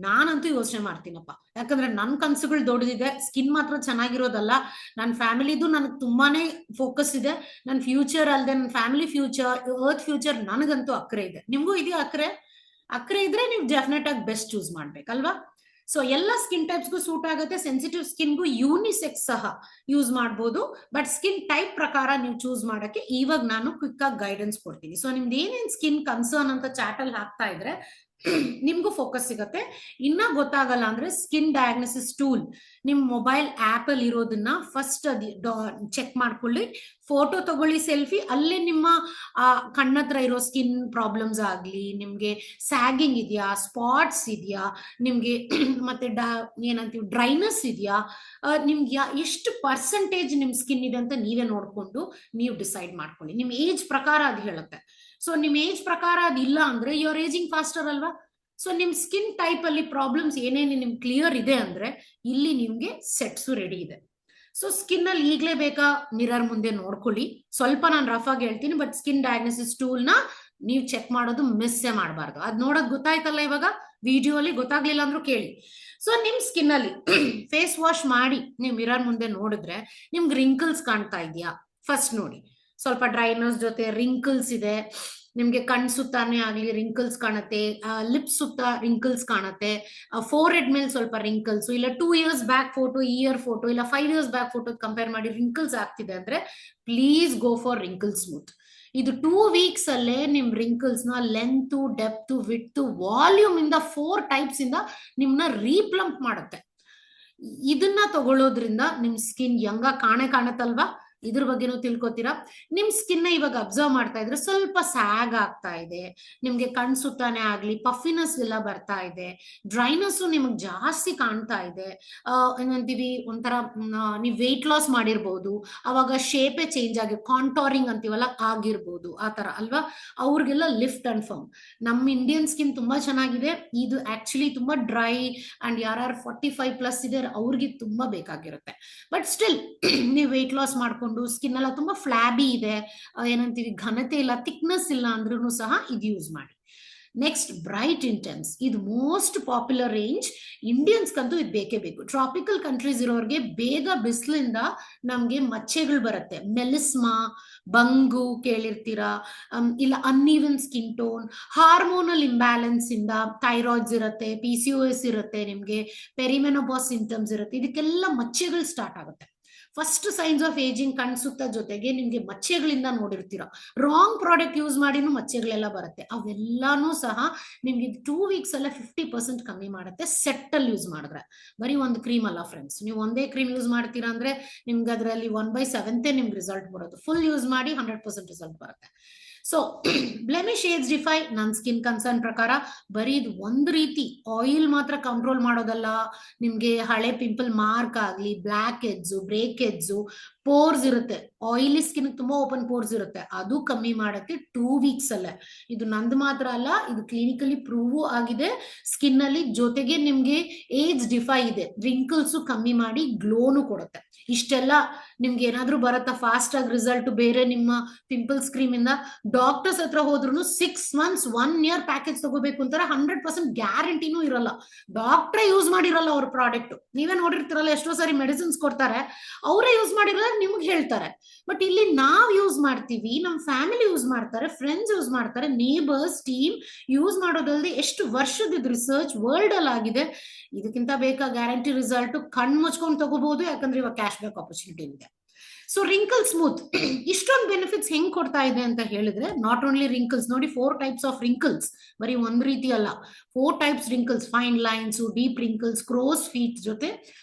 ನಾನಂತೂ ಯೋಚನೆ ಮಾಡ್ತೀನಪ್ಪ, ಯಾಕಂದ್ರೆ ನನ್ ಕನ್ಸುಗಳು ದೊಡ್ಡದಿದೆ. ಸ್ಕಿನ್ ಮಾತ್ರ ಚೆನ್ನಾಗಿರೋದಲ್ಲ, ನನ್ನ ಫ್ಯಾಮಿಲಿದು ನನಗೆ ತುಂಬಾನೇ ಫೋಕಸ್ ಇದೆ. ನನ್ನ ಫ್ಯೂಚರ್ ಅಲ್ಲದೆ ನನ್ನ ಫ್ಯಾಮಿಲಿ ಫ್ಯೂಚರ್, ಅರ್ತ್ ಫ್ಯೂಚರ್ ನನಗಂತೂ ಅಕ್ರೆ ಇದೆ. ನಿಮ್ಗೂ ಇದೆಯಾ ಅಕ್ರೆ ಇದ್ರೆ ನೀವು ಡೆಫಿನೆಟ್ ಆಗಿ ಬೆಸ್ಟ್ ಚೂಸ್ ಮಾಡ್ಬೇಕಲ್ವಾ? ಸೊ ಎಲ್ಲ ಸ್ಕಿನ್ ಟೈಪ್ಸ್ಗೂ ಸೂಟ್ ಆಗುತ್ತೆ. ಸೆನ್ಸಿಟಿವ್ ಸ್ಕಿನ್ಗೂ ಯೂನಿಸೆಕ್ಸ್ ಸಹ ಯೂಸ್ ಮಾಡ್ಬೋದು. ಬಟ್ ಸ್ಕಿನ್ ಟೈಪ್ ಪ್ರಕಾರ ನೀವು ಚೂಸ್ ಮಾಡಕ್ಕೆ ಇವಾಗ ನಾನು ಕ್ವಿಕ್ ಆಗಿ ಗೈಡೆನ್ಸ್ ಕೊಡ್ತೀನಿ. ಸೊ ನಿಮ್ದು ಏನೇನ್ ಸ್ಕಿನ್ ಕನ್ಸರ್ನ್ ಅಂತ ಚಾಟ್ ಅಲ್ಲಿ ಹಾಕ್ತಾ ಇದ್ರೆ ನಿಮ್ಗೂ ಫೋಕಸ್ ಸಿಗತ್ತೆ. ಇನ್ನ ಗೊತ್ತಾಗಲ್ಲ ಅಂದ್ರೆ ಸ್ಕಿನ್ ಡಯಾಗ್ನೋಸಿಸ್ ಟೂಲ್ ನಿಮ್ ಮೊಬೈಲ್ ಆಪ್ ಅಲ್ಲಿ ಇರೋದನ್ನ ಫಸ್ಟ್ ಚೆಕ್ ಮಾಡ್ಕೊಳ್ಳಿ. ಫೋಟೋ ತಗೊಳ್ಳಿ, ಸೆಲ್ಫಿ. ಅಲ್ಲೇ ನಿಮ್ಮ ಕಣ್ಣತ್ರ ಇರೋ ಸ್ಕಿನ್ ಪ್ರಾಬ್ಲಮ್ಸ್ ಆಗ್ಲಿ, ನಿಮ್ಗೆ ಸ್ಯಾಗಿಂಗ್ ಇದೆಯಾ, ಸ್ಪಾಟ್ಸ್ ಇದೆಯಾ, ನಿಮ್ಗೆ ಮತ್ತೆ ಏನಂತೀವಿ ಡ್ರೈನೆಸ್ ಇದೆಯಾ, ನಿಮ್ಗೆ ಎಷ್ಟು ಪರ್ಸೆಂಟೇಜ್ ನಿಮ್ ಸ್ಕಿನ್ ಇದೆ ಅಂತ ನೀವೇ ನೋಡ್ಕೊಂಡು ನೀವು ಡಿಸೈಡ್ ಮಾಡ್ಕೊಳ್ಳಿ. ನಿಮ್ ಏಜ್ ಪ್ರಕಾರ ಅದು ಹೇಳುತ್ತೆ. ಸೊ ನಿಮ್ ಏಜ್ ಪ್ರಕಾರ ಅದಿಲ್ಲ ಅಂದ್ರೆ ಯುವರ್ ಏಜಿಂಗ್ ಫಾಸ್ಟರ್ ಅಲ್ವಾ? ಸೊ ನಿಮ್ ಸ್ಕಿನ್ ಟೈಪ್ ಅಲ್ಲಿ ಪ್ರಾಬ್ಲಮ್ಸ್ ಏನೇನು ನಿಮ್ ಕ್ಲಿಯರ್ ಇದೆ ಅಂದ್ರೆ ಇಲ್ಲಿ ನಿಮ್ಗೆ ಸೆಟ್ಸು ರೆಡಿ ಇದೆ. ಸೊ ಸ್ಕಿನ್ ಅಲ್ಲಿ ಈಗ್ಲೇ ಬೇಕಾ ಮಿರರ್ ಮುಂದೆ ನೋಡ್ಕೊಳ್ಳಿ. ಸ್ವಲ್ಪ ನಾನು ರಫ್ ಆಗಿ ಹೇಳ್ತೀನಿ, ಬಟ್ ಸ್ಕಿನ್ ಡಯಾಗ್ನೋಸಿಸ್ ಟೂಲ್ ನ ನೀವು ಚೆಕ್ ಮಾಡೋದು ಮಿಸ್ಸೇ ಮಾಡಬಾರ್ದು. ಅದ್ ನೋಡಕ್ ಗೊತ್ತಾಯ್ತಲ್ಲ ಇವಾಗ ವಿಡಿಯೋ ಅಲ್ಲಿ, ಗೊತ್ತಾಗ್ಲಿಲ್ಲ ಅಂದ್ರೂ ಕೇಳಿ. ಸೊ ನಿಮ್ ಸ್ಕಿನ್ ಅಲ್ಲಿ ಫೇಸ್ ವಾಶ್ ಮಾಡಿ ನೀವು ಮಿರರ್ ಮುಂದೆ ನೋಡಿದ್ರೆ ನಿಮ್ಗೆ ರಿಂಕಲ್ಸ್ ಕಾಣ್ತಾ ಇದೆಯಾ ಫಸ್ಟ್ ನೋಡಿ. ಸ್ವಲ್ಪ ಡ್ರೈನೆಸ್ ಜೊತೆ ರಿಂಕಲ್ಸ್ ಇದೆ, ನಿಮ್ಗೆ ಕಣ್ ಸುತ್ತಾನೆ ಆಗ್ಲಿ ರಿಂಕಲ್ಸ್ ಕಾಣುತ್ತೆ, ಲಿಪ್ಸ್ ಸುತ್ತ ರಿಂಕಲ್ಸ್ ಕಾಣುತ್ತೆ, ಫೋರ್ ಹೆಡ್ ಮೇಲೆ ಸ್ವಲ್ಪ ರಿಂಕಲ್ಸ್, ಇಲ್ಲ 2 years back photo, year photo, ಇಲ್ಲ 5 years ಬ್ಯಾಕ್ ಫೋಟೋ ಕಂಪೇರ್ ಮಾಡಿ ರಿಂಕಲ್ಸ್ ಆಗ್ತಿದೆ ಅಂದ್ರೆ please go for wrinkle smooth. ಇದು 2 weeks ಅಲ್ಲೇ ನಿಮ್ ರಿಂಕಲ್ಸ್ ನ ಲೆಂತ್, ಡೆಪ್ತ್, ವಿಡ್ತ್, ವಾಲ್ಯೂಮ್ ಇಂದ 4 types ಇಂದ ನಿಮ್ನ ರೀಪ್ಲಂಪ್ ಮಾಡುತ್ತೆ. ಇದನ್ನ ತಗೊಳ್ಳೋದ್ರಿಂದ ನಿಮ್ ಸ್ಕಿನ್ ಯಂಗ ಕಾಣುತ್ತಲ್ವಾ? ಇದ್ರ ಬಗ್ಗೆನೂ ತಿಳ್ಕೊತೀರಾ. ನಿಮ್ ಸ್ಕಿನ್ ಇವಾಗ ಅಬ್ಸರ್ವ್ ಮಾಡ್ತಾ ಇದ್ರೆ ಸ್ವಲ್ಪ ಸ್ಯಾಗ್ ಆಗ್ತಾ ಇದೆ, ನಿಮ್ಗೆ ಕಣ್ ಸುತ್ತಾನೆ ಆಗ್ಲಿ ಪಫಿನೆಸ್ ಎಲ್ಲ ಬರ್ತಾ ಇದೆ, ಡ್ರೈನೆಸ್ ನಿಮ್ಗೆ ಜಾಸ್ತಿ ಕಾಣ್ತಾ ಇದೆ, ಏನಂತೀವಿ ಒಂಥರ ನೀವು ವೆಯ್ಟ್ ಲಾಸ್ ಮಾಡಿರ್ಬೋದು, ಅವಾಗ ಶೇಪೇ ಚೇಂಜ್ ಆಗಿ ಕಾಂಟೋರಿಂಗ್ ಅಂತೀವಲ್ಲ ಆಗಿರ್ಬೋದು, ಆ ತರ ಅಲ್ವಾ? ಅವ್ರಿಗೆಲ್ಲ ಲಿಫ್ಟ್ ಅಂಡ್ ಫರ್ಮ್. ನಮ್ಮ ಇಂಡಿಯನ್ ಸ್ಕಿನ್ ತುಂಬಾ ಚೆನ್ನಾಗಿದೆ. ಇದು ಆಕ್ಚುಲಿ ತುಂಬಾ ಡ್ರೈ ಅಂಡ್ ಯಾರು 45+ ಇದೆ ಅವ್ರಿಗೆ ತುಂಬಾ ಬೇಕಾಗಿರುತ್ತೆ. ಬಟ್ ಸ್ಟಿಲ್ ನೀವು ವೆಯ್ಟ್ ಲಾಸ್ ಮಾಡ್ಕೊಂಡು ಸ್ಕಿನ್ ಎಲ್ಲ ತುಂಬಾ ಫ್ಲಾಬಿ ಇದೆ, ಏನಂತೀವಿ ಘನತೆ ಇಲ್ಲ, ಥಿಕ್ನೆಸ್ ಇಲ್ಲ ಅಂದ್ರೂ ಸಹ ಇದು ಯೂಸ್ ಮಾಡಿ. ನೆಕ್ಸ್ಟ್ ಬ್ರೈಟ್ ಇಂಟೆನ್ಸ್, ಇದು ಮೋಸ್ಟ್ ಪಾಪ್ಯುಲರ್ ರೇಂಜ್. ಇಂಡಿಯನ್ಸ್ಗಂತೂ ಇದು ಬೇಕೇ ಬೇಕು. ಟ್ರಾಪಿಕಲ್ ಕಂಟ್ರೀಸ್ ಇರೋರಿಗೆ ಬೇಗ ಬಿಸಿಲಿಂದ ನಮ್ಗೆ ಮಚ್ಚೆಗಳು ಬರುತ್ತೆ. ಮೆಲಿಸ್ಮಾ, ಬಂಗು ಕೇಳಿರ್ತೀರಾ, ಇಲ್ಲ uneven skin tone, hormonal imbalance ಇಂದ ಥೈರಾಯ್ಡ್ಸ್ ಇರುತ್ತೆ, PCOS ಇರುತ್ತೆ, ನಿಮ್ಗೆ ಪೆರಿಮೆನೋಪಾಸ್ ಸಿಂಟಮ್ಸ್ ಇರುತ್ತೆ. ಇದಕ್ಕೆಲ್ಲ ಮಚ್ಚೆಗಳು ಸ್ಟಾರ್ಟ್ ಆಗುತ್ತೆ. ಫಸ್ಟ್ ಸೈನ್ಸ್ ಆಫ್ ಏಜಿಂಗ್ ಕಾಣಿಸುತ್ತ ಜೊತೆಗೆ ನಿಮ್ಗೆ ಮಚ್ಚೆಗಳಿಂದ ನೋಡಿರ್ತೀರ. ರಾಂಗ್ ಪ್ರಾಡಕ್ಟ್ ಯೂಸ್ ಮಾಡಿನೂ ಮಚ್ಚೆಗಳೆಲ್ಲ ಬರುತ್ತೆ. ಅವೆಲ್ಲಾನು ಸಹ ನಿಮ್ಗೆ 2 weeks ಅಲ್ಲೇ 50% ಕಮ್ಮಿ ಮಾಡುತ್ತೆ ಸೆಟ್ ಅಲ್ಲಿ ಯೂಸ್ ಮಾಡಿದ್ರೆ. ಬರೀ ಒಂದು ಕ್ರೀಮ್ ಅಲ್ಲ ಫ್ರೆಂಡ್ಸ್, ನೀವು ಒಂದೇ ಕ್ರೀಮ್ ಯೂಸ್ ಮಾಡ್ತೀರಾ ಅಂದ್ರೆ ನಿಮ್ಗೆ ಅದರಲ್ಲಿ 1/7 ನಿಮ್ಗೆ ರಿಸಲ್ಟ್ ಬರೋದು. ಫುಲ್ ಯೂಸ್ ಮಾಡಿ 100% ರಿಸಲ್ಟ್ ಬರುತ್ತೆ. ಸೊ ಬ್ಲೆಮಿಶ್ ಏಜ್ ಡಿಫೈ ನನ್ನ ಸ್ಕಿನ್ ಕನ್ಸರ್ನ್ ಪ್ರಕಾರ ಬರೀ ಇದು ಒಂದು ರೀತಿ ಆಯಿಲ್ ಮಾತ್ರ ಕಂಟ್ರೋಲ್ ಮಾಡೋದಲ್ಲ. ನಿಮ್ಗೆ ಹಳೆ ಪಿಂಪಲ್ ಮಾರ್ಕ್ ಆಗ್ಲಿ, black heads, break heads, pores ಇರುತ್ತೆ, ಆಯಿಲಿ ಸ್ಕಿನ್ ತುಂಬಾ ಓಪನ್ ಪೋರ್ಸ್ ಇರುತ್ತೆ, ಅದು ಕಮ್ಮಿ ಮಾಡುತ್ತೆ 2 weeks ಅಲ್ಲೇ. ಇದು ನಂದು ಮಾತ್ರ ಅಲ್ಲ, ಇದು ಕ್ಲಿನಿಕಲಿ ಪ್ರೂವ್ ಆಗಿದೆ ಸ್ಕಿನ್ ಅಲ್ಲಿ. ಜೊತೆಗೆ ನಿಮ್ಗೆ ಏಜ್ ಡಿಫೈ ಇದೆ, ರಿಂಕಲ್ಸ್ ಕಮ್ಮಿ ಮಾಡಿ ಗ್ಲೋನು ಕೊಡುತ್ತೆ. ಇಷ್ಟೆಲ್ಲ ನಿಮ್ಗೆ ಏನಾದ್ರೂ ಬರುತ್ತಾ ಫಾಸ್ಟ್ ಆಗಿ ರಿಸಲ್ಟ್ ಬೇರೆ ನಿಮ್ಮ ಪಿಂಪಲ್ಸ್ ಕ್ರೀಮ್ ಇಂದ? ಡಾಕ್ಟರ್ಸ್ ಹತ್ರ ಹೋದ್ರು 6 months 1 year ಪ್ಯಾಕೇಜ್ ತಗೋಬೇಕು ಅಂತಾರೆ. 100% ಗ್ಯಾರಂಟಿನೂ ಇರಲ್ಲ, ಡಾಕ್ಟ್ರೇ ಯೂಸ್ ಮಾಡಿರಲ್ಲ ಅವ್ರ ಪ್ರಾಡಕ್ಟ್. ನೀವೇ ನೋಡಿರ್ತಿರಲ್ಲ, ಎಷ್ಟೋ ಸಾರಿ ಮೆಡಿಸಿನ್ಸ್ ಕೊಡ್ತಾರೆ, ಅವರೇ ಯೂಸ್ ಮಾಡಿರಲ್ಲ, ನಿಮ್ಗೆ ಹೇಳ್ತಾರೆ. ಬಟ್ ಇಲ್ಲಿ ನಾವ್ ಯೂಸ್ ಮಾಡ್ತೀವಿ, ನಮ್ ಫ್ಯಾಮಿಲಿ ಯೂಸ್ ಮಾಡ್ತಾರೆ, ಫ್ರೆಂಡ್ಸ್ ಯೂಸ್ ಮಾಡ್ತಾರೆ, ನೇಬರ್ಸ್, ಟೀಮ್ ಯೂಸ್ ಮಾಡೋದಲ್ಲದೆ ಎಷ್ಟು ವರ್ಷದ ರಿಸರ್ಚ್ ವರ್ಲ್ಡ್ ಅಲ್ಲಿ ಆಗಿದೆ. ಇದಕ್ಕಿಂತ ಬೇಕಾ ಗ್ಯಾರಂಟಿ ರಿಸಲ್ಟ್? ಕಣ್ ಮುಚ್ಕೊಂಡು ತಗೋಬಹುದು, ಯಾಕಂದ್ರೆ ಇವಾಗ ಕ್ಯಾಶ್ ಬ್ಯಾಕ್ ಆಪರ್ಚುನಿಟಿ ಇದೆ. ಸೊ ರಿಂಕಲ್ ಸ್ಮೂತ್ ಇಷ್ಟೊಂದು ಬೆನಿಫಿಟ್ಸ್ ಹೆಂಗ್ ಕೊಡ್ತಾ ಇದೆ ಅಂತ ಹೇಳಿದ್ರೆ, ನಾಟ್ ಓನ್ಲಿ ರಿಂಕಲ್ಸ್ ನೋಡಿ, 4 types ಆಫ್ ರಿಂಕಲ್ಸ್, ಬರೀ ಒಂದ್ ರೀತಿ ಅಲ್ಲ, 4 types wrinkles, fine lines, deep wrinkles, crores feet ಜೊತೆ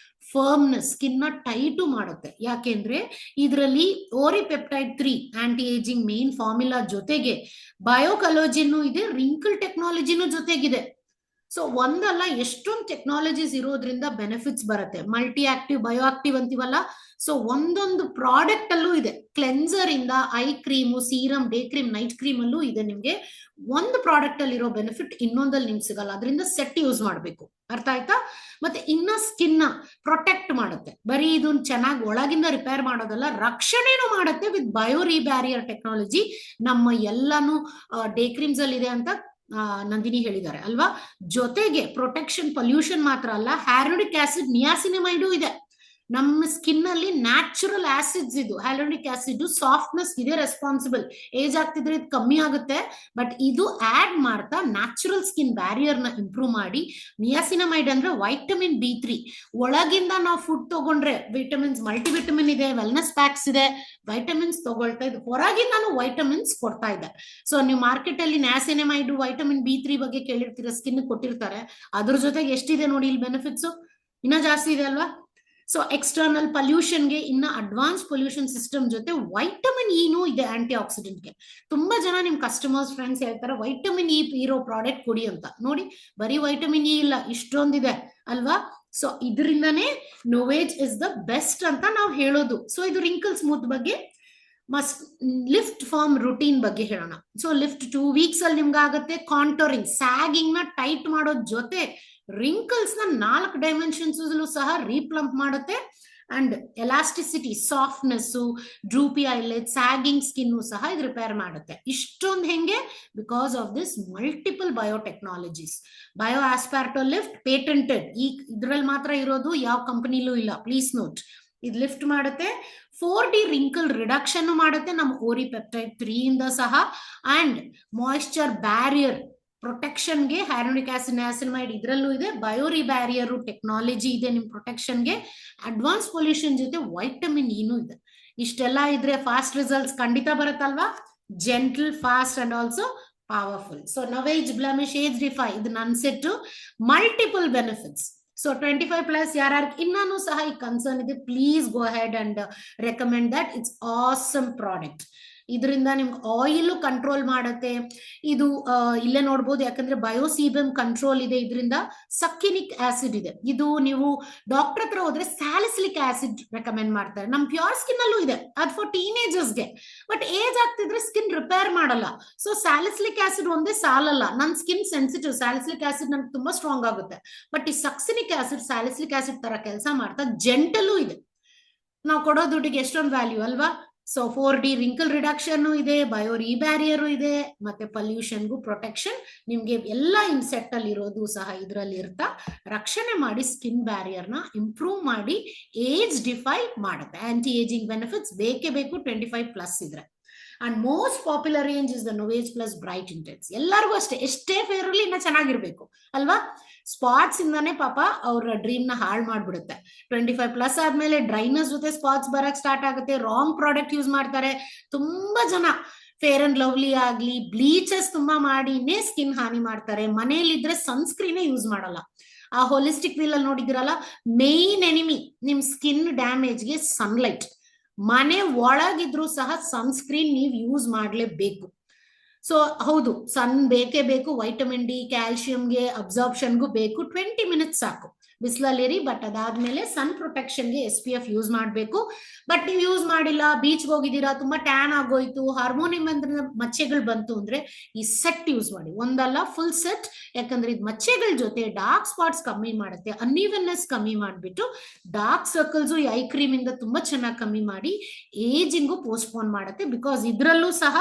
ಫರ್ಮ್ನೆಸ್, ಸ್ಕಿನ್ ನ ಟೈಟು ಮಾಡುತ್ತೆ. ಯಾಕೆಂದ್ರೆ ಇದರಲ್ಲಿ ಓರಿಪೆಪ್ಟೈಡ್ 3 ಆಂಟಿ ಏಜಿಂಗ್ ಮೇನ್ ಫಾರ್ಮುಲಾ ಜೊತೆಗೆ ಬಯೋಕಲೋಜಿನ್ ಇದೆ, ರಿಂಕಲ್ ಟೆಕ್ನಾಲಜಿನೂ ಜೊತೆಗಿದೆ. ಸೊ ಒಂದಲ್ಲ ಎಷ್ಟೊಂದು ಟೆಕ್ನಾಲಜೀಸ್ ಇರೋದ್ರಿಂದ ಬೆನಿಫಿಟ್ಸ್ ಬರುತ್ತೆ. ಮಲ್ಟಿ ಆಕ್ಟಿವ್, ಬಯೋ ಆಕ್ಟಿವ್ ಅಂತೀವಲ್ಲ, ಸೊ ಒಂದೊಂದು ಪ್ರಾಡಕ್ಟ್ ಅಲ್ಲೂ ಇದೆ. ಕ್ಲೆನ್ಸರ್ ಇಂದ I cream, serum, day cream, night cream ಅಲ್ಲೂ ಇದೆ. ನಿಮ್ಗೆ ಒಂದು ಪ್ರಾಡಕ್ಟ್ ಅಲ್ಲಿ ಇರೋ ಬೆನಿಫಿಟ್ ಇನ್ನೊಂದಲ್ಲಿ ನಿಮ್ಗೆ ಸಿಗಲ್ಲ. ಅದರಿಂದ ಸೆಟ್ ಯೂಸ್ ಮಾಡ್ಬೇಕು, ಅರ್ಥ ಆಯ್ತಾ? ಮತ್ತೆ ಇನ್ನ ಸ್ಕಿನ್ ನ ಪ್ರೊಟೆಕ್ಟ್ ಮಾಡುತ್ತೆ. ಬರೀ ಇದು ಚೆನ್ನಾಗಿ ಒಳಗಿಂದ ರಿಪೇರ್ ಮಾಡೋದಲ್ಲ, ರಕ್ಷಣೆನೂ ಮಾಡುತ್ತೆ ವಿತ್ ಬಯೋ ರಿಬ್ಯಾರಿಯರ್ ಟೆಕ್ನಾಲಜಿ. ನಮ್ಮ ಎಲ್ಲಾನು ಡೇ ಕ್ರೀಮ್ಸ್ ಅಲ್ಲಿ ಇದೆ ಅಂತ ನಂದಿನಿ ಹೇಳಿದ್ದಾರೆ ಅಲ್ವಾ. ಜೊತೆಗೆ ಪ್ರೊಟೆಕ್ಷನ್, ಪೊಲ್ಯೂಷನ್ ಮಾತ್ರ ಅಲ್ಲ, ಹ್ಯಾಲುರೋನಿಕ್ ಆಸಿಡ್, ನಿಯಾಸಿನಮೈಡು ಇದೆ. ನಮ್ಮ ಸ್ಕಿನ್ ಅಲ್ಲಿ ನ್ಯಾಚುರಲ್ ಆಸಿಡ್ಸ್ ಇದು. ಹ್ಯಾಲುರೋನಿಕ್ ಆಸಿಡ್ ಸಾಫ್ಟ್ನೆಸ್ ಇದೆ ರೆಸ್ಪಾನ್ಸಿಬಲ್. ಏಜ್ ಆಗ್ತಿದ್ರೆ ಇದು ಕಮ್ಮಿ ಆಗುತ್ತೆ, ಬಟ್ ಇದು ಆಡ್ ಮಾಡ್ತಾ ನ್ಯಾಚುರಲ್ ಸ್ಕಿನ್ ಬ್ಯಾರಿಯರ್ ನ ಇಂಪ್ರೂವ್ ಮಾಡಿ. ನಿಯಾಸಿನಮೈಡ್ ಅಂದ್ರೆ ವೈಟಮಿನ್ B3. ಒಳಗಿಂದ ನಾವು ಫುಡ್ ತಗೊಂಡ್ರೆ ವಿಟಮಿನ್ಸ್, ಮಲ್ಟಿವಿಟಮಿನ್ ಇದೆ, ವೆಲ್ನೆಸ್ ಪ್ಯಾಕ್ಸ್ ಇದೆ, ವೈಟಮಿನ್ಸ್ ತಗೊಳ್ತಾ ಇದು ಹೊರಗಿಂದಾನು ವೈಟಮಿನ್ಸ್ ಕೊಡ್ತಾ ಇದೆ. ಸೊ ನೀವು ಮಾರ್ಕೆಟ್ ಅಲ್ಲಿ ನಿಯಾಸಿನಮೈಡ್, ವೈಟಮಿನ್ B3 ಬಗ್ಗೆ ಕೇಳಿರ್ತೀರ, ಸ್ಕಿನ್ ಕೊಟ್ಟಿರ್ತಾರೆ. ಅದ್ರ ಜೊತೆಗೆ ಎಷ್ಟಿದೆ ನೋಡಿ ಇಲ್ಲಿ ಬೆನಿಫಿಟ್ಸ್, ಇನ್ನ ಜಾಸ್ತಿ ಇದೆ ಅಲ್ವಾ. ಸೊ ಎಕ್ಸ್ಟರ್ನಲ್ ಪೊಲ್ಯೂಷನ್ಗೆ ಇನ್ನ ಅಡ್ವಾನ್ಸ್ ಪೊಲ್ಯೂಷನ್ ಸಿಸ್ಟಮ್ ಜೊತೆ ವೈಟಮಿನ್ ಇನೂ ಇದೆ ಆಂಟಿ ಆಕ್ಸಿಡೆಂಟ್ಗೆ. ತುಂಬಾ ಜನ ನಿಮ್ ಕಸ್ಟಮರ್ಸ್, ಫ್ರೆಂಡ್ಸ್ ಹೇಳ್ತಾರೆ ವೈಟಮಿನ್ ಇ ಇರೋ ಪ್ರಾಡಕ್ಟ್ ಕೊಡಿ ಅಂತ. ನೋಡಿ, ಬರೀ ವೈಟಮಿನ್ ಇ ಇಲ್ಲ, ಇಷ್ಟೊಂದಿದೆ ಅಲ್ವಾ. ಸೊ ಇದರಿಂದಾನೇ ನೋವೇಜ್ ಇಸ್ ದ ಬೆಸ್ಟ್ ಅಂತ ನಾವು ಹೇಳೋದು. ಸೊ ಇದು ರಿಂಕಲ್ ಸ್ಮೂತ್ ಬಗ್ಗೆ. ಮಸ್ಟ್ ಲಿಫ್ಟ್ ಫಾರ್ಮ್ ರುಟೀನ್ ಬಗ್ಗೆ ಹೇಳೋಣ. ಸೊ ಲಿಫ್ಟ್ 2 weeks ಅಲ್ಲಿ ನಿಮ್ಗೆ ಆಗುತ್ತೆ. ಕಾಂಟೋರಿಂಗ್, ಸ್ಯಾಗಿಂಗ್ ನ ಟೈಟ್ ಮಾಡೋದ್ ಜೊತೆ ರಿಂಕಲ್ಸ್ ನ 4 ಡೈಮೆನ್ಷನ್ಸ್ ಸಹ ರೀಪ್ಲಂಪ್ ಮಾಡುತ್ತೆ. And elasticity, softness, droopy eyelid, sagging skin ಸಹ ಇದು ರಿಪೇರ್ ಮಾಡುತ್ತೆ. ಇಷ್ಟೊಂದು ಹೆಂಗೆ? Because of this multiple biotechnologies. Bio asparto lift patented. ಈ ಇದ್ರಲ್ಲಿ ಮಾತ್ರ ಇರೋದು, ಯಾವ ಕಂಪನಿಲೂ ಇಲ್ಲ, ಪ್ಲೀಸ್ ನೋಟ್. ಇದು ಲಿಫ್ಟ್ ಮಾಡುತ್ತೆ. 4D ರಿಂಕಲ್ ರಿಡಕ್ಷನ್ ಮಾಡುತ್ತೆ ನಮ್ಮ ಓರಿಪೆಪ್ಟೈಡ್ 3 ಇಂದ ಸಹ. ಅಂಡ್ ಮಾಯಿಶ್ಚರ್ ಬ್ಯಾರಿಯರ್ ಪ್ರೊಟೆಕ್ಷನ್ಗೆ ಹ್ಯಾಲುರೋನಿಕ್ ಆಸಿಡ್, ನಿಯಾಸಿನಮೈಡ್ ಇದ್ರಲ್ಲೂ ಇದೆ. ಬಯೋ ರಿಬ್ಯಾರಿಯರ್ ಟೆಕ್ನಾಲಜಿ ಇದೆ ನಿಮ್ ಪ್ರೊಟೆಕ್ಷನ್ಗೆ. ಅಡ್ವಾನ್ಸ್ ಪೊಲ್ಯೂಷನ್ ಜೊತೆ ವೈಟಮಿನ್ ಇನೂ ಇದೆ. ಇಷ್ಟೆಲ್ಲ ಇದ್ರೆ ಫಾಸ್ಟ್ ರಿಸಲ್ಟ್ಸ್ ಖಂಡಿತ ಬರುತ್ತಲ್ವಾ. Gentle, fast and also powerful. So Novage, blemish, age defy, ಇದು ನನ್ ಸೆಟ್ ಮಲ್ಟಿಪಲ್ ಬೆನಿಫಿಟ್ಸ್. ಸೊ 25+ ಯಾರ್ಯಾರು ಇನ್ನೂ ಸಹ ಈ ಕನ್ಸರ್ನ್ ಇದೆ, please go ahead and recommend that. It's awesome product. ಇದರಿಂದ ನಿಮ್ಗೆ ಆಯಿಲ್ ಕಂಟ್ರೋಲ್ ಮಾಡುತ್ತೆ. ಇದು ಇಲ್ಲೇ ನೋಡ್ಬೋದು, ಯಾಕಂದ್ರೆ ಬಯೋಸೀಬಮ್ ಕಂಟ್ರೋಲ್ ಇದೆ. ಇದರಿಂದ ಸಕ್ಕಿನಿಕ್ ಆಸಿಡ್ ಇದೆ. ಇದು ನೀವು ಡಾಕ್ಟರ್ ಹತ್ರ ಹೋದ್ರೆ ಸ್ಯಾಲಿಸಿಲಿಕ್ ಆಸಿಡ್ ರೆಕಮೆಂಡ್ ಮಾಡ್ತಾರೆ. ನಮ್ ಪ್ಯೂರ್ ಸ್ಕಿನ್ ಅಲ್ಲೂ ಇದೆ, ಅದು ಫಾರ್ ಟೀನೇಜರ್ಸ್ಗೆ. ಬಟ್ ಏಜ್ ಆಗ್ತಿದ್ರೆ ಸ್ಕಿನ್ ರಿಪೇರ್ ಮಾಡಲ್ಲ. ಸೊ ಸ್ಯಾಲಿಸಿಲಿಕ್ ಆಸಿಡ್ ಒಂದೇ ಸಾಲಲ್ಲ. ನನ್ ಸ್ಕಿನ್ ಸೆನ್ಸಿಟಿವ್, ಸ್ಯಾಲಿಸಿಲಿಕ್ ಆಸಿಡ್ ನನ್ಗೆ ತುಂಬಾ ಸ್ಟ್ರಾಂಗ್ ಆಗುತ್ತೆ. ಬಟ್ ಈ ಸಕ್ಸಿನಿಕ್ ಆಸಿಡ್ ಸ್ಯಾಲಿಸಿಲಿಕ್ ಆಸಿಡ್ ತರ ಕೆಲಸ ಮಾಡ್ತಾ ಜೆಂಟಲ್ಲೂ ಇದೆ. ನಾವು ಕೊಡೋ ದುಡ್ಡಿಗೆ ಎಷ್ಟೊಂದು ವ್ಯಾಲ್ಯೂ ಅಲ್ವಾ. ಸೊ 4D ರಿಂಕಲ್ ರಿಡಕ್ಷನ್ ಇದೆ, ಬಯೋ ರಿಬ್ಯಾರಿಯರ್ ಇದೆ, ಮತ್ತೆ ಪೊಲ್ಯೂಷನ್ಗೂ ಪ್ರೊಟೆಕ್ಷನ್. ನಿಮ್ಗೆ ಎಲ್ಲ ಇನ್ಸೆಕ್ಟ್ ಅಲ್ಲಿ ಇರೋದು ಸಹ ಇದರಲ್ಲಿ ಇರ್ತಾ ರಕ್ಷಣೆ ಮಾಡಿ ಸ್ಕಿನ್ ಬ್ಯಾರಿಯರ್ ನ ಇಂಪ್ರೂವ್ ಮಾಡಿ ಏಜ್ ಡಿಫೈ ಮಾಡುತ್ತೆ. ಆಂಟಿ ಏಜಿಂಗ್ ಬೆನಿಫಿಟ್ಸ್ ಬೇಕೇ ಬೇಕು 25+ ಇದ್ರೆ. And most popular range is the Novage plus bright intense. ಎಲ್ಲರಿಗೂ ಅಷ್ಟೇ, ಎಷ್ಟೇ ಫೇರ್ ಇರಲಿ ಇನ್ನ ಚೆನ್ನಾಗಿರ್ಬೇಕು ಅಲ್ವಾ. ಸ್ಪಾಟ್ಸ್ ಇಂದಾನೆ ಪಾಪ ಅವ್ರ ಡ್ರೀಮ್ ನ ಹಾಳು ಮಾಡ್ಬಿಡುತ್ತೆ. 25+ ಆದ್ಮೇಲೆ ಡ್ರೈನೆಸ್ ಜೊತೆ ಸ್ಪಾಟ್ಸ್ ಬರಕ್ ಸ್ಟಾರ್ಟ್ ಆಗುತ್ತೆ. ರಾಂಗ್ ಪ್ರಾಡಕ್ಟ್ ಯೂಸ್ ಮಾಡ್ತಾರೆ ತುಂಬಾ ಜನ. ಫೇರ್ ಅಂಡ್ ಲವ್ಲಿ ಆಗ್ಲಿ, ಬ್ಲೀಚಸ್ ತುಂಬಾ ಮಾಡಿನೇ ಸ್ಕಿನ್ ಹಾನಿ ಮಾಡ್ತಾರೆ. ಮನೇಲಿದ್ರೆ ಸನ್ಸ್ಕ್ರೀನ್ ಯೂಸ್ ಮಾಡಲ್ಲ. ಆ ಹೋಲಿಸ್ಟಿಕ್ ವೀಲ್ ಅಲ್ಲಿ ನೋಡಿದಿರಲ್ಲ, ಮೇನ್ ಎನಿಮಿ ನಿಮ್ ಸ್ಕಿನ್ ಡ್ಯಾಮೇಜ್ಗೆ ಸನ್ಲೈಟ್. ಮನೆ ಒಳಗಿದ್ರು ಸಹ ಸನ್ಸ್ಕ್ರೀನ್ ನೀವು ಯೂಸ್ ಮಾಡ್ಲೇಬೇಕು. ಸೊ ಹೌದು, ಸನ್ ಬೇಕೇ ಬೇಕು. ವೈಟಮಿನ್ ಡಿ, ಕ್ಯಾಲ್ಸಿಯಂಗೆ, ಅಬ್ಸಾರ್ಪ್ಷನ್ಗೂ ಬೇಕು. 20 minutes ಸಾಕು ಬಿಸಿಲಲ್ಲಿರಿ. ಬಟ್ ಅದಾದ್ಮೇಲೆ ಸನ್ ಪ್ರೊಟೆಕ್ಷನ್ಗೆ SPF ಯೂಸ್ ಮಾಡಬೇಕು. ಬಟ್ ನೀವು ಯೂಸ್ ಮಾಡಿಲ್ಲ, ಬೀಚ್ಗೆ ಹೋಗಿದ್ದೀರಾ, ತುಂಬಾ ಟ್ಯಾನ್ ಆಗೋಯ್ತು, ಹಾರ್ಮೋನಿಯಂ ಅಂದ್ರೆ ಮಚ್ಚೆಗಳು ಬಂತು ಅಂದ್ರೆ ಈ ಸೆಟ್ ಯೂಸ್ ಮಾಡಿ. ಒಂದಲ್ಲ, ಫುಲ್ ಸೆಟ್. ಯಾಕಂದ್ರೆ ಇದು ಮಚ್ಚೆಗಳ ಜೊತೆ ಡಾರ್ಕ್ ಸ್ಪಾಟ್ಸ್ ಕಮ್ಮಿ ಮಾಡುತ್ತೆ, ಅನ್ಈವನ್ನೆಸ್ ಕಮ್ಮಿ ಮಾಡಿಬಿಟ್ಟು ಡಾರ್ಕ್ ಸರ್ಕಲ್ಸ್ ಈ ಐ ಕ್ರೀಮ್ ಇಂದ ತುಂಬಾ ಚೆನ್ನಾಗಿ ಕಮ್ಮಿ ಮಾಡಿ ಏಜಿಂಗು ಪೋಸ್ಟ್ಪೋನ್ ಮಾಡುತ್ತೆ. ಬಿಕಾಸ್ ಇದ್ರಲ್ಲೂ ಸಹ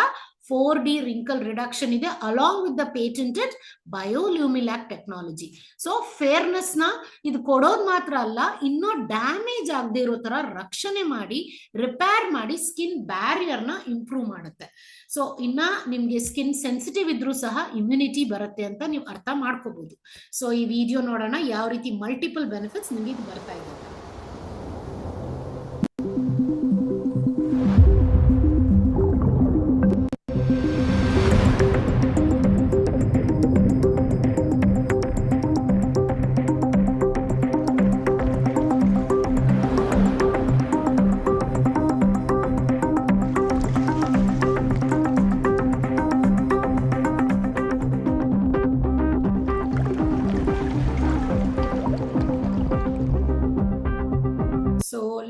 4D wrinkle reduction ಇದೆ along with the patented biolumilac technology. So fairness ನ ಇದು ಕೊಡೋದು ಮಾತ್ರ ಅಲ್ಲ, ಇನ್ನೂ ಡ್ಯಾಮೇಜ್ ಆಗದೆ ಇರೋ ತರ ರಕ್ಷಣೆ ಮಾಡಿ ರಿಪೇರ್ ಮಾಡಿ ಸ್ಕಿನ್ ಬ್ಯಾರಿಯರ್ ನ ಇಂಪ್ರೂವ್ ಮಾಡುತ್ತೆ. ಸೊ ಇನ್ನ ನಿಮ್ಗೆ ಸ್ಕಿನ್ ಸೆನ್ಸಿಟಿವ್ ಇದ್ರೂ ಸಹ ಇಮ್ಯುನಿಟಿ ಬರುತ್ತೆ ಅಂತ ನೀವು ಅರ್ಥ ಮಾಡ್ಕೋಬಹುದು. ಸೊ ಈ ವಿಡಿಯೋ ನೋಡೋಣ ಯಾವ ರೀತಿ ಮಲ್ಟಿಪಲ್ ಬೆನಿಫಿಟ್ಸ್ ನಿಮ್ಗೆ ಇದು ಬರ್ತಾ ಇದೆ.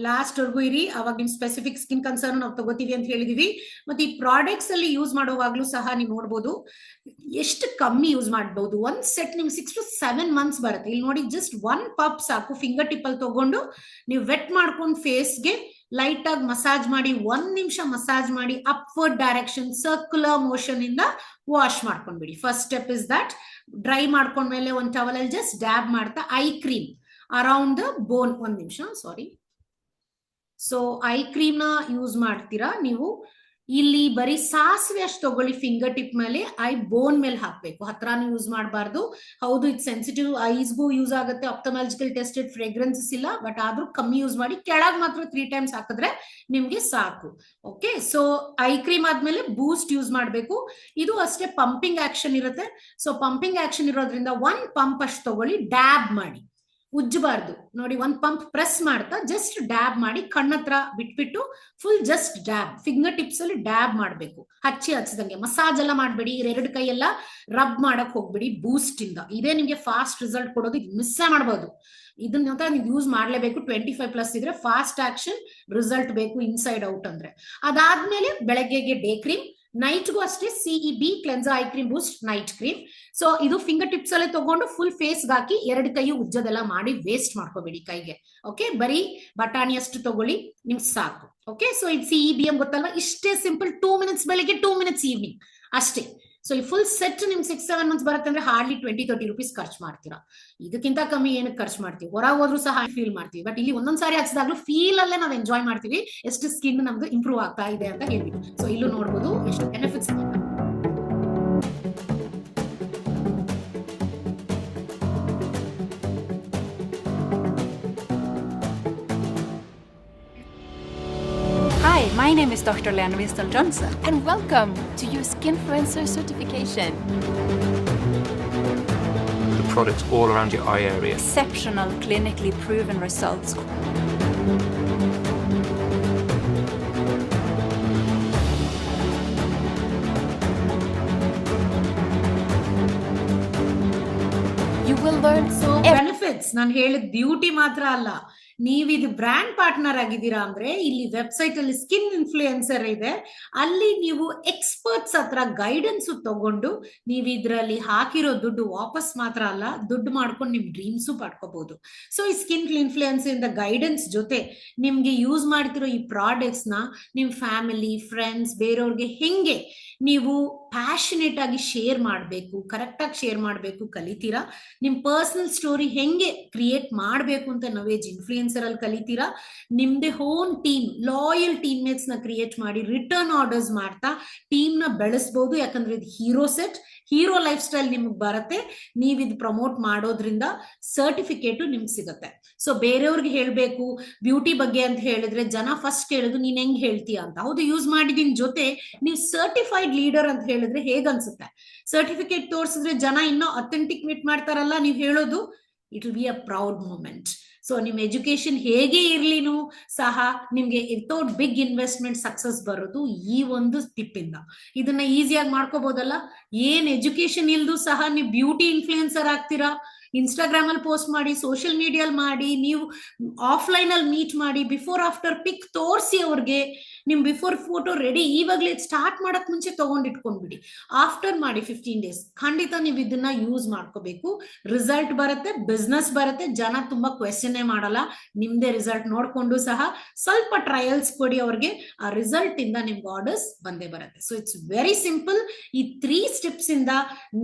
ಲಾಸ್ಟ್ ವರ್ಗೂ ಇರಿ, ಅವಾಗ ನಿಮ್ ಸ್ಪೆಸಿಫಿಕ್ ಸ್ಕಿನ್ ಕನ್ಸರ್ನ್ ನಾವು ತಗೋತೀವಿ ಅಂತ ಹೇಳಿದೀವಿ. ಮತ್ತೆ ಈ ಪ್ರಾಡಕ್ಟ್ಸ್ ಅಲ್ಲಿ ಯೂಸ್ ಮಾಡುವಾಗ್ಲೂ ಸಹ ನೀವು ನೋಡ್ಬೋದು ಎಷ್ಟು ಕಮ್ಮಿ ಯೂಸ್ ಮಾಡಬಹುದು. ಒಂದ್ ಸೆಟ್ ನಿಮ್ಗೆ 6 to 7 months ಬರುತ್ತೆ. ಇಲ್ಲಿ ನೋಡಿ, ಜಸ್ಟ್ 1 ಪಪ್ ಸಾಕು. ಫಿಂಗರ್ ಟಿಪ್ ಅಲ್ಲಿ ತಗೊಂಡು ನೀವು ವೆಟ್ ಮಾಡ್ಕೊಂಡು ಫೇಸ್ಗೆ ಲೈಟ್ ಆಗಿ ಮಸಾಜ್ ಮಾಡಿ, 1 ನಿಮಿಷ ಮಸಾಜ್ ಮಾಡಿ, ಅಪ್ವರ್ಡ್ ಡೈರೆಕ್ಷನ್ ಸರ್ಕ್ಯುಲರ್ ಮೋಷನ್ ಇಂದ ವಾಶ್ ಮಾಡ್ಕೊಂಡ್ಬಿಡಿ. First step is that. Dry ಮಾಡ್ಕೊಂಡ್ಮೇಲೆ ಒಂದು ಟವಲ್ ಅಲ್ಲಿ ಜಸ್ಟ್ ಡ್ಯಾಬ್ ಮಾಡ್ತಾ eye cream around the bone, 1 ನಿಮಿಷ ಸಾರಿ. ಸೊ ಐ ಕ್ರೀಮ್ ನ ಯೂಸ್ ಮಾಡ್ತೀರಾ ನೀವು. ಇಲ್ಲಿ ಬರೀ ಸಾಸಿವೆ ಅಷ್ಟು ತಗೊಳ್ಳಿ, ಫಿಂಗರ್ ಟಿಪ್ ಮೇಲೆ, ಐ ಬೋನ್ ಮೇಲೆ ಹಾಕ್ಬೇಕು, ಹತ್ರನೂ ಯೂಸ್ ಮಾಡಬಾರ್ದು. ಹೌದು, ಇದು ಸೆನ್ಸಿಟಿವ್, ಐಸ್ಗೂ ಯೂಸ್ ಆಗುತ್ತೆ, ಆಪ್ಥಮಾಲಜಿಕಲ್ ಟೆಸ್ಟೆಡ್ ಫ್ರೇಗ್ರೆನ್ಸಸ್ ಇಲ್ಲ, ಬಟ್ ಆದ್ರೂ ಕಮ್ಮಿ ಯೂಸ್ ಮಾಡಿ. ಕೆಳಗ್ ಮಾತ್ರ 3 times ಹಾಕಿದ್ರೆ ನಿಮ್ಗೆ ಸಾಕು. ಓಕೆ, ಸೊ ಐ ಕ್ರೀಮ್ ಆದ್ಮೇಲೆ ಬೂಸ್ಟ್ ಯೂಸ್ ಮಾಡಬೇಕು. ಇದು ಅಷ್ಟೇ ಪಂಪಿಂಗ್ ಆಕ್ಷನ್ ಇರುತ್ತೆ. ಸೊ ಪಂಪಿಂಗ್ ಆಕ್ಷನ್ ಇರೋದ್ರಿಂದ 1 ಪಂಪ್ ಅಷ್ಟು ತಗೊಳ್ಳಿ, ಡ್ಯಾಬ್ ಮಾಡಿ, ಉಜ್ಜಬಾರ್ದು. ನೋಡಿ, 1 ಪಂಪ್ ಪ್ರೆಸ್ ಮಾಡ್ತಾ ಜಸ್ಟ್ ಡ್ಯಾಬ್ ಮಾಡಿ, ಕಣ್ಣತ್ರ ಬಿಟ್ಬಿಟ್ಟು full just dab, finger tips ಅಲ್ಲಿ ಡ್ಯಾಬ್ ಮಾಡ್ಬೇಕು, ಹಚ್ಚಿದಂಗೆ. ಮಸಾಜ್ ಎಲ್ಲ ಮಾಡ್ಬೇಡಿ, 2 ಕೈ ಎಲ್ಲ ರಬ್ ಮಾಡಕ್ ಹೋಗ್ಬೇಡಿ. ಬೂಸ್ಟ್ ಇಂದ ಇದೇ ನಿಮ್ಗೆ ಫಾಸ್ಟ್ ರಿಸಲ್ಟ್ ಕೊಡೋದು, ಮಿಸ್ ಮಾಡಬಹುದು. ಇದನ್ನ ನೀವು ಯೂಸ್ ಮಾಡ್ಲೇಬೇಕು. 25+ ಇದ್ರೆ ಫಾಸ್ಟ್ ಆಕ್ಷನ್ ರಿಸಲ್ಟ್ ಬೇಕು, ಇನ್ಸೈಡ್ ಔಟ್ ಅಂದ್ರೆ. ಅದಾದ್ಮೇಲೆ ಬೆಳಗ್ಗೆಗೆ ಡೇ ಕ್ರೀಮ್, ನೈಟ್ಗೂ ಅಷ್ಟೇ CEB cleanser I cream Boost night cream. So ಇದು ಫಿಂಗರ್ ಟಿಪ್ಸ್ ಅಲ್ಲೇ ತಗೊಂಡು ಫುಲ್ ಫೇಸ್ ಹಾಕಿ 2 ಕೈ ಉಜ್ಜದೆಲ್ಲ ಮಾಡಿ ವೇಸ್ಟ್ ಮಾಡ್ಕೋಬೇಡಿ ಕೈಗೆ. ಓಕೆ, ಬರೀ ಬಟಾಣಿ ಅಷ್ಟು ತಗೊಳ್ಳಿ, ನಿಮ್ಗೆ ಸಾಕು. ಓಕೆ, ಸೊ ಇದು CEBM ಗೊತ್ತಲ್ವಾ? ಇಷ್ಟೇ ಸಿಂಪಲ್. 2 minutes ಬೆಳಿಗ್ಗೆ, 2 minutes ಈವ್ನಿಂಗ್ ಅಷ್ಟೇ. ಸೊ ಈ ಫುಲ್ ಸೆಟ್ ನಿಮ್ಗೆ 6-7 months ಬರುತ್ತೆ ಅಂದ್ರೆ ಹಾರ್ಡ್ಲಿ 20-30 rupees ಖರ್ಚು ಮಾಡ್ತೀರಾ. ಇದಕ್ಕಿಂತ ಕಮ್ಮಿ ಏನಕ್ಕೆ ಖರ್ಚು ಮಾಡ್ತೀವಿ? ಹೊರಗೆ ಹೋದ್ರು ಸಹ ಫೀಲ್ ಮಾಡ್ತೀವಿ, ಬಟ್ ಇಲ್ಲಿ ಒಂದೊಂದ್ಸಾರಿ ಹಚ್ಚಿದಾಗ್ಲೂ ಫೀಲ್ ಅಲ್ಲೇ ನಾವು ಎಂಜಾಯ್ ಮಾಡ್ತೀವಿ, ಎಷ್ಟು ಸ್ಕಿನ್ ನಮ್ದು ಇಂಪ್ರೂವ್ ಆಗ್ತಾ ಇದೆ ಅಂತ ಹೇಳ್ಬಿಟ್ಟು. ಸೊ ಇಲ್ಲೂ ನೋಡ್ಬೋದು ಎಷ್ಟು benefits.
Hi, my name is Dr. Lena Winston Johnson.
And welcome to your Skinfluencer certification.
The products all around your eye area.
Exceptional clinically proven results.
You will learn so
benefits. ನಾನು ಹೇಳಿದ ಬ್ಯೂಟಿ ಮಾತ್ರ ಅಲ್ಲ, ನೀವಿದು ಬ್ರ್ಯಾಂಡ್ ಪಾರ್ಟ್ನರ್ ಆಗಿದ್ದೀರಾ ಅಂದ್ರೆ ಇಲ್ಲಿ ವೆಬ್ಸೈಟ್ ಅಲ್ಲಿ ಸ್ಕಿನ್ ಇನ್ಫ್ಲೂಯೆನ್ಸರ್ ಇದೆ, ಅಲ್ಲಿ ನೀವು ಎಕ್ಸ್ಪರ್ಟ್ಸ್ ಹತ್ರ ಗೈಡೆನ್ಸ್ ತಗೊಂಡು ನೀವು ಇದ್ರಲ್ಲಿ ಹಾಕಿರೋ ದುಡ್ಡು ವಾಪಸ್ ಮಾತ್ರ ಅಲ್ಲ, ದುಡ್ಡು ಮಾಡ್ಕೊಂಡು ನಿಮ್ ಡ್ರೀಮ್ಸು ಪಡ್ಕೋಬಹುದು. ಸೊ ಈ ಸ್ಕಿನ್ ಇನ್ಫ್ಲೂಯೆನ್ಸ್ ಇಂದ ಗೈಡೆನ್ಸ್ ಜೊತೆ ನಿಮ್ಗೆ ಯೂಸ್ ಮಾಡ್ತಿರೋ ಈ ಪ್ರಾಡಕ್ಟ್ಸ್ ನ ನಿಮ್ ಫ್ಯಾಮಿಲಿ, ಫ್ರೆಂಡ್ಸ್, ಬೇರೆಯವ್ರಿಗೆ ಹೆಂಗೆ ನೀವು ಪ್ಯಾಷನೇಟ್ ಆಗಿ ಶೇರ್ ಮಾಡಬೇಕು, ಕರೆಕ್ಟ್ ಆಗಿ ಶೇರ್ ಮಾಡಬೇಕು ಕಲಿತೀರಾ. ನಿಮ್ ಪರ್ಸನಲ್ ಸ್ಟೋರಿ ಹೆಂಗೆ ಕ್ರಿಯೇಟ್ ಮಾಡಬೇಕು ಅಂತ ನವೇಜ್ ಇನ್ಫ್ಲೂಯೆನ್ಸರ್ ಅಲ್ಲಿ ಕಲಿತೀರಾ. ನಿಮ್ದೇ own team, loyal team mates ನ ಕ್ರಿಯೇಟ್ ಮಾಡಿ ರಿಟರ್ನ್ ಆರ್ಡರ್ಸ್ ಮಾಡ್ತಾ ಟೀಮ್ ನ ಬೆಳೆಸಬಹುದು. ಯಾಕಂದ್ರೆ ಇದು hero set, hero life style ನಿಮ್ಗೆ ಬರುತ್ತೆ. ನೀವ್ ಇದು ಪ್ರಮೋಟ್ ಮಾಡೋದ್ರಿಂದ ಸರ್ಟಿಫಿಕೇಟು ನಿಮ್ಗೆ ಸಿಗುತ್ತೆ. ಸೊ ಬೇರೆಯವ್ರಿಗೆ ಹೇಳ್ಬೇಕು ಬ್ಯೂಟಿ ಬಗ್ಗೆ ಅಂತ ಹೇಳಿದ್ರೆ ಜನ ಫಸ್ಟ್ ಕೇಳೋದು ನೀನ್ ಹೆಂಗ್ ಹೇಳ್ತೀಯ ಅಂತ. ಹೌದು, ಯೂಸ್ ಮಾಡಿದೀನಿ. ಜೊತೆ ನೀವು ಸರ್ಟಿಫೈಡ್ ಲೀಡರ್ ಅಂತ ಹೇಳಿದ್ರೆ ಹೇಗ್ ಅನ್ಸುತ್ತೆ? ಸರ್ಟಿಫಿಕೇಟ್ ತೋರಿಸಿದ್ರೆ ಜನ ಇನ್ನೂ ಅಥೆಂಟಿಕ್ ಮೀಟ್ ಮಾಡ್ತಾರಲ್ಲ, ನೀವು ಹೇಳೋದು it will be a proud moment. So ನಿಮ್ ಎಜುಕೇಶನ್ ಹೇಗೆ ಇರ್ಲಿನೂ ಸಹ ನಿಮ್ಗೆ ವಿತೌಟ್ ಬಿಗ್ ಇನ್ವೆಸ್ಟ್ಮೆಂಟ್ ಸಕ್ಸಸ್ ಬರೋದು ಈ ಒಂದು ಟಿಪ್ ಇಂದ. ಇದನ್ನ ಈಸಿಯಾಗಿ ಮಾಡ್ಕೋಬಹುದಲ್ಲ. ಏನ್ ಎಜುಕೇಶನ್ ಇಲ್ದು ಸಹ ನೀವು ಬ್ಯೂಟಿ ಇನ್ಫ್ಲೂಯೆನ್ಸರ್ ಆಗ್ತೀರಾ. ಇನ್ಸ್ಟಾಗ್ರಾಮ್ ಅಲ್ಲಿ ಪೋಸ್ಟ್ ಮಾಡಿ, ಸೋಷಿಯಲ್ ಮೀಡಿಯಲ್ಲಿ ಮಾಡಿ, ನೀವು ಆಫ್ಲೈನ್ ಅಲ್ಲಿ ಮೀಟ್ ಮಾಡಿ, ಬಿಫೋರ್ ಆಫ್ಟರ್ ಪಿಕ್ ತೋರಿಸಿ ಅವ್ರಿಗೆ. ನಿಮ್ ಬಿಫೋರ್ ಫೋಟೋ ರೆಡಿ ಇವಾಗ್ಲೇ ಸ್ಟಾರ್ಟ್ ಮಾಡಕ್ ಮುಂಚೆ ತಗೊಂಡಿಟ್ಕೊಂಡ್ಬಿಡಿ. ಆಫ್ಟರ್ ಮಾಡಿ 15 days. ಖಂಡಿತ ನೀವು ಇದನ್ನ ಯೂಸ್ ಮಾಡ್ಕೋಬೇಕು. ರಿಸಲ್ಟ್ ಬರುತ್ತೆ, ಬಿಸ್ನೆಸ್ ಬರುತ್ತೆ, ಜನ ತುಂಬಾ ಕ್ವೆಶ್ಚನ್ ಮಾಡಲ್ಲ. ನಿಮ್ದೇ ರಿಸಲ್ಟ್ ನೋಡ್ಕೊಂಡು ಸಹ ಸ್ವಲ್ಪ ಟ್ರಯಲ್ಸ್ ಕೊಡಿ ಅವ್ರಿಗೆ, ಆ ರಿಸಲ್ಟ್ ಇಂದ ನಿಮ್ಗೆ ಆರ್ಡರ್ಸ್ ಬಂದೇ ಬರುತ್ತೆ. So it's very simple. ಈ 3 steps ಇಂದ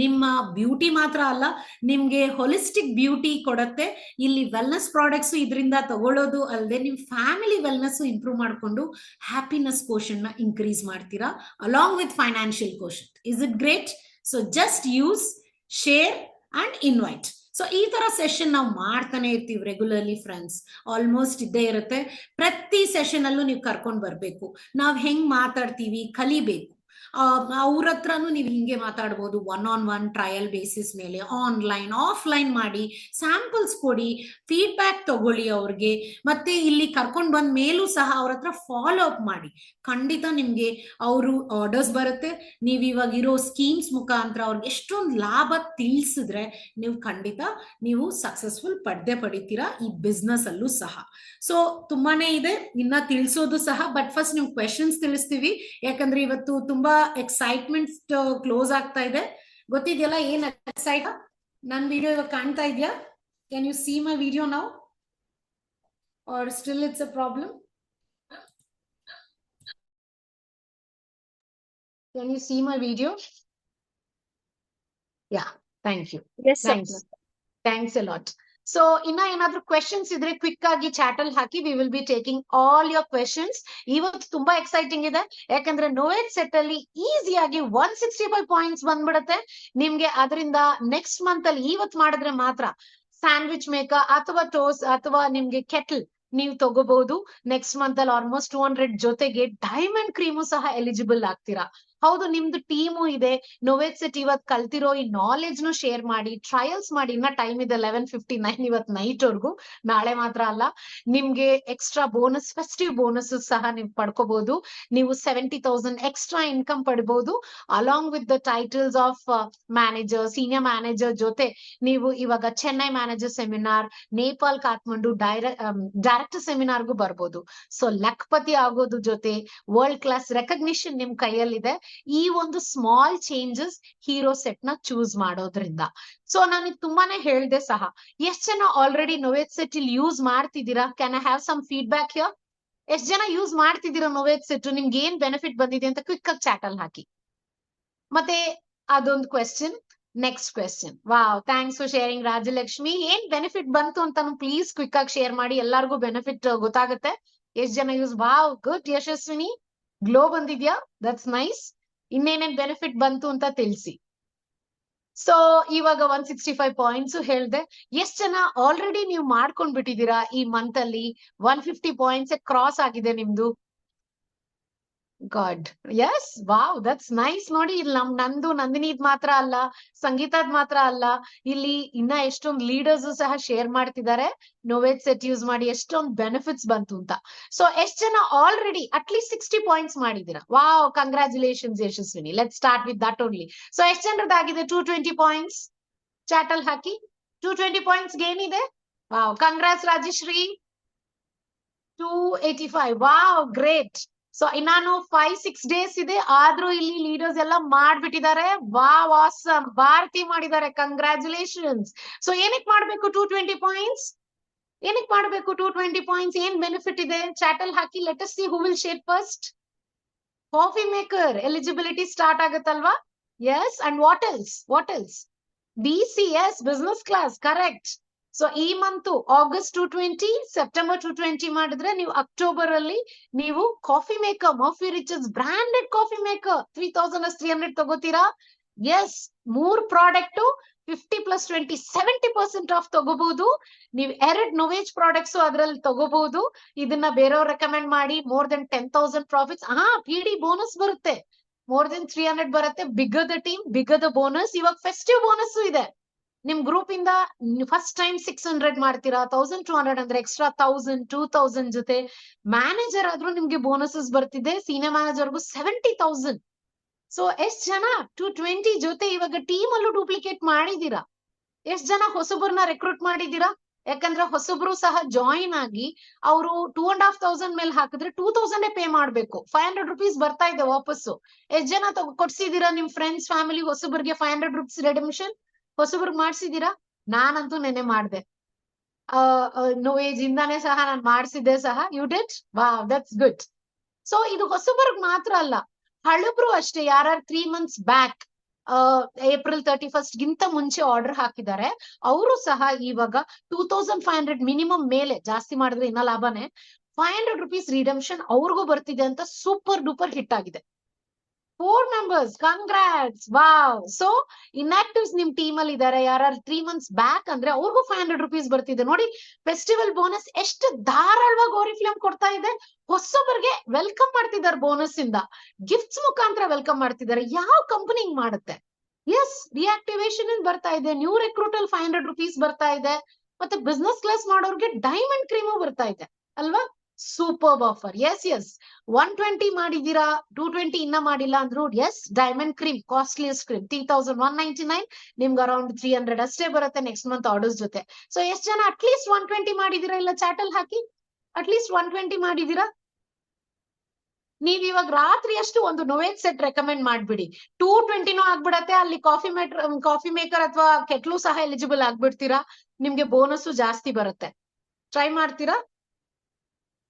ನಿಮ್ಮ ಬ್ಯೂಟಿ ಮಾತ್ರ ಅಲ್ಲ, ನಿಮ್ಗೆ ಹೋಲಿಸ್ಟಿಕ್ ಬ್ಯೂಟಿ ಕೊಡುತ್ತೆ. ಇಲ್ಲಿ ವೆಲ್ನೆಸ್ ಪ್ರಾಡಕ್ಟ್ಸ್ ಇದರಿಂದ ತಗೊಳ್ಳೋದು ಅಲ್ಲದೆ ನಿಮ್ ಫ್ಯಾಮಿಲಿ ವೆಲ್ನೆಸ್ ಇಂಪ್ರೂವ್ ಮಾಡ್ಕೊಂಡು ಹ್ಯಾಪಿನೆಸ್ ಕೋಶನ್ ನ ಇನ್ಕ್ರೀಸ್ ಮಾಡ್ತೀರಾ, along with financial question. Is it great? So just use, share and invite. So ಈ ತರ ಸೆಷನ್ ನಾವು ಮಾಡ್ತಾನೆ ಇರ್ತೀವಿ ರೆಗ್ಯುಲರ್ಲಿ ಫ್ರೆಂಡ್ಸ್. ಆಲ್ಮೋಸ್ಟ್ ಇದ್ದೇ ಇರುತ್ತೆ. ಪ್ರತಿ ಸೆಷನ್ ಅಲ್ಲೂ ನೀವು ಕರ್ಕೊಂಡು ಬರ್ಬೇಕು. ನಾವ್ ಹೆಂಗ್ ಮಾತಾಡ್ತೀವಿ ಕಲಿಬೇಕು. ಅವ್ರ ಹತ್ರನು ನೀವು ಹಿಂಗೆ ಮಾತಾಡ್ಬೋದು, 1-on-1 ಟ್ರಯಲ್ ಬೇಸಿಸ್ ಮೇಲೆ, ಆನ್ಲೈನ್ ಆಫ್ಲೈನ್ ಮಾಡಿ ಸ್ಯಾಂಪಲ್ಸ್ ಕೊಡಿ, ಫೀಡ್ಬ್ಯಾಕ್ ತಗೊಳ್ಳಿ ಅವ್ರಿಗೆ. ಮತ್ತೆ ಇಲ್ಲಿ ಕರ್ಕೊಂಡ್ ಬಂದ ಮೇಲೂ ಸಹ ಅವ್ರ ಹತ್ರ ಫಾಲೋ ಅಪ್ ಮಾಡಿ. ಖಂಡಿತ ನಿಮ್ಗೆ ಅವರು ಆರ್ಡರ್ಸ್ ಬರುತ್ತೆ. ನೀವು ಇವಾಗ ಇರೋ ಸ್ಕೀಮ್ಸ್ ಮುಖಾಂತರ ಅವ್ರಿಗೆ ಎಷ್ಟೊಂದು ಲಾಭ ತಿಳಿಸಿದ್ರೆ ಖಂಡಿತ ನೀವು ಸಕ್ಸಸ್ಫುಲ್ ಪಡಿತೀರಾ ಈ ಬಿಸ್ನೆಸ್ ಅಲ್ಲೂ ಸಹ. ಸೊ ತುಂಬಾನೇ ಇದೆ ಇನ್ನ ತಿಳಿಸೋದು ಸಹ, ಬಟ್ ಫಸ್ಟ್ ನೀವು ಕ್ವೆಶನ್ಸ್ ತಿಳಿಸ್ತೀವಿ. ಯಾಕಂದ್ರೆ ಇವತ್ತು ತುಂಬಾ ಎಕ್ಸೈಟ್ಮೆಂಟ್ ಕ್ಲೋಸ್ ಆಗ್ತಾ ಇದೆ. ಗೊತ್ತಿದೆಯಲ್ಲ ಏನ್ ಎಕ್ಸೈಟ್? ನನ್ ವಿಡಿಯೋ ಇವಾಗ ಕಾಣ್ತಾ ಇದೆಯಾ? Can U see my video now are still it's a problem? Can you see my video? Yeah, thank you.
Yes,
Thanks.
sir.
Thanks a lot. So, ಇನ್ನ ಏನಾದ್ರೂ ಕ್ವೆಶನ್ಸ್ ಇದ್ರೆ ಕ್ವಿಕ್ ಆಗಿ ಚಾಟ್ ಅಲ್ಲಿ ಹಾಕಿ. We will be taking all your questions. ಇವತ್ತು ತುಂಬಾ ಎಕ್ಸೈಟಿಂಗ್ ಇದೆ, ಯಾಕಂದ್ರೆ ನೋವೆಟ್ ಸೆಟ್ ಅಲ್ಲಿ ಈಸಿಯಾಗಿ 165 ಪಾಯಿಂಟ್ಸ್ ಬಂದ್ಬಿಡುತ್ತೆ ನಿಮ್ಗೆ. ಅದರಿಂದ ನೆಕ್ಸ್ಟ್ ಮಂತ್ ಅಲ್ಲಿ ಇವತ್ತು ಮಾಡಿದ್ರೆ ಮಾತ್ರ ಸ್ಯಾಂಡ್ವಿಚ್ ಮೇಕರ್ ಅಥವಾ ಟೋಸ್ ಅಥವಾ ನಿಮ್ಗೆ ಕೆಟಲ್ ನೀವು ತಗೋಬಹುದು. ನೆಕ್ಸ್ಟ್ ಮಂತ್ ಅಲ್ಲಿ ಆಲ್ಮೋಸ್ಟ್ 200 ಜೊತೆಗೆ ಡೈಮಂಡ್ ಕ್ರೀಮು ಸಹ ಎಲಿಜಿಬಲ್ ಆಗ್ತೀರಾ. ಹೌದು, ನಿಮ್ದು ಟೀಮು ಇದೆ. ನೋವೆಟ್ ಸೆಟ್ ಇವತ್ ಕಲ್ತಿರೋ ಈ ನಾಲೆಜ್ ನು ಶೇರ್ ಮಾಡಿ, ಟ್ರಯಲ್ಸ್ ಮಾಡಿ. ಇನ್ನ ಟೈಮ್ ಇದೆ 11:59 ಇವತ್ ನೈಟ್ ವರ್ಗು, ನಾಳೆ ಮಾತ್ರ ಅಲ್ಲ. ನಿಮ್ಗೆ ಎಕ್ಸ್ಟ್ರಾ ಬೋನಸ್, ಫೆಸ್ಟಿವ್ ಬೋನಸ್ ಸಹ ನೀವು ಪಡ್ಕೋಬಹುದು. ನೀವು 70,000 ಎಕ್ಸ್ಟ್ರಾ ಇನ್ಕಮ್ ಪಡಿಬಹುದು. Along with the titles of manager, senior manager ಜೊತೆ ನೀವು ಇವಾಗ Chennai manager seminar, Nepal Kathmandu director ಸೆಮಿನಾರ್ಗೂ ಬರ್ಬೋದು. ಸೊ ಲಕ್ಪತಿ ಆಗೋದು ಜೊತೆ ವರ್ಲ್ಡ್ ಕ್ಲಾಸ್ ರೆಕಗ್ನಿಷನ್ ನಿಮ್ ಕೈಯಲ್ಲಿದೆ. ಈ ಒಂದು ಸ್ಮಾಲ್ ಚೇಂಜಸ್ ಹೀರೋ ಸೆಟ್ ನ ಚೂಸ್ ಮಾಡೋದ್ರಿಂದ. ಸೊ ನಾನು ತುಂಬಾನೇ ಹೇಳ್ದೆ ಸಹ. ಎಷ್ಟ್ ಜನ ಆಲ್ರೆಡಿ ನೋವೆಟ್ ಸೆಟ್ ಇಲ್ಲಿ ಯೂಸ್ ಮಾಡ್ತಿದ್ದೀರಾ? Can I have some feedback here? ಎಷ್ಟ್ ಜನ ಯೂಸ್ ಮಾಡ್ತಿದ್ದೀರಾ ನೋವೆಟ್ ಸೆಟ್? ನಿಮ್ಗೆ ಏನ್ ಬೆನಿಫಿಟ್ ಬಂದಿದೆ ಅಂತ ಕ್ವಿಕ್ ಆಗಿ ಚಾಟ್ ಅಲ್ಲಿ ಹಾಕಿ. ಮತ್ತೆ ಅದೊಂದು question. Next question. Wow, thanks for sharing Rajalakshmi. ಏನ್ ಬೆನಿಫಿಟ್ ಬಂತು ಅಂತ ಪ್ಲೀಸ್ ಕ್ವಿಕ್ ಆಗಿ ಶೇರ್ ಮಾಡಿ, ಎಲ್ಲರಿಗೂ ಬೆನಿಫಿಟ್ ಗೊತ್ತಾಗುತ್ತೆ. ಎಷ್ಟ್ ಜನ use? Wow, good. Yashaswini, glow ಬಂದಿದ್ಯಾ? That's nice. ಇನ್ನೇನೇನ್ ಬೆನಿಫಿಟ್ ಬಂತು ಅಂತ ತಿಳಿಸಿ. ಸೊ ಇವಾಗ 165 ಪಾಯಿಂಟ್ಸ್ ಹೇಳ್ದೆ. ಎಷ್ಟ್ ಜನ ಆಲ್ರೆಡಿ ನೀವು ಮಾಡ್ಕೊಂಡ್ ಬಿಟ್ಟಿದ್ದೀರಾ ಈ ಮಂತ್ ಅಲ್ಲಿ? 150 ಪಾಯಿಂಟ್ಸ್ ಕ್ರಾಸ್ ಆಗಿದೆ ನಿಮ್ದು. God, yes, wow, that's nice. ನೋಡಿ, ಇಲ್ಲಿ ನಂದು ನಂದಿನಿದ್ ಮಾತ್ರ ಅಲ್ಲ, ಸಂಗೀತದ್ ಮಾತ್ರ ಅಲ್ಲ, ಇಲ್ಲಿ ಇನ್ನ ಎಷ್ಟೊಂದು ಲೀಡರ್ಸ್ ಸಹ ಶೇರ್ ಮಾಡ್ತಿದ್ದಾರೆ ನೋವೆಟ್ ಸೆಟ್ ಯೂಸ್ ಮಾಡಿ ಎಷ್ಟೊಂದು ಬೆನಿಫಿಟ್ಸ್ ಬಂತು ಅಂತ. ಸೊ ಎಷ್ಟ್ ಜನ ಆಲ್ರೆಡಿ ಅಟ್ಲೀಸ್ಟ್ 60 ಪಾಯಿಂಟ್ಸ್ ಮಾಡಿದೀರಾ? Wow, congratulations Yashaswini. Let start with that only. So ಎಷ್ಟ್ ಜನರದಾಗಿದೆ 220 ಪಾಯಿಂಟ್ಸ್? ಚಾಟ್ ಅಲ್ಲಿ ಹಾಕಿ. 220 ಪಾಯಿಂಟ್ಸ್ ಏನಿದೆ? Wow, congrats Rajashree. 285. Wow, great. So ಇನ್ನಾನು 5-6 ಡೇಸ್ ಇದೆ, ಆದ್ರೂ ಇಲ್ಲಿ ಲೀಡರ್ಸ್ ಎಲ್ಲ ಮಾಡ್ಬಿಟ್ಟಿದ್ದಾರೆ. Wow, awesome. ಭಾರತಿ ಮಾಡಿದ್ದಾರೆ, ಕಂಗ್ರಾಚುಲೇಷನ್ಸ್. ಸೊ ಏನಕ್ ಮಾಡ್ಬೇಕು 220 ಪಾಯಿಂಟ್ಸ್? ಏನಕ್ ಮಾಡ್ಬೇಕು 220 ಪಾಯಿಂಟ್ಸ್? ಏನ್ ಬೆನಿಫಿಟ್ ಇದೆ? ಚಾಟ್ ಅಲ್ಲಿ ಹಾಕಿ. Let us see who will share first. Coffee maker eligibility start ಆಗುತ್ತಲ್ವಾ? Yes. And what else? BCS, business class, correct. So ಈ ಮಂತ್ ಆಗಸ್ಟ್ 220, ಸೆಪ್ಟೆಂಬರ್ 220 ಮಾಡಿದ್ರೆ ನೀವು ಅಕ್ಟೋಬರ್ ಅಲ್ಲಿ ನೀವು ಕಾಫಿ ಮೇಕರ್, ಮರ್ಫಿ ರಿಚಸ್ ಬ್ರಾಂಡೆಡ್ ಕಾಫಿ ಮೇಕರ್ 3,300 ತಗೋತೀರಾ. ಎಸ್, 3 ಪ್ರಾಡಕ್ಟ್ 50+20 70% ಆಫ್ ತಗೋಬಹುದು. ನೀವು 2 ನೋವೇಜ್ ಪ್ರಾಡಕ್ಟ್ಸ್ ಅದ್ರಲ್ಲಿ ತಗೋಬಹುದು. ಇದನ್ನ ಬೇರೆಯವ್ರು ರೆಕಮೆಂಡ್ ಮಾಡಿ more than 10,000 profits. PD bonus ಬರುತ್ತೆ, ಮೋರ್ ದೆನ್ 300 ಬರುತ್ತೆ. Bigger the team, bigger the bonus. ಇವಾಗ ಫೆಸ್ಟಿವ್ ಬೋನಸ್ ಇದೆ. ನಿಮ್ ಗ್ರೂಪ್ ಇಂದ ಫಸ್ಟ್ ಟೈಮ್ 600 ಮಾಡ್ತೀರಾ, 1,200 ಅಂದ್ರೆ ಎಕ್ಸ್ಟ್ರಾ 1,000 2,000 ಜೊತೆ ಮ್ಯಾನೇಜರ್ ಆದ್ರೂ ನಿಮ್ಗೆ ಬೋನಸಸ್ ಬರ್ತಿದೆ. ಸೀನಿಯರ್ ಮ್ಯಾನೇಜರ್ಗೂ 70,000. ಸೊ ಎಷ್ಟ್ ಜನ 220 ಜೊತೆ ಇವಾಗ ಟೀಮ್ ಅಲ್ಲೂ ಡೂಪ್ಲಿಕೇಟ್ ಮಾಡಿದೀರಾ? ಎಷ್ಟ್ ಜನ ಹೊಸಬ್ರನ್ನ ರೆಕ್ರೂಟ್ ಮಾಡಿದೀರಾ? ಯಾಕಂದ್ರೆ ಹೊಸಬ್ರು ಸಹ ಜಾಯಿನ್ ಆಗಿ ಅವರು 2,500 ಮೇಲೆ ಹಾಕಿದ್ರೆ 2,000 ಪೇ ಮಾಡ್ಬೇಕು. 500 rupees ಬರ್ತಾ ಇದೆ ವಾಪಸ್ಸು. ಎಷ್ಟ್ ಜನ ಕೊಡ್ಸಿದೀರಾ ನಿಮ್ ಫ್ರೆಂಡ್ಸ್ ಫ್ಯಾಮಿಲಿ ಹೊಸಬ್ರಿಗೆ 500 rupees ರೆಡಮಿಷನ್? ಹೊಸಬ್ರಿಗೆ ಮಾಡ್ಸಿದೀರಾ? ನಾನಂತೂ ನೆನೆ ಮಾಡ್ದೆ. ನೋವೇಜ್ ಇಂದಾನೆ ಸಹ ನಾನು ಮಾಡ್ಸಿದ್ದೆ ಸಹ. You did? Wow, that's good. So ಇದು ಹೊಸಬರ್ಗ್ ಮಾತ್ರ ಅಲ್ಲ, ಹಳಬ್ರು ಅಷ್ಟೇ. ಯಾರು 3 months ಬ್ಯಾಕ್ ಏಪ್ರಿಲ್ 31st ಗಿಂತ ಮುಂಚೆ ಆರ್ಡರ್ ಹಾಕಿದ್ದಾರೆ, ಅವರು ಸಹ ಇವಾಗ 2,500 ಮಿನಿಮಮ್ ಮೇಲೆ, ಜಾಸ್ತಿ ಮಾಡಿದ್ರೆ ಇನ್ನ ಲಾಭನೇ, 500 rupees ರಿಡಮ್ಷನ್ ಅವ್ರಿಗೂ ಬರ್ತಿದೆ ಅಂತ ಸೂಪರ್ ಡೂಪರ್ ಹಿಟ್ ಆಗಿದೆ.
4 members, congrats, wow. So inactives ನಿಮ್ ಟೀಮ್ ಅಲ್ಲಿ ಇದಾರೆ, ಯಾರು 3 months ಬ್ಯಾಕ್ ಅಂದ್ರೆ ಅವ್ರಿಗೂ 500 rupees ಬರ್ತಿದೆ ನೋಡಿ. ಫೆಸ್ಟಿವಲ್ ಬೋನಸ್ ಎಷ್ಟು ಧಾರಾಳವಾಗಿ ಓರಿಫ್ಲೇಮ್ ಕೊಡ್ತಾ ಇದೆ. ಹೊಸಬರಿಗೆ ವೆಲ್ಕಮ್ ಮಾಡ್ತಿದ್ದಾರೆ, ಬೋನಸ್ ಇಂದ ಗಿಫ್ಟ್ಸ್ ಮುಖಾಂತರ ವೆಲ್ಕಮ್ ಮಾಡ್ತಿದ್ದಾರೆ. ಯಾವ ಕಂಪನಿ ಹಿಂಗ್ ಮಾಡುತ್ತೆ? ಎಸ್, ರಿಯಾಕ್ಟಿವೇಶನ್ ಬರ್ತಾ ಇದೆ, ನ್ಯೂ ರೆಕ್ರೂಟ್ ಅಲ್ಲಿ 500 rupees ಬರ್ತಾ ಇದೆ, ಮತ್ತೆ ಬಿಸ್ನೆಸ್ ಕ್ಲಾಸ್ ಮಾಡೋರ್ಗೆ ಡೈಮಂಡ್ ಕ್ರೀಮು ಬರ್ತಾ ಇದೆ ಅಲ್ವಾ? Super offer. ಎಸ್ 120 ಮಾಡಿದೀರಾ, 220 ಇನ್ನ ಮಾಡಿಲ್ಲ ಅಂದ್ರು yes, diamond cream, costliest cream 3199, ನಿಮ್ಗೆ ಅರೌಂಡ್ 300 ಅಷ್ಟೇ ಬರುತ್ತೆ ನೆಕ್ಸ್ಟ್ ಮಂತ್ ಆರ್ಡರ್ಸ್ ಜೊತೆ. ಸೊ ಎಷ್ಟ್ ಜನ ಅಟ್ಲೀಸ್ಟ್ 120 ಮಾಡಿದೀರಾ? ಇಲ್ಲ ಚಾಟ್ ಅಲ್ಲಿ ಹಾಕಿ, ಅಟ್ಲೀಸ್ಟ್ 120 ಮಾಡಿದೀರಾ? ನೀವ್ ಇವಾಗ ರಾತ್ರಿ ಅಷ್ಟು ಒಂದು ನೋವೇಜ್ ಸೆಟ್ ರೆಕಮೆಂಡ್ ಮಾಡ್ಬಿಡಿ, 220 ಆಗ್ಬಿಡತ್ತೆ. ಅಲ್ಲಿ ಕಾಫಿ ಮೇಕರ್ ಅಥವಾ ಕೆಟ್ಲು ಸಹ ಎಲಿಜಿಬಲ್ ಆಗ್ಬಿಡ್ತೀರಾ, ನಿಮ್ಗೆ ಬೋನಸ್ ಜಾಸ್ತಿ ಬರುತ್ತೆ. ಟ್ರೈ ಮಾಡ್ತೀರಾ?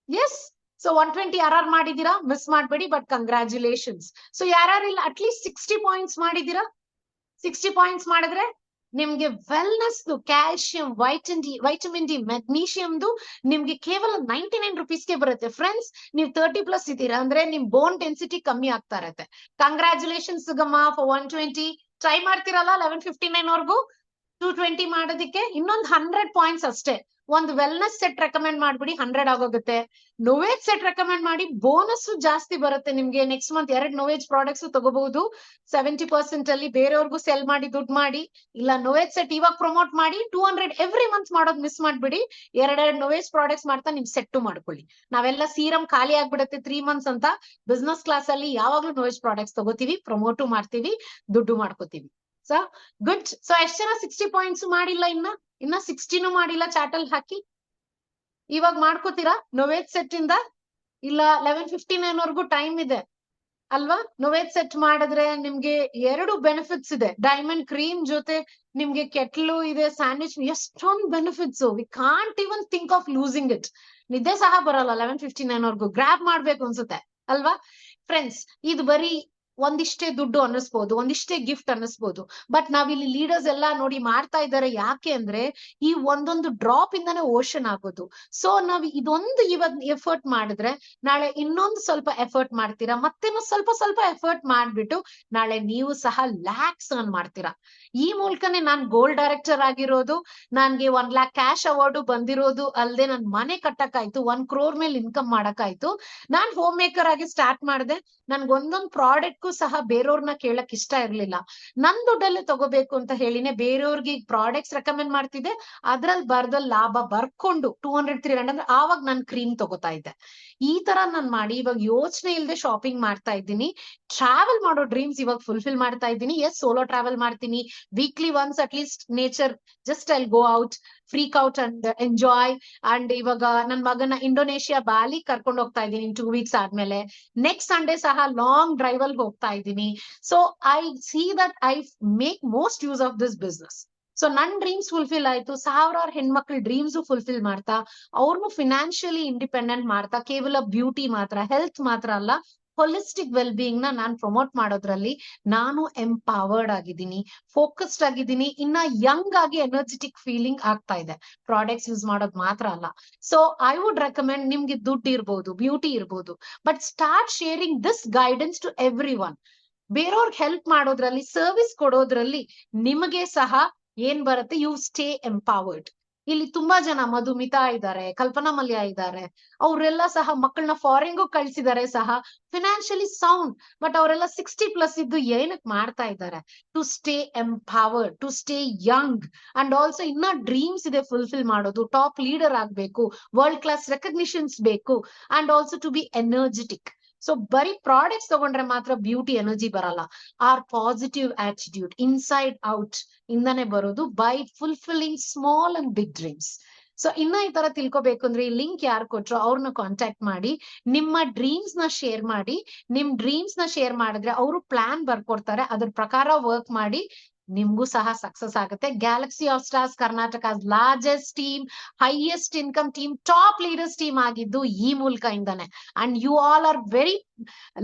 ಎಸ್. ಸೊ 120 ಯಾರು ಮಾಡಿದೀರಾ? ಮಿಸ್ ಮಾಡ್ಬೇಡಿ, ಬಟ್ ಕಂಗ್ರಾಚುಲೇಷನ್ಸ್. ಸೊ ಯಾರು ಇಲ್ಲ ಅಟ್ಲೀಸ್ಟ್ 60 ಪಾಯಿಂಟ್ಸ್ ಮಾಡಿದೀರಾ? 60 ಪಾಯಿಂಟ್ಸ್ ಮಾಡಿದ್ರೆ ನಿಮ್ಗೆ ವೆಲ್ನೆಸ್, ಕ್ಯಾಲ್ಸಿಯಂ, ವೈಟಮಿನ್ ಡಿ, ಮೆಗ್ನೀಷಿಯಮ್ದು ನಿಮ್ಗೆ ಕೇವಲ 99 rupeesಗೆ ಬರುತ್ತೆ. ಫ್ರೆಂಡ್ಸ್, ನೀವು 30+ ಇದ್ದೀರಾ ಅಂದ್ರೆ ನಿಮ್ ಬೋನ್ ಡೆನ್ಸಿಟಿ ಕಮ್ಮಿ ಆಗ್ತಾ ಇರತ್ತೆ. Congratulations ಸುಗಮ್ಮ for 120. ಟ್ರೈ ಮಾಡ್ತೀರಲ್ಲ 11:59 ವರ್ಗು 220 ಮಾಡೋದಿಕ್ಕೆ. ಇನ್ನೊಂದು 100 ಪಾಯಿಂಟ್ಸ್ ಅಷ್ಟೇ. ಒಂದು ವೆಲ್ನೆಸ್ ಸೆಟ್ ರೆಕಮೆಂಡ್ ಮಾಡ್ಬಿಡಿ, 100 ಆಗೋಗುತ್ತೆ. ನೋವೇಜ್ ಸೆಟ್ ರೆಕಮೆಂಡ್ ಮಾಡಿ, ಬೋನಸ್ ಜಾಸ್ತಿ ಬರುತ್ತೆ ನಿಮ್ಗೆ. ನೆಕ್ಸ್ಟ್ ಮಂತ್ 2 ನೋವೇಜ್ ಪ್ರಾಡಕ್ಟ್ಸ್ ತಗೋಬಹುದು 70% ಅಲ್ಲಿ. ಬೇರೆಯವ್ರಿಗೂ ಸೆಲ್ ಮಾಡಿ ದುಡ್ಡು ಮಾಡಿ, ಇಲ್ಲ ನೋವೇಜ್ ಸೆಟ್ ಇವಾಗ ಪ್ರಮೋಟ್ ಮಾಡಿ 200 ಎವ್ರಿ ಮಂತ್ ಮಾಡೋದು ಮಿಸ್ ಮಾಡ್ಬಿಡಿ. 2 ನೋವೇಜ್ ಪ್ರಾಡಕ್ಟ್ಸ್ ಮಾಡ್ತಾ ನಿಮ್ ಸೆಟ್ ಮಾಡ್ಕೊಳ್ಳಿ. ನಾವೆಲ್ಲ ಸೀರಮ್ ಖಾಲಿ ಆಗ್ಬಿಡುತ್ತೆ 3 months ಅಂತ. ಬಿಸ್ನೆಸ್ ಕ್ಲಾಸ್ ಅಲ್ಲಿ ಯಾವಾಗ್ಲೂ ನೋವೇಜ್ ಪ್ರಾಡಕ್ಟ್ಸ್ ತಗೋತೀವಿ, ಪ್ರಮೋಟು ಮಾಡ್ತೀವಿ, ದುಡ್ಡು ಮಾಡ್ಕೋತೀವಿ. So good. ಸೊ ಎಷ್ಟ್ ಜನ 60 ಪಾಯಿಂಟ್ಸ್ ಮಾಡಿಲ್ಲ? ಇನ್ನ 60 ಮಾಡಿಲ್ಲ? ಚಾಟ್ ಅಲ್ಲಿ ಹಾಕಿ. ಇವಾಗ ಮಾಡ್ಕೋತೀರಾ ನೋವೇಜ್ ಸೆಟ್ ಇಂದ? ಇಲ್ಲ 11:59 ವರ್ಗು ಟೈಮ್ ಇದೆ ಅಲ್ವಾ? ನೋವೇಜ್ ಸೆಟ್ ಮಾಡಿದ್ರೆ ನಿಮ್ಗೆ 2 ಬೆನಿಫಿಟ್ಸ್ ಇದೆ. ಡೈಮಂಡ್ ಕ್ರೀಮ್ ಜೊತೆ ನಿಮ್ಗೆ ಕೆಟ್ಲು ಇದೆ, ಸ್ಯಾಂಡ್ವಿಚ್, ಎಷ್ಟೊಂದು benefits. We can't even think of losing it. ನಿದ್ದೆ ಸಹ ಬರಲ್ಲ 11:59 ವರ್ಗು. ಗ್ರಾಬ್ ಮಾಡ್ಬೇಕು ಅನ್ಸುತ್ತೆ ಅಲ್ವಾ? ಫ್ರೆಂಡ್ಸ್, ಇದು ಬರೀ ಒಂದಿಷ್ಟೇ ದುಡ್ಡು ಅನ್ನಿಸ್ಬೋದು, ಒಂದಿಷ್ಟೇ ಗಿಫ್ಟ್ ಅನ್ನಿಸ್ಬೋದು, ಬಟ್ ನಾವಿಲ್ಲಿ ಲೀಡರ್ಸ್ ಎಲ್ಲ ನೋಡಿ ಮಾಡ್ತಾ ಇದ್ದಾರೆ. ಯಾಕೆ ಅಂದ್ರೆ ಈ ಒಂದೊಂದು ಡ್ರಾಪ್ ಇಂದಾನೆ ಓಷನ್ ಆಗೋದು. ಸೊ ನಾವ್ ಇದೊಂದು ಇವತ್ ಎಫರ್ಟ್ ಮಾಡಿದ್ರೆ ನಾಳೆ ಇನ್ನೊಂದು ಸ್ವಲ್ಪ ಎಫರ್ಟ್ ಮಾಡ್ತೀರಾ, ಮತ್ತೇನೋ ಸ್ವಲ್ಪ ಎಫರ್ಟ್ ಮಾಡ್ಬಿಟ್ಟು ನಾಳೆ ನೀವು ಸಹ ಲ್ಯಾಕ್ಸ್ ಅರ್ನ್ ಮಾಡ್ತೀರಾ. ಈ ಮೂಲಕನೇ ನಾನ್ ಗೋಲ್ಡ್ ಡೈರೆಕ್ಟರ್ ಆಗಿರೋದು, ನನ್ಗೆ 1 lakh ಕ್ಯಾಶ್ ಅವಾರ್ಡ್ ಬಂದಿರೋದು ಅಲ್ಲದೆ ನನ್ ಮನೆ ಕಟ್ಟಕ್ಕಾಯ್ತು, 1 crore ಮೇಲೆ ಇನ್ಕಮ್ ಮಾಡಕ್ಕಾಯ್ತು. ನಾನ್ ಹೋಮ್ ಮೇಕರ್ ಆಗಿ ಸ್ಟಾರ್ಟ್ ಮಾಡಿದೆ. ನನ್ಗೆ ಒಂದೊಂದು ಪ್ರಾಡಕ್ಟ್ ಸಹ ಬೇರೆಯವ್ರನ್ನ ಕೇಳಕ್ ಇಷ್ಟ ಇರ್ಲಿಲ್ಲ. ನನ್ ದುಡ್ಡಲ್ಲೇ ತಗೋಬೇಕು ಅಂತ ಹೇಳಿನೇ ಬೇರೆಯವ್ರಿಗೆ ಪ್ರಾಡಕ್ಟ್ಸ್ ರೆಕಮೆಂಡ್ ಮಾಡ್ತಿದ್ದೆ. ಅದ್ರಲ್ಲಿ ಬರ್ದಲ್ಲಿ ಲಾಭ ಬರ್ಕೊಂಡು 200-300 ಅಂದ್ರೆ ಆವಾಗ ನಾನು ಕ್ರೀಮ್ ತಗೋತಾ ಇದ್ದೆ. ಈ ತರ ನಾನ್ ಮಾಡಿ ಇವಾಗ ಯೋಚನೆ ಇಲ್ಲದೆ ಶಾಪಿಂಗ್ ಮಾಡ್ತಾ ಇದ್ದೀನಿ. ಟ್ರಾವೆಲ್ ಮಾಡೋ ಡ್ರೀಮ್ಸ್ ಇವಾಗ ಫುಲ್ಫಿಲ್ ಮಾಡ್ತಾ ಇದ್ದೀನಿ. ಎಸ್, ಸೋಲೋ ಟ್ರಾವೆಲ್ ಮಾಡ್ತೀನಿ. Weekly once at least nature, just I'll go out, freak out and enjoy. And ಇವಾಗ ನನ್ ಮಗನ ಇಂಡೋನೇಷಿಯಾ ಬಾಲಿ ಕರ್ಕೊಂಡು ಹೋಗ್ತಾ ಇದ್ದೀನಿ 2 weeks ಆದ್ಮೇಲೆ. ನೆಕ್ಸ್ಟ್ ಸಂಡೇ ಸಹ ಲಾಂಗ್ ಡ್ರೈವ್ ಅಲ್ಲಿ ಹೋಗ್ತಾ ಇದ್ದೀನಿ. So I see that I make most use of this business. So ನನ್ ಡ್ರೀಮ್ಸ್ ಫುಲ್ಫಿಲ್ ಆಯ್ತು. 1000 ಹೆಣ್ಮಕ್ಳ ಡ್ರೀಮ್ಸ್ ಫುಲ್ಫಿಲ್ ಮಾಡ್ತಾ, ಅವ್ರನ್ನು ಫಿನಾನ್ಷಿಯಲಿ ಇಂಡಿಪೆಂಡೆಂಟ್ ಮಾಡ್ತಾ, ಕೇವಲ ಬ್ಯೂಟಿ ಮಾತ್ರ, ಹೆಲ್ತ್ ಮಾತ್ರ ಅಲ್ಲ, ಹೋಲಿಸ್ಟಿಕ್ ವೆಲ್ ಬೀಯಿಂಗ್ ನ ನಾನ್ ಪ್ರಮೋಟ್ ಮಾಡೋದ್ರಲ್ಲಿ ನಾನು ಎಂಪವರ್ಡ್ ಆಗಿದ್ದೀನಿ, ಫೋಕಸ್ಡ್ ಆಗಿದ್ದೀನಿ. ಇನ್ನ ಯಂಗ್ ಆಗಿ ಎನರ್ಜೆಟಿಕ್ ಫೀಲಿಂಗ್ ಆಗ್ತಾ ಇದೆ. ಪ್ರಾಡಕ್ಟ್ಸ್ ಯೂಸ್ ಮಾಡೋದ್ ಮಾತ್ರ ಅಲ್ಲ. ಸೊ ಐ ವುಡ್ ರೆಕಮೆಂಡ್, ನಿಮ್ಗೆ ದುಡ್ಡು ಇರ್ಬೋದು, ಬ್ಯೂಟಿ ಇರ್ಬೋದು, but start sharing this guidance to everyone. ಬೇರೆಯವ್ರಿಗೆ ಹೆಲ್ಪ್ ಮಾಡೋದ್ರಲ್ಲಿ, ಸರ್ವಿಸ್ ಕೊಡೋದ್ರಲ್ಲಿ ನಿಮಗೆ ಸಹ ಏನ್ ಬರುತ್ತೆ? You stay empowered. ಇಲ್ಲಿ ತುಂಬಾ ಜನ ಮಧುಮಿತಾ ಇದ್ದಾರೆ, ಕಲ್ಪನಾ ಮಲ್ಯ ಇದ್ದಾರೆ, ಅವರೆಲ್ಲ ಸಹ ಮಕ್ಕಳನ್ನ ಫಾರಿನ್ಗೂ ಕಳ್ಸಿದ್ದಾರೆ ಸಹ, ಫಿನಾನ್ಷಿಯಲಿ ಸೌಂಡ್. ಬಟ್ ಅವರೆಲ್ಲ 60+ ಇದ್ದು ಏನಕ್ ಮಾಡ್ತಾ ಇದ್ದಾರೆ? To stay empowered, to stay young. And also ಇನ್ನ ಡ್ರೀಮ್ಸ್ ಇದೆ ಫುಲ್ಫಿಲ್ ಮಾಡೋದು. ಟಾಪ್ ಲೀಡರ್ ಆಗ್ಬೇಕು, ವರ್ಲ್ಡ್ ಕ್ಲಾಸ್ ರೆಕಗ್ನಿಷನ್ಸ್ ಬೇಕು, and also to be energetic. So ಬರೀ ಪ್ರಾಡಕ್ಟ್ಸ್ ತಗೊಂಡ್ರೆ ಮಾತ್ರ ಬ್ಯೂಟಿ ಎನರ್ಜಿ ಬರಲ್ಲ. Our positive attitude inside out ಇಂದಾನೆ ಬರೋದು, by fulfilling small and big dreams. So ಇನ್ನ ಈ ತರ ತಿಳ್ಕೊಬೇಕು ಅಂದ್ರೆ ಈ ಲಿಂಕ್ ಯಾರು ಕೊಟ್ರು ಅವ್ರನ್ನ ಕಾಂಟ್ಯಾಕ್ಟ್ ಮಾಡಿ, ನಿಮ್ಮ ಡ್ರೀಮ್ಸ್ ನ ಶೇರ್ ಮಾಡಿ. ನಿಮ್ ಡ್ರೀಮ್ಸ್ ನ ಶೇರ್ ಮಾಡಿದ್ರೆ ಅವರು ಪ್ಲಾನ್ ಬರ್ಕೊಡ್ತಾರೆ, ಅದ್ರ ಪ್ರಕಾರ ವರ್ಕ್ ಮಾಡಿ, ನಿಮ್ಗೂ ಸಹ ಸಕ್ಸಸ್ ಆಗುತ್ತೆ. Galaxy of stars Karnataka's largest team, highest income team, top leaders team ಆಗಿದ್ದು ಈ ಮೂಲಕ ಇಂದಾನೆ. And you all are very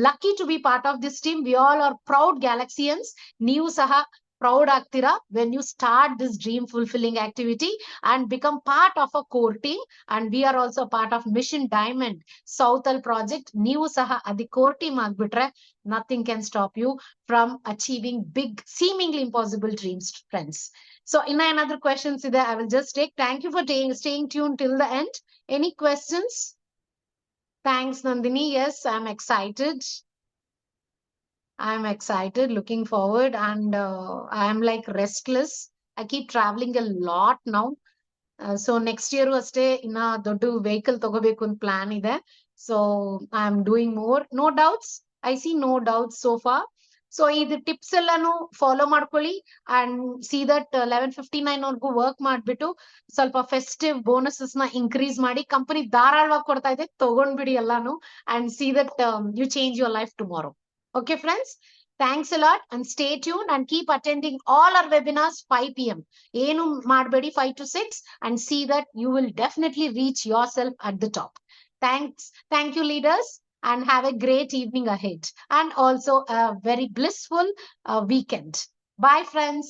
lucky to be part of this team. We all are proud Galaxians. ನೀವು ಸಹ ಪ್ರೌಡ್ ಆಗ್ತೀರಾ when you start this dream fulfilling activity and become part of a core team. And we are also part of Mission Diamond Southal project. ನೀವು ಸಹ ಅದಿ core team ಆಗ್ಬಿಟ್ರೆ nothing can stop you from achieving big seemingly impossible dreams, friends. So another questions ಇದೆ, I will just take. Thank you for staying tuned till the end. Any questions? Thanks, Nandini. Yes, I'm excited. I'm excited, looking forward, and I am like restless. I keep traveling a lot now. So next year ಅಷ್ಟೇ ಇನ್ನ ದೊಡ್ಡ ವೆಹಿಕಲ್ ತಗೋಬೇಕು ಅಂತ ಪ್ಲಾನ್ ಇದೆ. So I am doing more. No doubts. I see no doubts so far. So ಇದು ಟಿಪ್ಸ್ ಎಲ್ಲಾನು ಫಾಲೋ ಮಾಡ್ಕೊಳ್ಳಿ ಅಂಡ್ ಸಿ ದಟ್ 11:59 ವರ್ಗೂ ವರ್ಕ್ ಮಾಡ್ಬಿಟ್ಟು ಸ್ವಲ್ಪ ಫೆಸ್ಟಿವ್ ಬೋನಸಸ್ ನ ಇನ್ಕ್ರೀಸ್ ಮಾಡಿ, ಕಂಪನಿ ಧಾರಾಳವಾಗಿ ಕೊಡ್ತಾ ಇದೆ, ತಗೊಂಡ್ಬಿಡಿ ಎಲ್ಲಾನು and see that you change your life tomorrow. Okay, friends, thanks a lot and stay tuned and keep attending all our webinars 5 p.m. Enu madbedi 5 to 6 and see that you will definitely reach yourself at the top. Thanks. Thank you, leaders, and have a great evening ahead and also a very blissful weekend. Bye, friends.